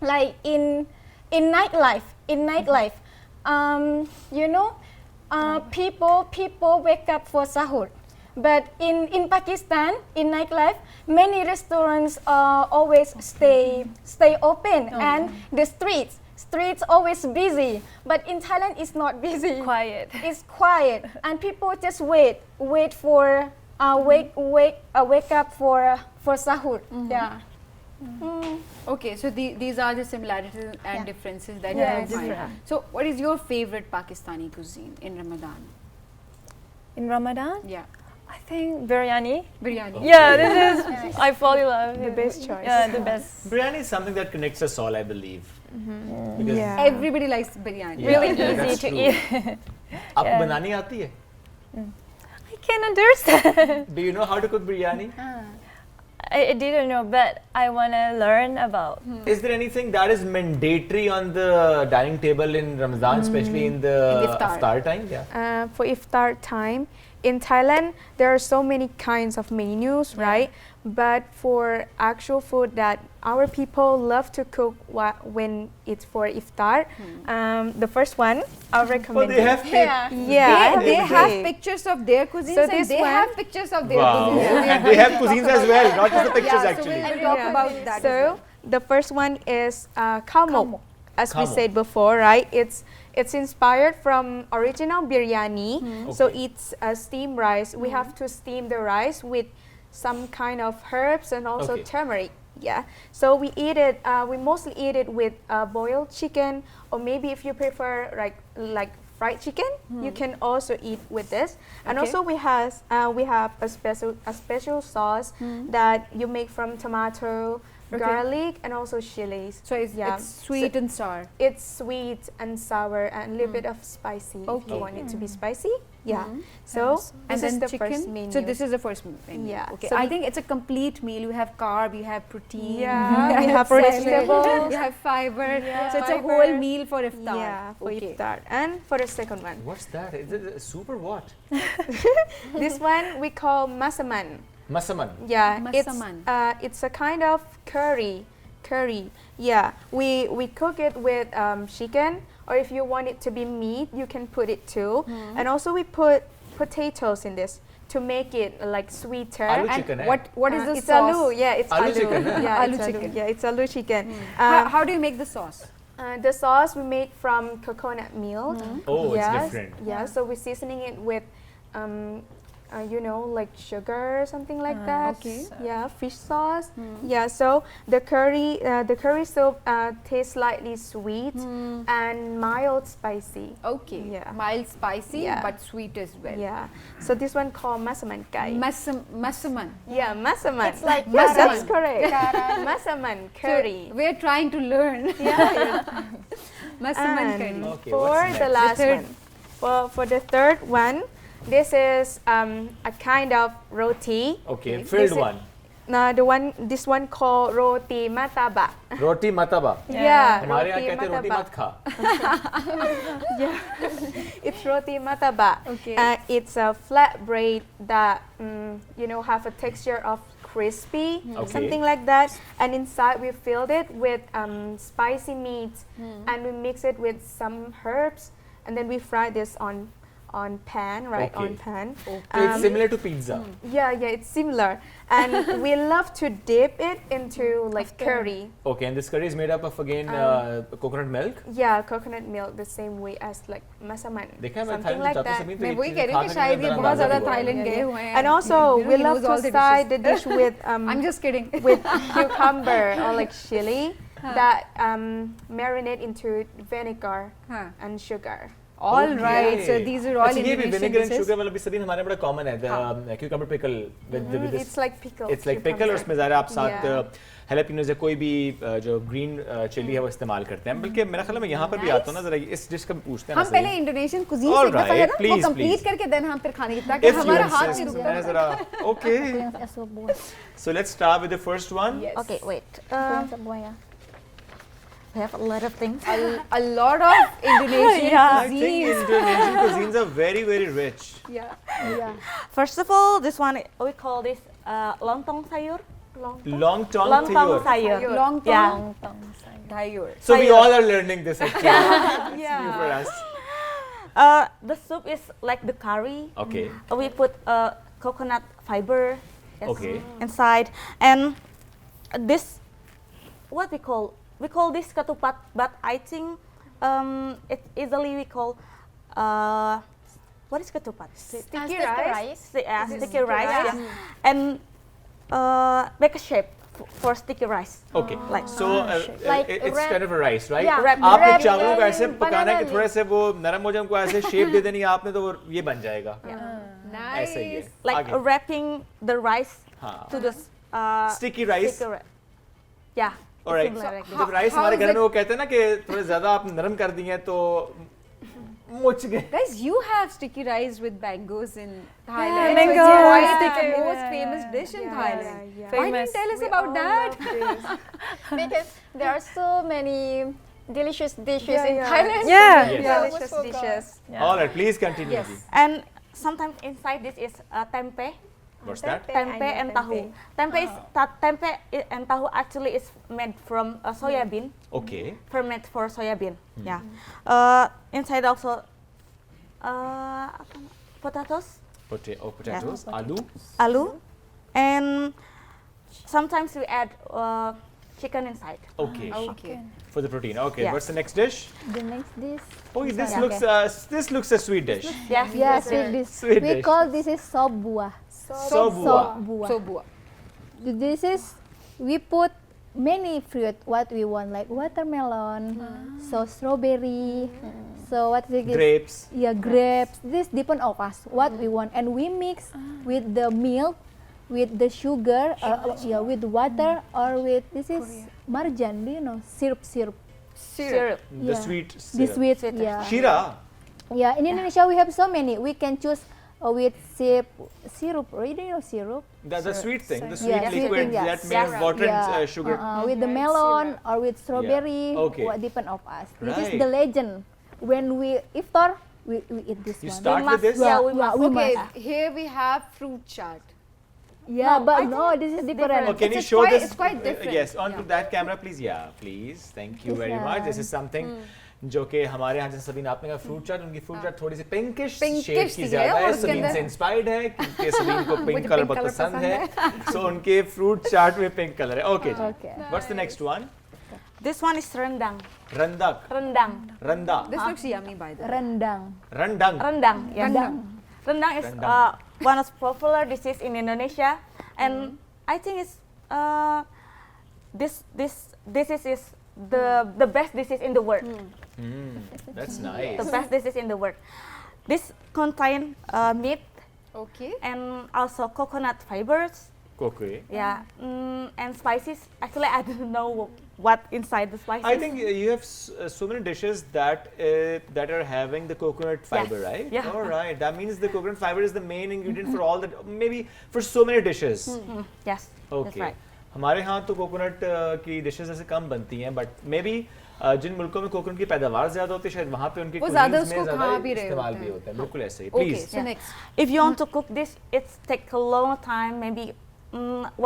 like in nightlife, you know, people wake up for sahur. But in Pakistan, in nightlife, many restaurants always stay open, and the streets always busy. But in Thailand, it's not busy. Quiet. It's quiet, and people just wait for wake up for sahur. Yeah. Okay, so these are the similarities and differences that you find. So, what is your favorite Pakistani cuisine in Ramadan? In Ramadan, Yeah, I think biryani. biryani. Yeah, this is I fall in love. The best choice. Yeah, the best. Biryani is something that connects us all, I believe. Because Everybody likes biryani. Yeah, Really yeah, easy that's to true. eat. आपको बनानी आती है? I can understand. Do you know how to cook biryani? I didn't know, but I wanna learn about. Is there anything that is mandatory on the dining table in Ramadan, especially in the iftar. iftar time? Yeah. For iftar time, in Thailand, there are so many kinds of menus, right? But for actual food that our people love to cook when it's for iftar, the first one I'll recommend. they have They have pictures of their cuisines, So and this they one- have pictures of their Wow. cuisines. And they have cuisines as well, not just the pictures So actually. we'll talk about that. as So well. the first one is khao, as we Khao. said before, right? It's inspired from original biryani. So Okay. it's steamed rice. We have to steam the rice with some kind of herbs and also Okay. turmeric. Yeah. So we eat it. We mostly eat it with boiled chicken, or maybe if you prefer like fried chicken, you can also eat with this. And Okay. also we have a special sauce that you make from tomato, garlic, and also chilies. So it's sweet and sour. It's sweet and sour and a little bit of spicy if you want it to be spicy. Yeah. So And this is then the chicken. first menu. So this is the first menu. Yeah. Okay. So I we- think it's a complete meal. You have carb, you have protein, Yeah, you we have salad, vegetables. you have fiber. Yeah, So it's a fiber. whole meal for iftar. Yeah, for Okay. iftar. And for the second one, What's that? Is it a super what? this one we call masaman. Masaman. Yeah, Masaman. it's a kind of curry. Yeah, we cook it with chicken, or if you want it to be meat, you can put it too. And also we put potatoes in this to make it like sweeter. Aloo And chicken, eh? What is the it's sauce? aloo. Yeah, it's Aloo aloo. chicken, eh? Yeah, Aloo it's chicken. Yeah, it's aloo chicken. How do you make the sauce? The sauce we make from coconut milk. Oh, it's Yes, different. Yeah, so we're seasoning it with, like sugar or something like that. Okay. Yeah, fish sauce. Yeah, so the curry soup tastes slightly sweet and mild spicy. Okay. Yeah. Mild spicy, Yeah. but sweet as well. Yeah. So this one called masaman kai. Masaman. Yeah, masaman. It's like Yes, that's Masaman. correct. Masaman curry. So we're trying to learn. Yeah. Masaman And curry. Okay, for what's the next? last The third. one, for the third one, this is a kind of roti. Okay, This filled is- one. Now this one called roti mataba. Roti mataba. Yeah, हमारे यहाँ roti कहते हैं रोटी mataba. मत खा. It's roti mataba. Okay. It's a flat bread that have a texture of crispy, Okay. something like that. And inside we filled it with spicy meat, and we mix it with some herbs, and then we fry this on pan, right? Okay. On pan. So it's similar to pizza. Yeah, it's similar. And we love to dip it into like curry. Okay, and this curry is made up of again coconut milk. Yeah, coconut milk the same way as like masaman. देखा है मैं Something Thailand like जाता that. समय तो मैं ये वही चीज़ें कह रही हूँ कि खा के शायद मेरा ये अंदाजा बहुत ज़्यादा हुआ। थाईलैंड गए हुए हैं. And also, You know, we he love knows to all the side the dishes. dish with I'm just kidding. with cucumber or like chili that marinate into vinegar Huh. and sugar. All right. So Okay. these are all अच्छा, ये भी Indonesian vinegar and dishes. sugar वाला भी सभी हमारे बड़ा common है. The cucumber pickle with this. It's like pickle. It's like pickle और उसमें ज़रा आप साथ Yeah. jalapenos या कोई भी जो green chili है वो इस्तेमाल करते हैं. बल्कि मेरा ख्याल है मैं यहाँ पर भी आता हूँ ना ज़रा इस डिश का भी पूछते हैं ना हम पहले इंडोनेशियन कुजीन All से एक दफा है right, ना वो please, कंप्लीट please. करके देन हम फिर खाने की ताकि If you हमारा हाथ insist, नहीं रुकता. मैं ज़रा okay. Yang es buah. So let's start with the first one. Yes. Okay, wait. Yang buah ya. We have a lot of things. A lot of Indonesian I think cuisines. Indonesian cuisines are very, very rich. Yeah. Iya. First of all, this one we call this lontong sayur. Long tongue Lontong sayur. sayur. Long Yeah. tongue. Sayur. So we all are learning this actually. It's Yeah. new for us. The soup is like the curry. Okay. We put coconut fiber Okay. inside, and this what we call this ketupat, but I think it easily we call what is ketupat? Sticky rice. Sticky rice, yeah. And make a shape for sticky rice. Okay. Like So Like it's wrap- kind of a rice, right? Yeah, wrap- आपने wrap चावलों को in ऐसे पकाना है कि banana थोड़े से वो नरम हो जाए उनको ऐसे शेप दे देनी है आपने तो वो ये बन जाएगा. Nice. ऐसे ही है. like आगे. wrapping the rice हाँ. to the Sticky rice. sticky ri- yeah. Alright. similar like जब राइस how हमारे is घर it- में वो कहते हैं ना कि थोड़े ज्यादा आप नरम कर दिए हैं तो मुच गए. Guys, you have sticky rice with mangoes in Thailand. mango. So it's quite Yeah. the most famous dish in Thailand. yeah. Why didn't you tell us about that? Because there are so many delicious dishes Yeah, in yeah. Thailand. Yes. Yeah, delicious dishes. Alright, please continue. Yes. Ji. And sometimes inside this is tempe. What's that? Tempe and tahu. Tempe is and tahu actually is made from soya bean, Okay. ferment for soya bean. Yeah. Inside also potatoes, Potatoes, aloo. aloo, and sometimes we add chicken inside. Okay. Okay. For the protein. Okay. Yeah. What's the next dish? The next dish. Oh, this Yeah. looks a sweet dish. Yes. Yeah, sweet dish. Sweet We dish. call this is sop buah. So Sop buah. Sobua. This is we put many fruit what we want like watermelon, so strawberry, so what is it? Grapes. Yeah, grapes. This depend of us what we want, and we mix with the milk with the sugar, yeah, with water or with this is marjan. Do you know syrup? Syrup. The Yeah. sweet The syrup. sweet, yeah. Shira. Yeah, in Indonesia we have so many. We can choose with syrup. Or you know syrup? The sweet thing, the Yeah, sweet sweet liquid thing, yeah. that made of water and Yeah, sugar. with the melon or with strawberry. Okay. What depend of us. This is Right. the legend. When we iftar, we eat this You one. start with this? Yeah, we must. we Okay, must. here we have fruit chaat. Yeah, but no, this is different. Oh, can you It's show quite- this? it's quite different. Yes, onto that camera, please. Yeah, please. Thank you This very much. This one. is something जो कि हमारे यहाँ जैसे सबीन आपने कहा fruit चाट, उनकी fruit चाट थोड़ी सी pinkish shade Pinkish की सी है ज्यादा और है, उसके सबीन अंदर- से इंस्पायर्ड है क्योंकि सबीन को पिंक मुझे कलर pink बहुत colour पसंद पसंद है, सो उनके फ्रूट चाट में पिंक कलर है. ओके जी. Okay. What's the next one? This one is rendang. रंदक, Rendang. रंदा, This looks yummy by the way. Rendang. Rendang. Rendang. Yes. Rendang. Rendang is Rendang. one of popular dishes in Indonesia, and I think it's this is the best dishes in the world. That's The nice. best dishes in the world. This contain meat Okay. and also coconut fibers. Okay. Yeah, and spices. Actually, I don't know what inside the spices. I think you have so many dishes that are having the coconut fiber, right? Yeah. All right. That means the coconut fiber is the main ingredient for all the, maybe for so many dishes. Yes. That's Okay. right. हमारे यहाँ तो coconut की dishes ऐसे कम बनती हैं, but may be जिन मुल्कों में coconut की पैदावार ज्यादा होती है शायद वहाँ पे उनके वो ज्यादा cuisines में उसको ज्यादा खा भी रहे इस्तेमाल होते भी हैं। होता है. बिल्कुल ऐसे ही. Okay, Please. so next. If you want to cook this, it takes a long time, maybe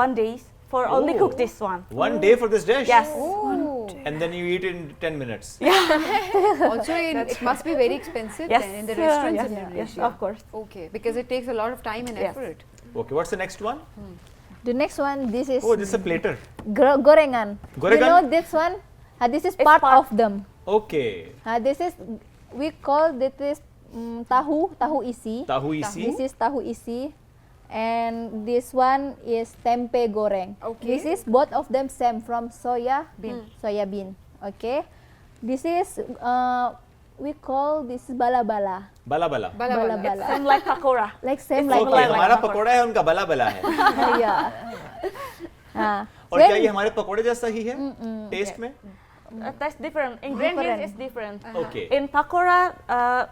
1 day for only cook this one. One day for this dish. Yes. Oh. And then you eat it in 10 minutes. Also, it must be very expensive Yes. then in the restaurants Yes, in yes, Indonesia. of course. Okay, because it takes a lot of time and Yes. effort. Okay. What's the next one? The next one, this is Oh, this is a platter. gorengan. Gorengan? You know this one? This is It's part part- of them. Okay. This is we call this tahu isi. Tahu isi. This is tahu isi, and this one is tempe goreng. Okay. This is both of them same from soya bean. Okay. This is we call this bala bala. Bala bala. Bala bala. Same like pakora. Like same It's like Okay. like हमारा pepper. Pakora है, उनका बला बला है. yeah. और क्या ये हमारे पकोड़े जैसा ही है टेस्ट में? That's different. Ingredients Different. is different. Okay. In pakora,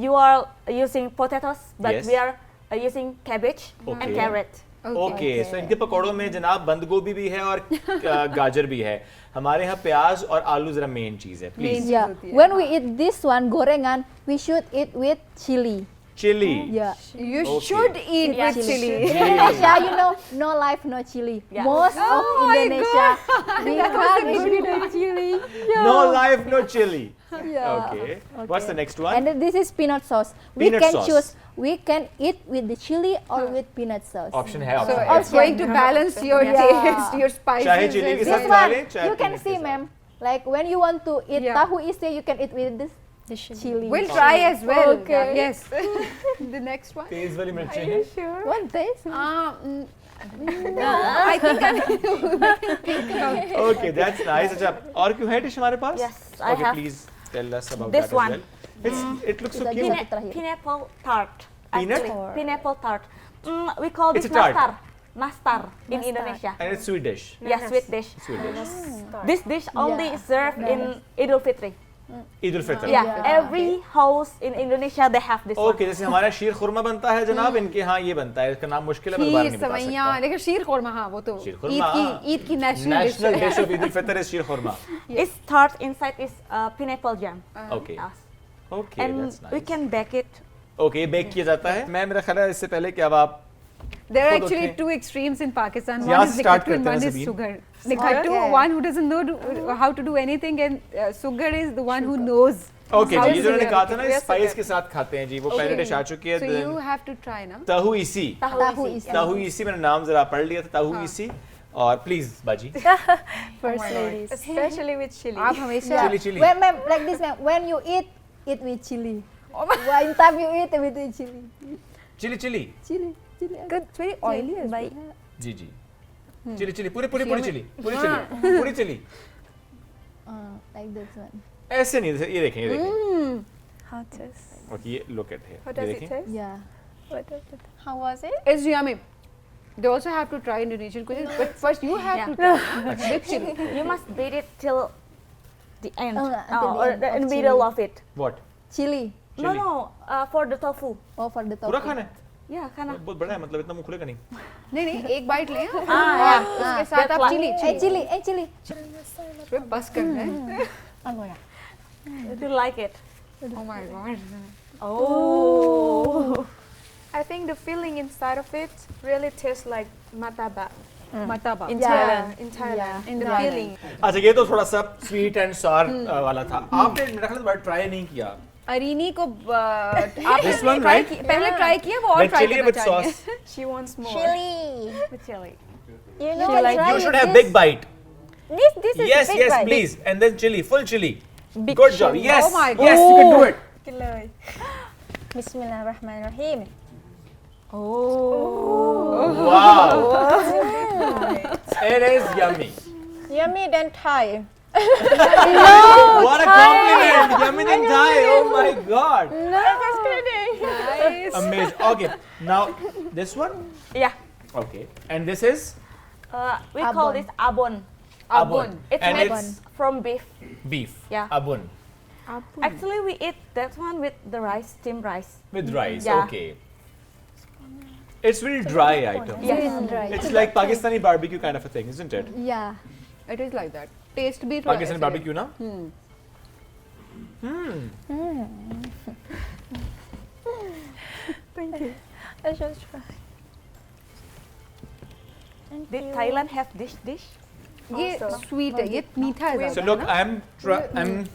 you are using potatoes, but Yes. we are using cabbage Okay. and carrot. Okay so इनके पकौड़ों में जनाब बंद गोभी भी है और गाजर भी है. हमारे यहाँ प्याज और आलू जरा मेन चीज है. Please. Yeah. When we eat this one gorengan, we should eat with chili. Chili. Yeah. You Okay. should eat Yeah, with chili. chili. In Indonesia, you know, no life, no chili. Yeah. Most of Oh my Indonesia, we can't eat without chili. No life, no chili. Yeah. Okay. What's the next one? And then this is peanut sauce. Peanut we can sauce. choose. We can eat with the chili or with peanut sauce. Option है. So Option it's going to balance your taste, your spices. चाहे chili के as साथ This well. खा one, लें, चाहे you can peanut के see, साथ. ma'am. Like when you want to eat Yeah. tahu isi, you can eat with this chili. We'll try as well. Okay. Yes. The next one. तेज वाली मिर्चें हैं. One taste. I think I will. Okay, that's nice. अच्छा, और क्यों है dish हमारे पास? Yes, I Okay, have please tell us about this that one. as well. It looks so It's a cute. Terakhir. Pineapple tart. Peanut? Actually, pineapple tart. We call It's this a tart. nastar. Nastar in Indonesia. And it's sweet dish. Yes, sweet dish. Sweet dish. This dish only Yeah. served in Idul Fitri. Eid ul Fitr. Yeah, every house in Indonesia they have this okay one. जैसे हमारा शीर खुरमा बनता है जनाब, इनके यहाँ ये बनता है. इसका नाम मुश्किल है, मैं दोबारा खीर नहीं बता सवैयाँ सकता. लेकिन शीर खुरमा हाँ वो तो शीर ईद खुरमा, हाँ. की national national dish dish of Eid ul Fitr is sheer khurma. Its tart inside is pineapple jam. Okay. Yes. Okay, And that's we nice. can bake it. Okay, bake किया जाता है. मैं मेरा ख्याल है इससे पहले कि अब आप There are खुद actually उठें. two extremes in Pakistan. यहाँ One is से start Nikhattu and करते हैं one is Sabeen. sugar. Nikhattu, Okay. one who doesn't know how to do anything, and sugar is the one who knows. Okay how जी, to ये जो do मैंने कहा था ना everything. स्पाइस के साथ खाते हैं जी, वो पहले डिश आ चुकी है. So you have to try ना. ताहू इसी. Tahu isi. ताहू इसी मैंने नाम जरा पढ़ लिया था. ताहू इसी. और प्लीज बाजी. First ladies. Especially with chili. आप हमेशा chili chili. When ma'am, like this, ma'am, when you eat with chili. One time you eat with the chili. Chili chili. Chili. it's very oily as well. जी जी. Chili chili पूरी पूरी पूरी chilli. पूरी chilli. पूरी chilli. Like this one. ऐसे नहीं, ये देखें, ये देखें. How taste? ओके, ये लुक एट हियर. How ये does it देखें. taste? Yeah. What does it? How was it? It's yummy. They also have to try Indonesian cuisine, but first you have to try with chili. You must beat it till the end, until the or end the of middle chili. of it. What? Chili. No, no, for the tofu. Oh, for the पूरा tofu. खाना है? Yeah, खाना. बहुत बड़ा है, मतलब इतना मुंह खुलेगा नहीं। नहीं नहीं, एक बाइट लें yeah. उसके साथ That's आप like- चिली Chili, chili. बस करना है। Do you like it? Oh my god. Oh. I think the feeling inside of it really tastes like martabak Martabak. in Yeah. Thailand. In Thailand, In the Thailand. feeling. अच्छा ये तो थोड़ा सा sweet and sour वाला था। आपने मेरा ख्याल है ट्राई नहीं किया। अरीनी को This one, try right? पहले ट्राई किया, वो और Red ट्राई chili करना with चाहेंगे। sauce. She wants more. Chili. The chili. You know, She like- try You should with have this. big bite. This is Yes, big yes, bite. please. And then chili, full chili. Big Good job. chili. Yes, Oh my yes, you can do it.กินเลย Bismillahirrahmanirrahim. Wow. It is yummy. Yummy than Thai. What a compliment. Yummy than Thai. Oh my god. No, just kidding. Amazing. Okay, now this one. Yeah. Okay, and this is We call this abon. abon. It's And made it's from beef. beef. Yeah. Abon Actually, we eat that one with the rice, steamed rice. with rice. Yeah. Okay. It's very dry item. Yes. It's like Pakistani barbecue kind of a thing, isn't it? Yeah. It is like that. Taste भी थोड़ा Pakistani ऐसे है। barbecue, na? I should try. Did Thailand have this dish? ये sweet है, ये मीठा है So ज़्यादा, look, ना?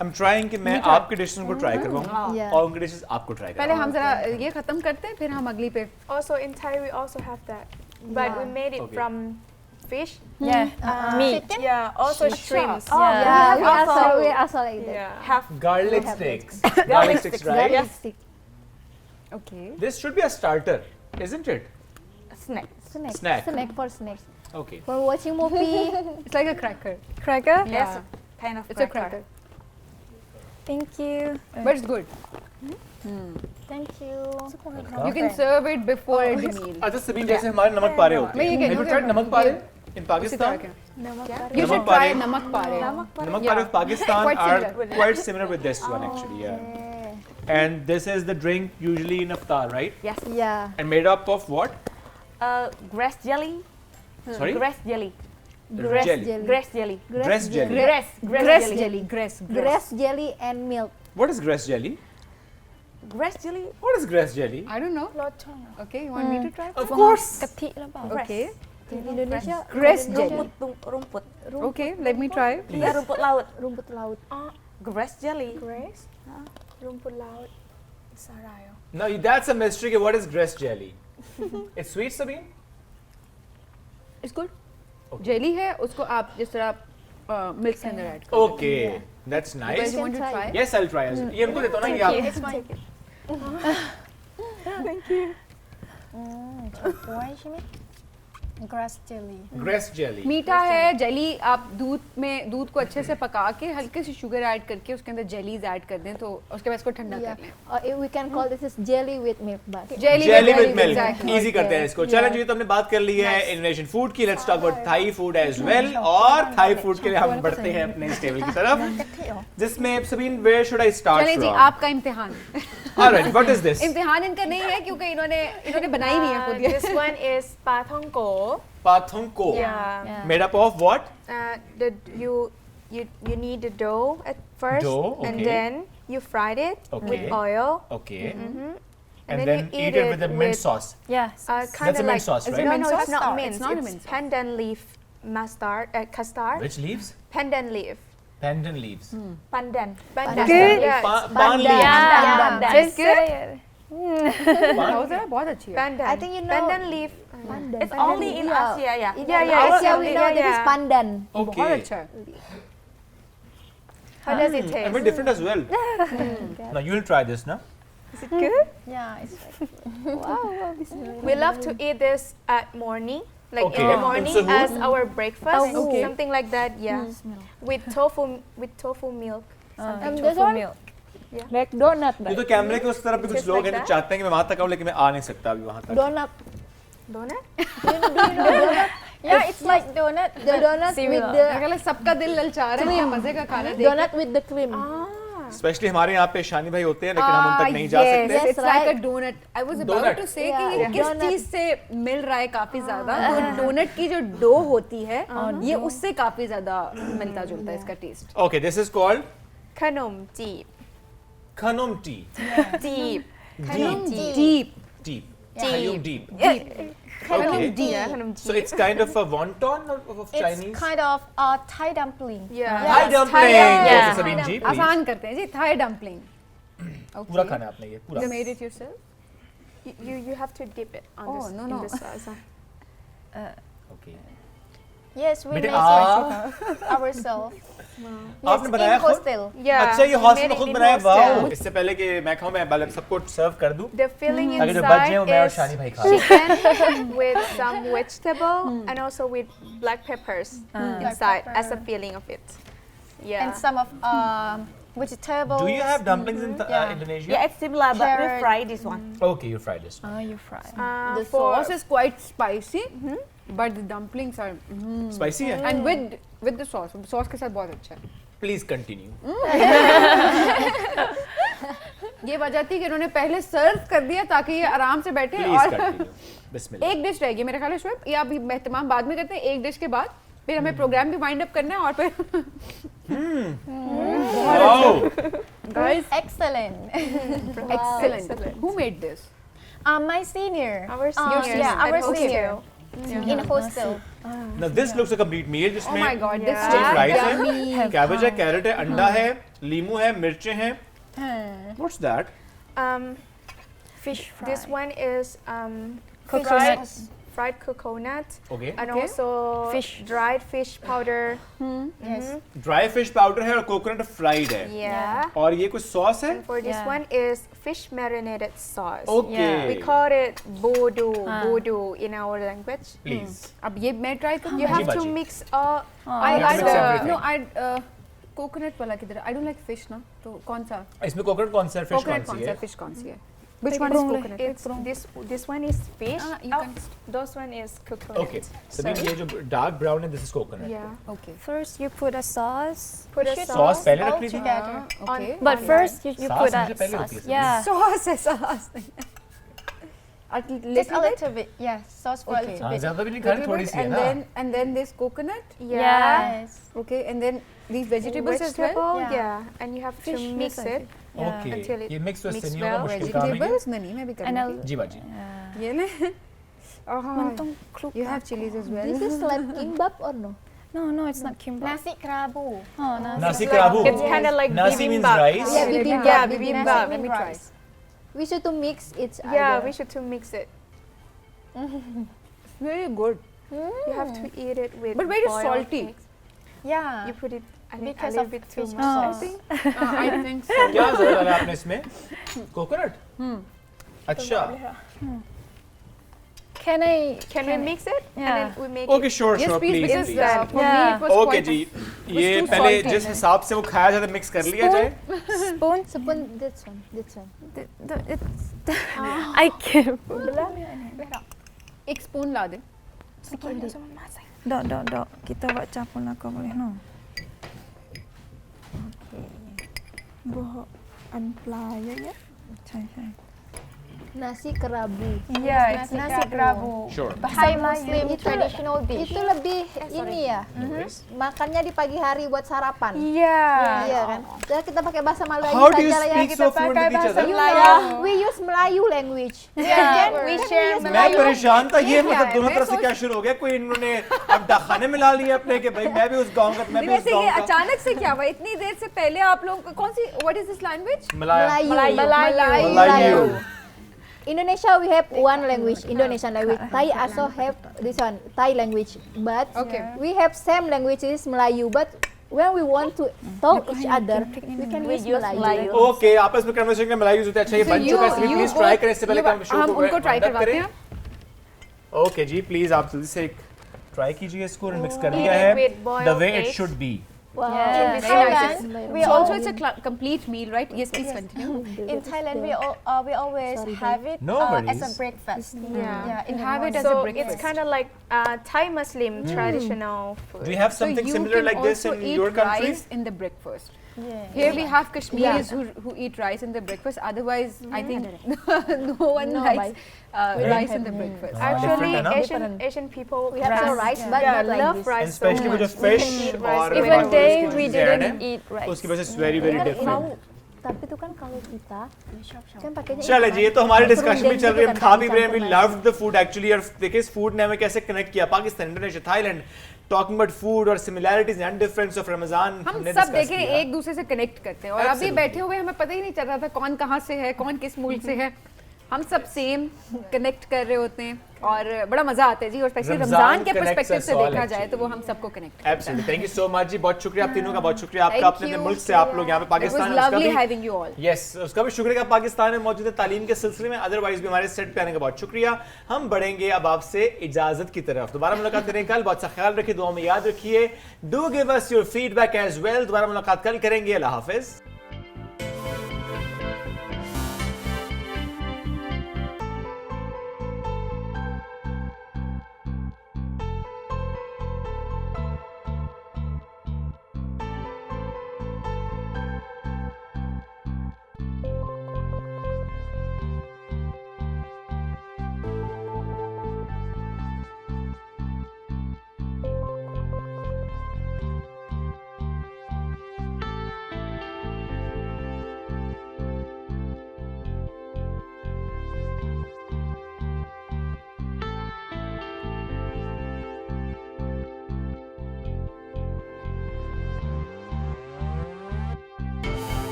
I'm trying कि मैं आपकी dishes को try करवाऊँ Yeah. और उनकी dishes आपको try पहले करवाऊँ. हम जरा ये खत्म करते हैं, फिर हम अगली पे Also in Thai we also have that, but we made it Okay. from fish. Yeah. Meat. Yeah, also shrimps. Yeah, we we also also also like that. Yeah. have Garlic sticks. Garlic sticks, right? Yes. Stick. Okay. This should be a starter, isn't it? Snack. Snack. Snack. Snack for snacks. Okay. For watching movie. It's like a cracker. Cracker? Yes. Kind of It's a cracker. Thank you. But it's good. Thank you. You can serve it before the meal. अच्छा सभी जैसे हमारे नमक पारे होते मैं ये हैं. कह Have you रही tried हूँ नमक पारे in उसी तरह Pakistan? के. You नमक should पारे. try नमक पारे. Namak pare of Pakistan Quite are similar. quite similar with this one actually, yeah. And this is the drink usually in iftar, right? Yes. Yeah. And made up of what? Grass jelly. Sorry? Grass jelly. Grass jelly. Grass jelly. Grass jelly. Grass. Grass jelly. Grass. Grass jelly and milk. What is grass jelly? Grass jelly. What is grass jelly? I don't know. Okay, you want me to try? Of course. กะทิหรือเปล่า Okay. In Indonesia, Grass jelly. rumput. Okay, let me try. Ya, rumput laut. rumput laut. Grass jelly. Grace? Rumput laut. Sarayo. Now that's a mystery. What is grass jelly? It's sweet, Sabine? It's good. Jelly है, उसको आप जिस तरह milk के अंदर add करो. Okay, that's You nice. guys want to try? Yes, I'll try. ये उनको देता हूँ ना ये आप. It's fine. Grass jelly. Grass jelly. मीठा है जेली आप दूध को अच्छे से पका के हल्के सी शुगर ऐड करके उसके अंदर जेलीज ऐड कर दें तो उसके बाद इसको ठंडा Yeah. कर लें. We can call this is jelly with milk, but Jelly with milk. exactly. Easy करते हैं इसको. चलें जी, तो हमने बात कर ली है Indonesian food की. Let's talk about Thai food as well. और Thai food के लिए हम बढ़ते हैं अपने इस टेबल की तरफ. जिसमें Sabine, where should I start चलें जी, from? आपका इम्तिहान. All right, what is this? इम्तिहान इनका नहीं है क्योंकि इन्होंने बनाई नहीं है खुद ये. This one is pathongko. Pathongko. Yeah. Made up of what? You need the dough at first, Dough, and okay. then you fried it Okay. with oil. Okay. Mm-hmm. And then you eat it with the mint sauce. Yes. Kind That's a of mint like sauce, Is right? it no, mint no, sauce? it's not Custard. mint. It's not a It's mint sauce. pandan leaf custard. Which leaves? Pandan leaf. Pandan leaves. Pandan. Pandan. Good. Yeah, Pan leaves. Pandan. It's good. बहुत अच्छी है. pandan. I think you know pandan leaf. pandan. It's only in Asia, yeah. In Yeah, yeah, Asia, it's- we know this is yeah. pandan. बहुत Okay. अच्छा है. How does it A taste? bit different as well. Now you'll try this, no? Is it good? Yeah, it's We love to eat this at morning, like Okay. in the In morning Sahur? as our breakfast, Okay. something like that. Yeah, with tofu milk. this one like donut. ये तो कैमरे के उस तरफ भी कुछ Just लोग like हैं जो that? चाहते हैं कि मैं वहां तक आऊं लेकिन मैं आ नहीं सकता अभी वहां तक. Donut. Donut? Yeah, it's like donut. The donut with मेरा the ख्याल है सबका दिल ललचा रहा है क्या मजे का खाना देख donut with the cream. Specially हमारे यहाँ पे शानी भाई होते हैं लेकिन हम उन तक नहीं जा सकते। Yes, it's like a donut. I was about Donut. to say Yeah, कि ये किस donut. चीज से मिल रहा है काफी ज्यादा, तो डोनट की जो डो होती है ये उससे काफी ज्यादा मिलता जुलता है इसका taste. Okay, this is called Khanom jeep. Khanom टी। Jeep. Deep Deep. Khayum deep. Khanom डी Yeah, khanom So jeep. it's kind of a wonton of It's Chinese. kind of Thai dumpling. Yeah. Thai dumpling. Yeah. Okay, Sabine ji, please. आसान करते हैं जी, Thai dumpling. पूरा खाना है आपने ये पूरा। You made it yourself? You have to dip it on Oh, this, no, in no. the sauce. Okay. Yes, we बेटे make it ourselves. आपने बनाया in खुद? hostel. Yeah. अच्छा ये we हॉस्टल made में it खुद in बनाया, hostel. Wow. इससे पहले कि मैं खाऊं मैं मतलब सबको सर्व कर दूं The filling ताकि जो बच जाए वो मैं और inside शानी भाई is खा लें। chicken with some vegetable and also with black peppers inside as a filling of it. Yeah. And some of vegetables. Do you have dumplings in Yeah. Indonesia? Yeah, it's similar, but we Carrot. fry this one. Okay, you fried this. You fry. The for sauce is quite spicy, but the dumplings are Spicy है? and with the sauce के साथ बहुत अच्छा है। Please continue. ये वजह थी कि उन्होंने पहले सर्व कर दिया ताकि ये आराम से बैठे Please और continue. बिस्मिल्लाह। एक डिश रहेगी मेरे ख्याल है शुएब, ये अभी एहतमाम बाद में करते हैं, एक डिश के बाद फिर हमें प्रोग्राम भी वाइंड अप करना है और फिर Wow. guys Excellent. excellent. Who made this? My senior. our seniors yeah, at our hostel. senior. In hostel. Now this looks like a complete meal Oh जिसमें my god, this steam is rice yummy. है, cabbage है, carat है, अंडा है, लीमू है, मिर्चें हैं। What's that? Fish fry. This one is Coconut. fried coconut Okay. and Okay. also Fish. dried fish powder. Yes. Dry fish powder है और कोकोनट फ्राइड है। Yeah. और ये कुछ सॉस है? And for this Yeah. one is fish marinated sauce. Okay. We call it bodo in our language. Please. अब ये मैं ट्राई करूँ। You have Ji to baji. mix all. I You have to mix everything. no I coconut वाला किधर? I don't like fish ना, तो कौन सा? इसमें कोकोनट कौन सा है, फिश कोकोनट कौन कौन सी सा है? फिश कौन सी है? Which one is coconut? It's this one is fish. you can those one is coconut. Okay. Sabine ये जो डार्क ब्राउन है, this is coconut. Yeah. Okay. First you put a sauce. Put a sauce पहले all रख ली थी? together. Okay. But first you sauce put a मुझे पहले होती है, sauce. Yeah. Sauce है sauce नहीं है। Just a little bit. Yeah. Sauce for a Okay. little हाँ, bit. ज़्यादा भी नहीं खानी, थोड़ी सी है and ना। then this coconut. Yes. Okay, and then these vegetables as well. Vegetable, Yeah. yeah. And you have Fish to mix mix, I it. Okay. Until it ये mix तो mix इससे नहीं होगा, well. मुश्किल काम है ये। Vegetables नहीं मैं भी And I'll- करूँगी। जी बाजी। ये ले। You have chilies as well. This is like kimbap or no? No, it's not kimbap. Nasi kerabu. Oh, no. Nasi kerabu. It's kind of like Nasi means bibimbap. rice. Yeah, bibimbap. Yeah, Bibimbap. bibimbap. Let me try. rice. We should to mix it. Yeah, we should to mix it. Very good. You have to eat it with. But very boiled salty. eggs. Yeah. You put it a Because little of bit too fish much. I sauce. think. I think so. क्या ज़्यादा डाला आपने इसमें? Coconut? अच्छा। Can I? Can we mix it? Yeah. And then we make Okay, it. sure, Yes, sure, please, please, because please. for me it was okay quite. जी, ये too पहले salty. जिस हिसाब से वो खाया जाता है मिक्स कर लिया जाए। Spoon. Spoon, this one, this one. I can't. एक spoon La they. Dok. Kita buat campur lah kau boleh no. Okay. Bohong unply ya. Cai. Nasi kerabu. Yeah, it's nasi kerabu. Sure. Thai Muslim traditional dish. Itu lebih ini ya. Makannya di pagi hari buat sarapan. Yeah. Iya kan? Jadi kita pakai bahasa Melayu How do you saja lah ya. speak so fluent with each other? You know, we use Melayu language. Yeah, we share मैं परेशान था ये मतलब दोनों तरफ से क्या शुरू हो गया कोई इन्होंने अब दाखाने मिला लिया अपने कि भाई मैं भी उस गांव का मैं भी उस वैसे गांव ये का अचानक से क्या हुआ? इतनी देर से पहले आप लोग कौन सी what is this language? Melayu. Indonesia we have one language, Indonesian language. Thai also have this one, Thai language. But we have same language is Melayu. But when we want to talk each other, we can use Melayu. Okay आपस में conversation में मलाई use होता है अच्छा ये बन चुका है सभी प्लीज ट्राई करें इससे पहले कि हम शो हम को उनको ट्राई wind up करवाते करें। हैं। ओके जी प्लीज आप जल्दी से एक ट्राई कीजिए इसको मिक्स कर Eat लिया it है with boiled the way it eggs. Should be Wow. In Very Thailand, nice. we So also all- it's a complete meal, right? Yes, please continue. in Thailand we always have it No as worries. a breakfast. Yeah. In the Have it morning. as a So breakfast. it's kind of like Thai Muslim traditional food. Do you have something so you similar can like this also in eat your country? rice in the breakfast. Yeah. Here we have Kashmiris who eat rice in the breakfast. Otherwise, I think no one likes rice in the breakfast. Actually, Different, huh? Asian people We have some rice, but yeah, not like love this. rice And so especially with much. the fish और Even day we चीज़ें हैं didn't ना, eat तो rice. उसकी वजह से very very different. Tapi itu kan kalau kita kan pakainya चले जी, ये तो हमारी डिस्कशन भी चल रही है, हम खा भी रहे हैं, we campur loved the food actually. और देखिए इस फूड ने हमें कैसे कनेक्ट किया, Pakistan, Indonesia, Thailand, talking about food और similarities and difference of Ramzan हम हमने सब discuss देखें किया। एक दूसरे से कनेक्ट करते हैं और अभी Absolutely. बैठे हुए हमें पता ही नहीं चल रहा था कौन कहाँ से है, कौन किस मुल्क से है। हम सब सेम कनेक्ट कर रहे होते हैं और बड़ा मजा आता है जी। और स्पेशली रमजान के connects पर्सपेक्टिव us से all देखा जाए actually. तो वो हम सबको कनेक्ट करता है। Absolutely, thank you so much जी, बहुत शुक्रिया आप तीनों का, बहुत शुक्रिया आपका Thank अपने you. मुल्क से आप लोग यहाँ पे It was पाकिस्तान में, उसका lovely भी having you all. यस उसका भी शुक्रिया कि पाकिस्तान में मौजूद है तालीम के सिलसिले में। अदरवाइज भी हमारे सेट पे आने का बहुत शुक्रिया। हम बढ़ेंगे अब आपसे इजाजत की तरफ। दोबारा मुलाकात करेंगे कल, बहुत सा ख्याल रखिए, दुआ में याद रखिए, do give us your feedback as well. दोबारा मुलाकात कल करेंगे, अल्लाह हाफिज।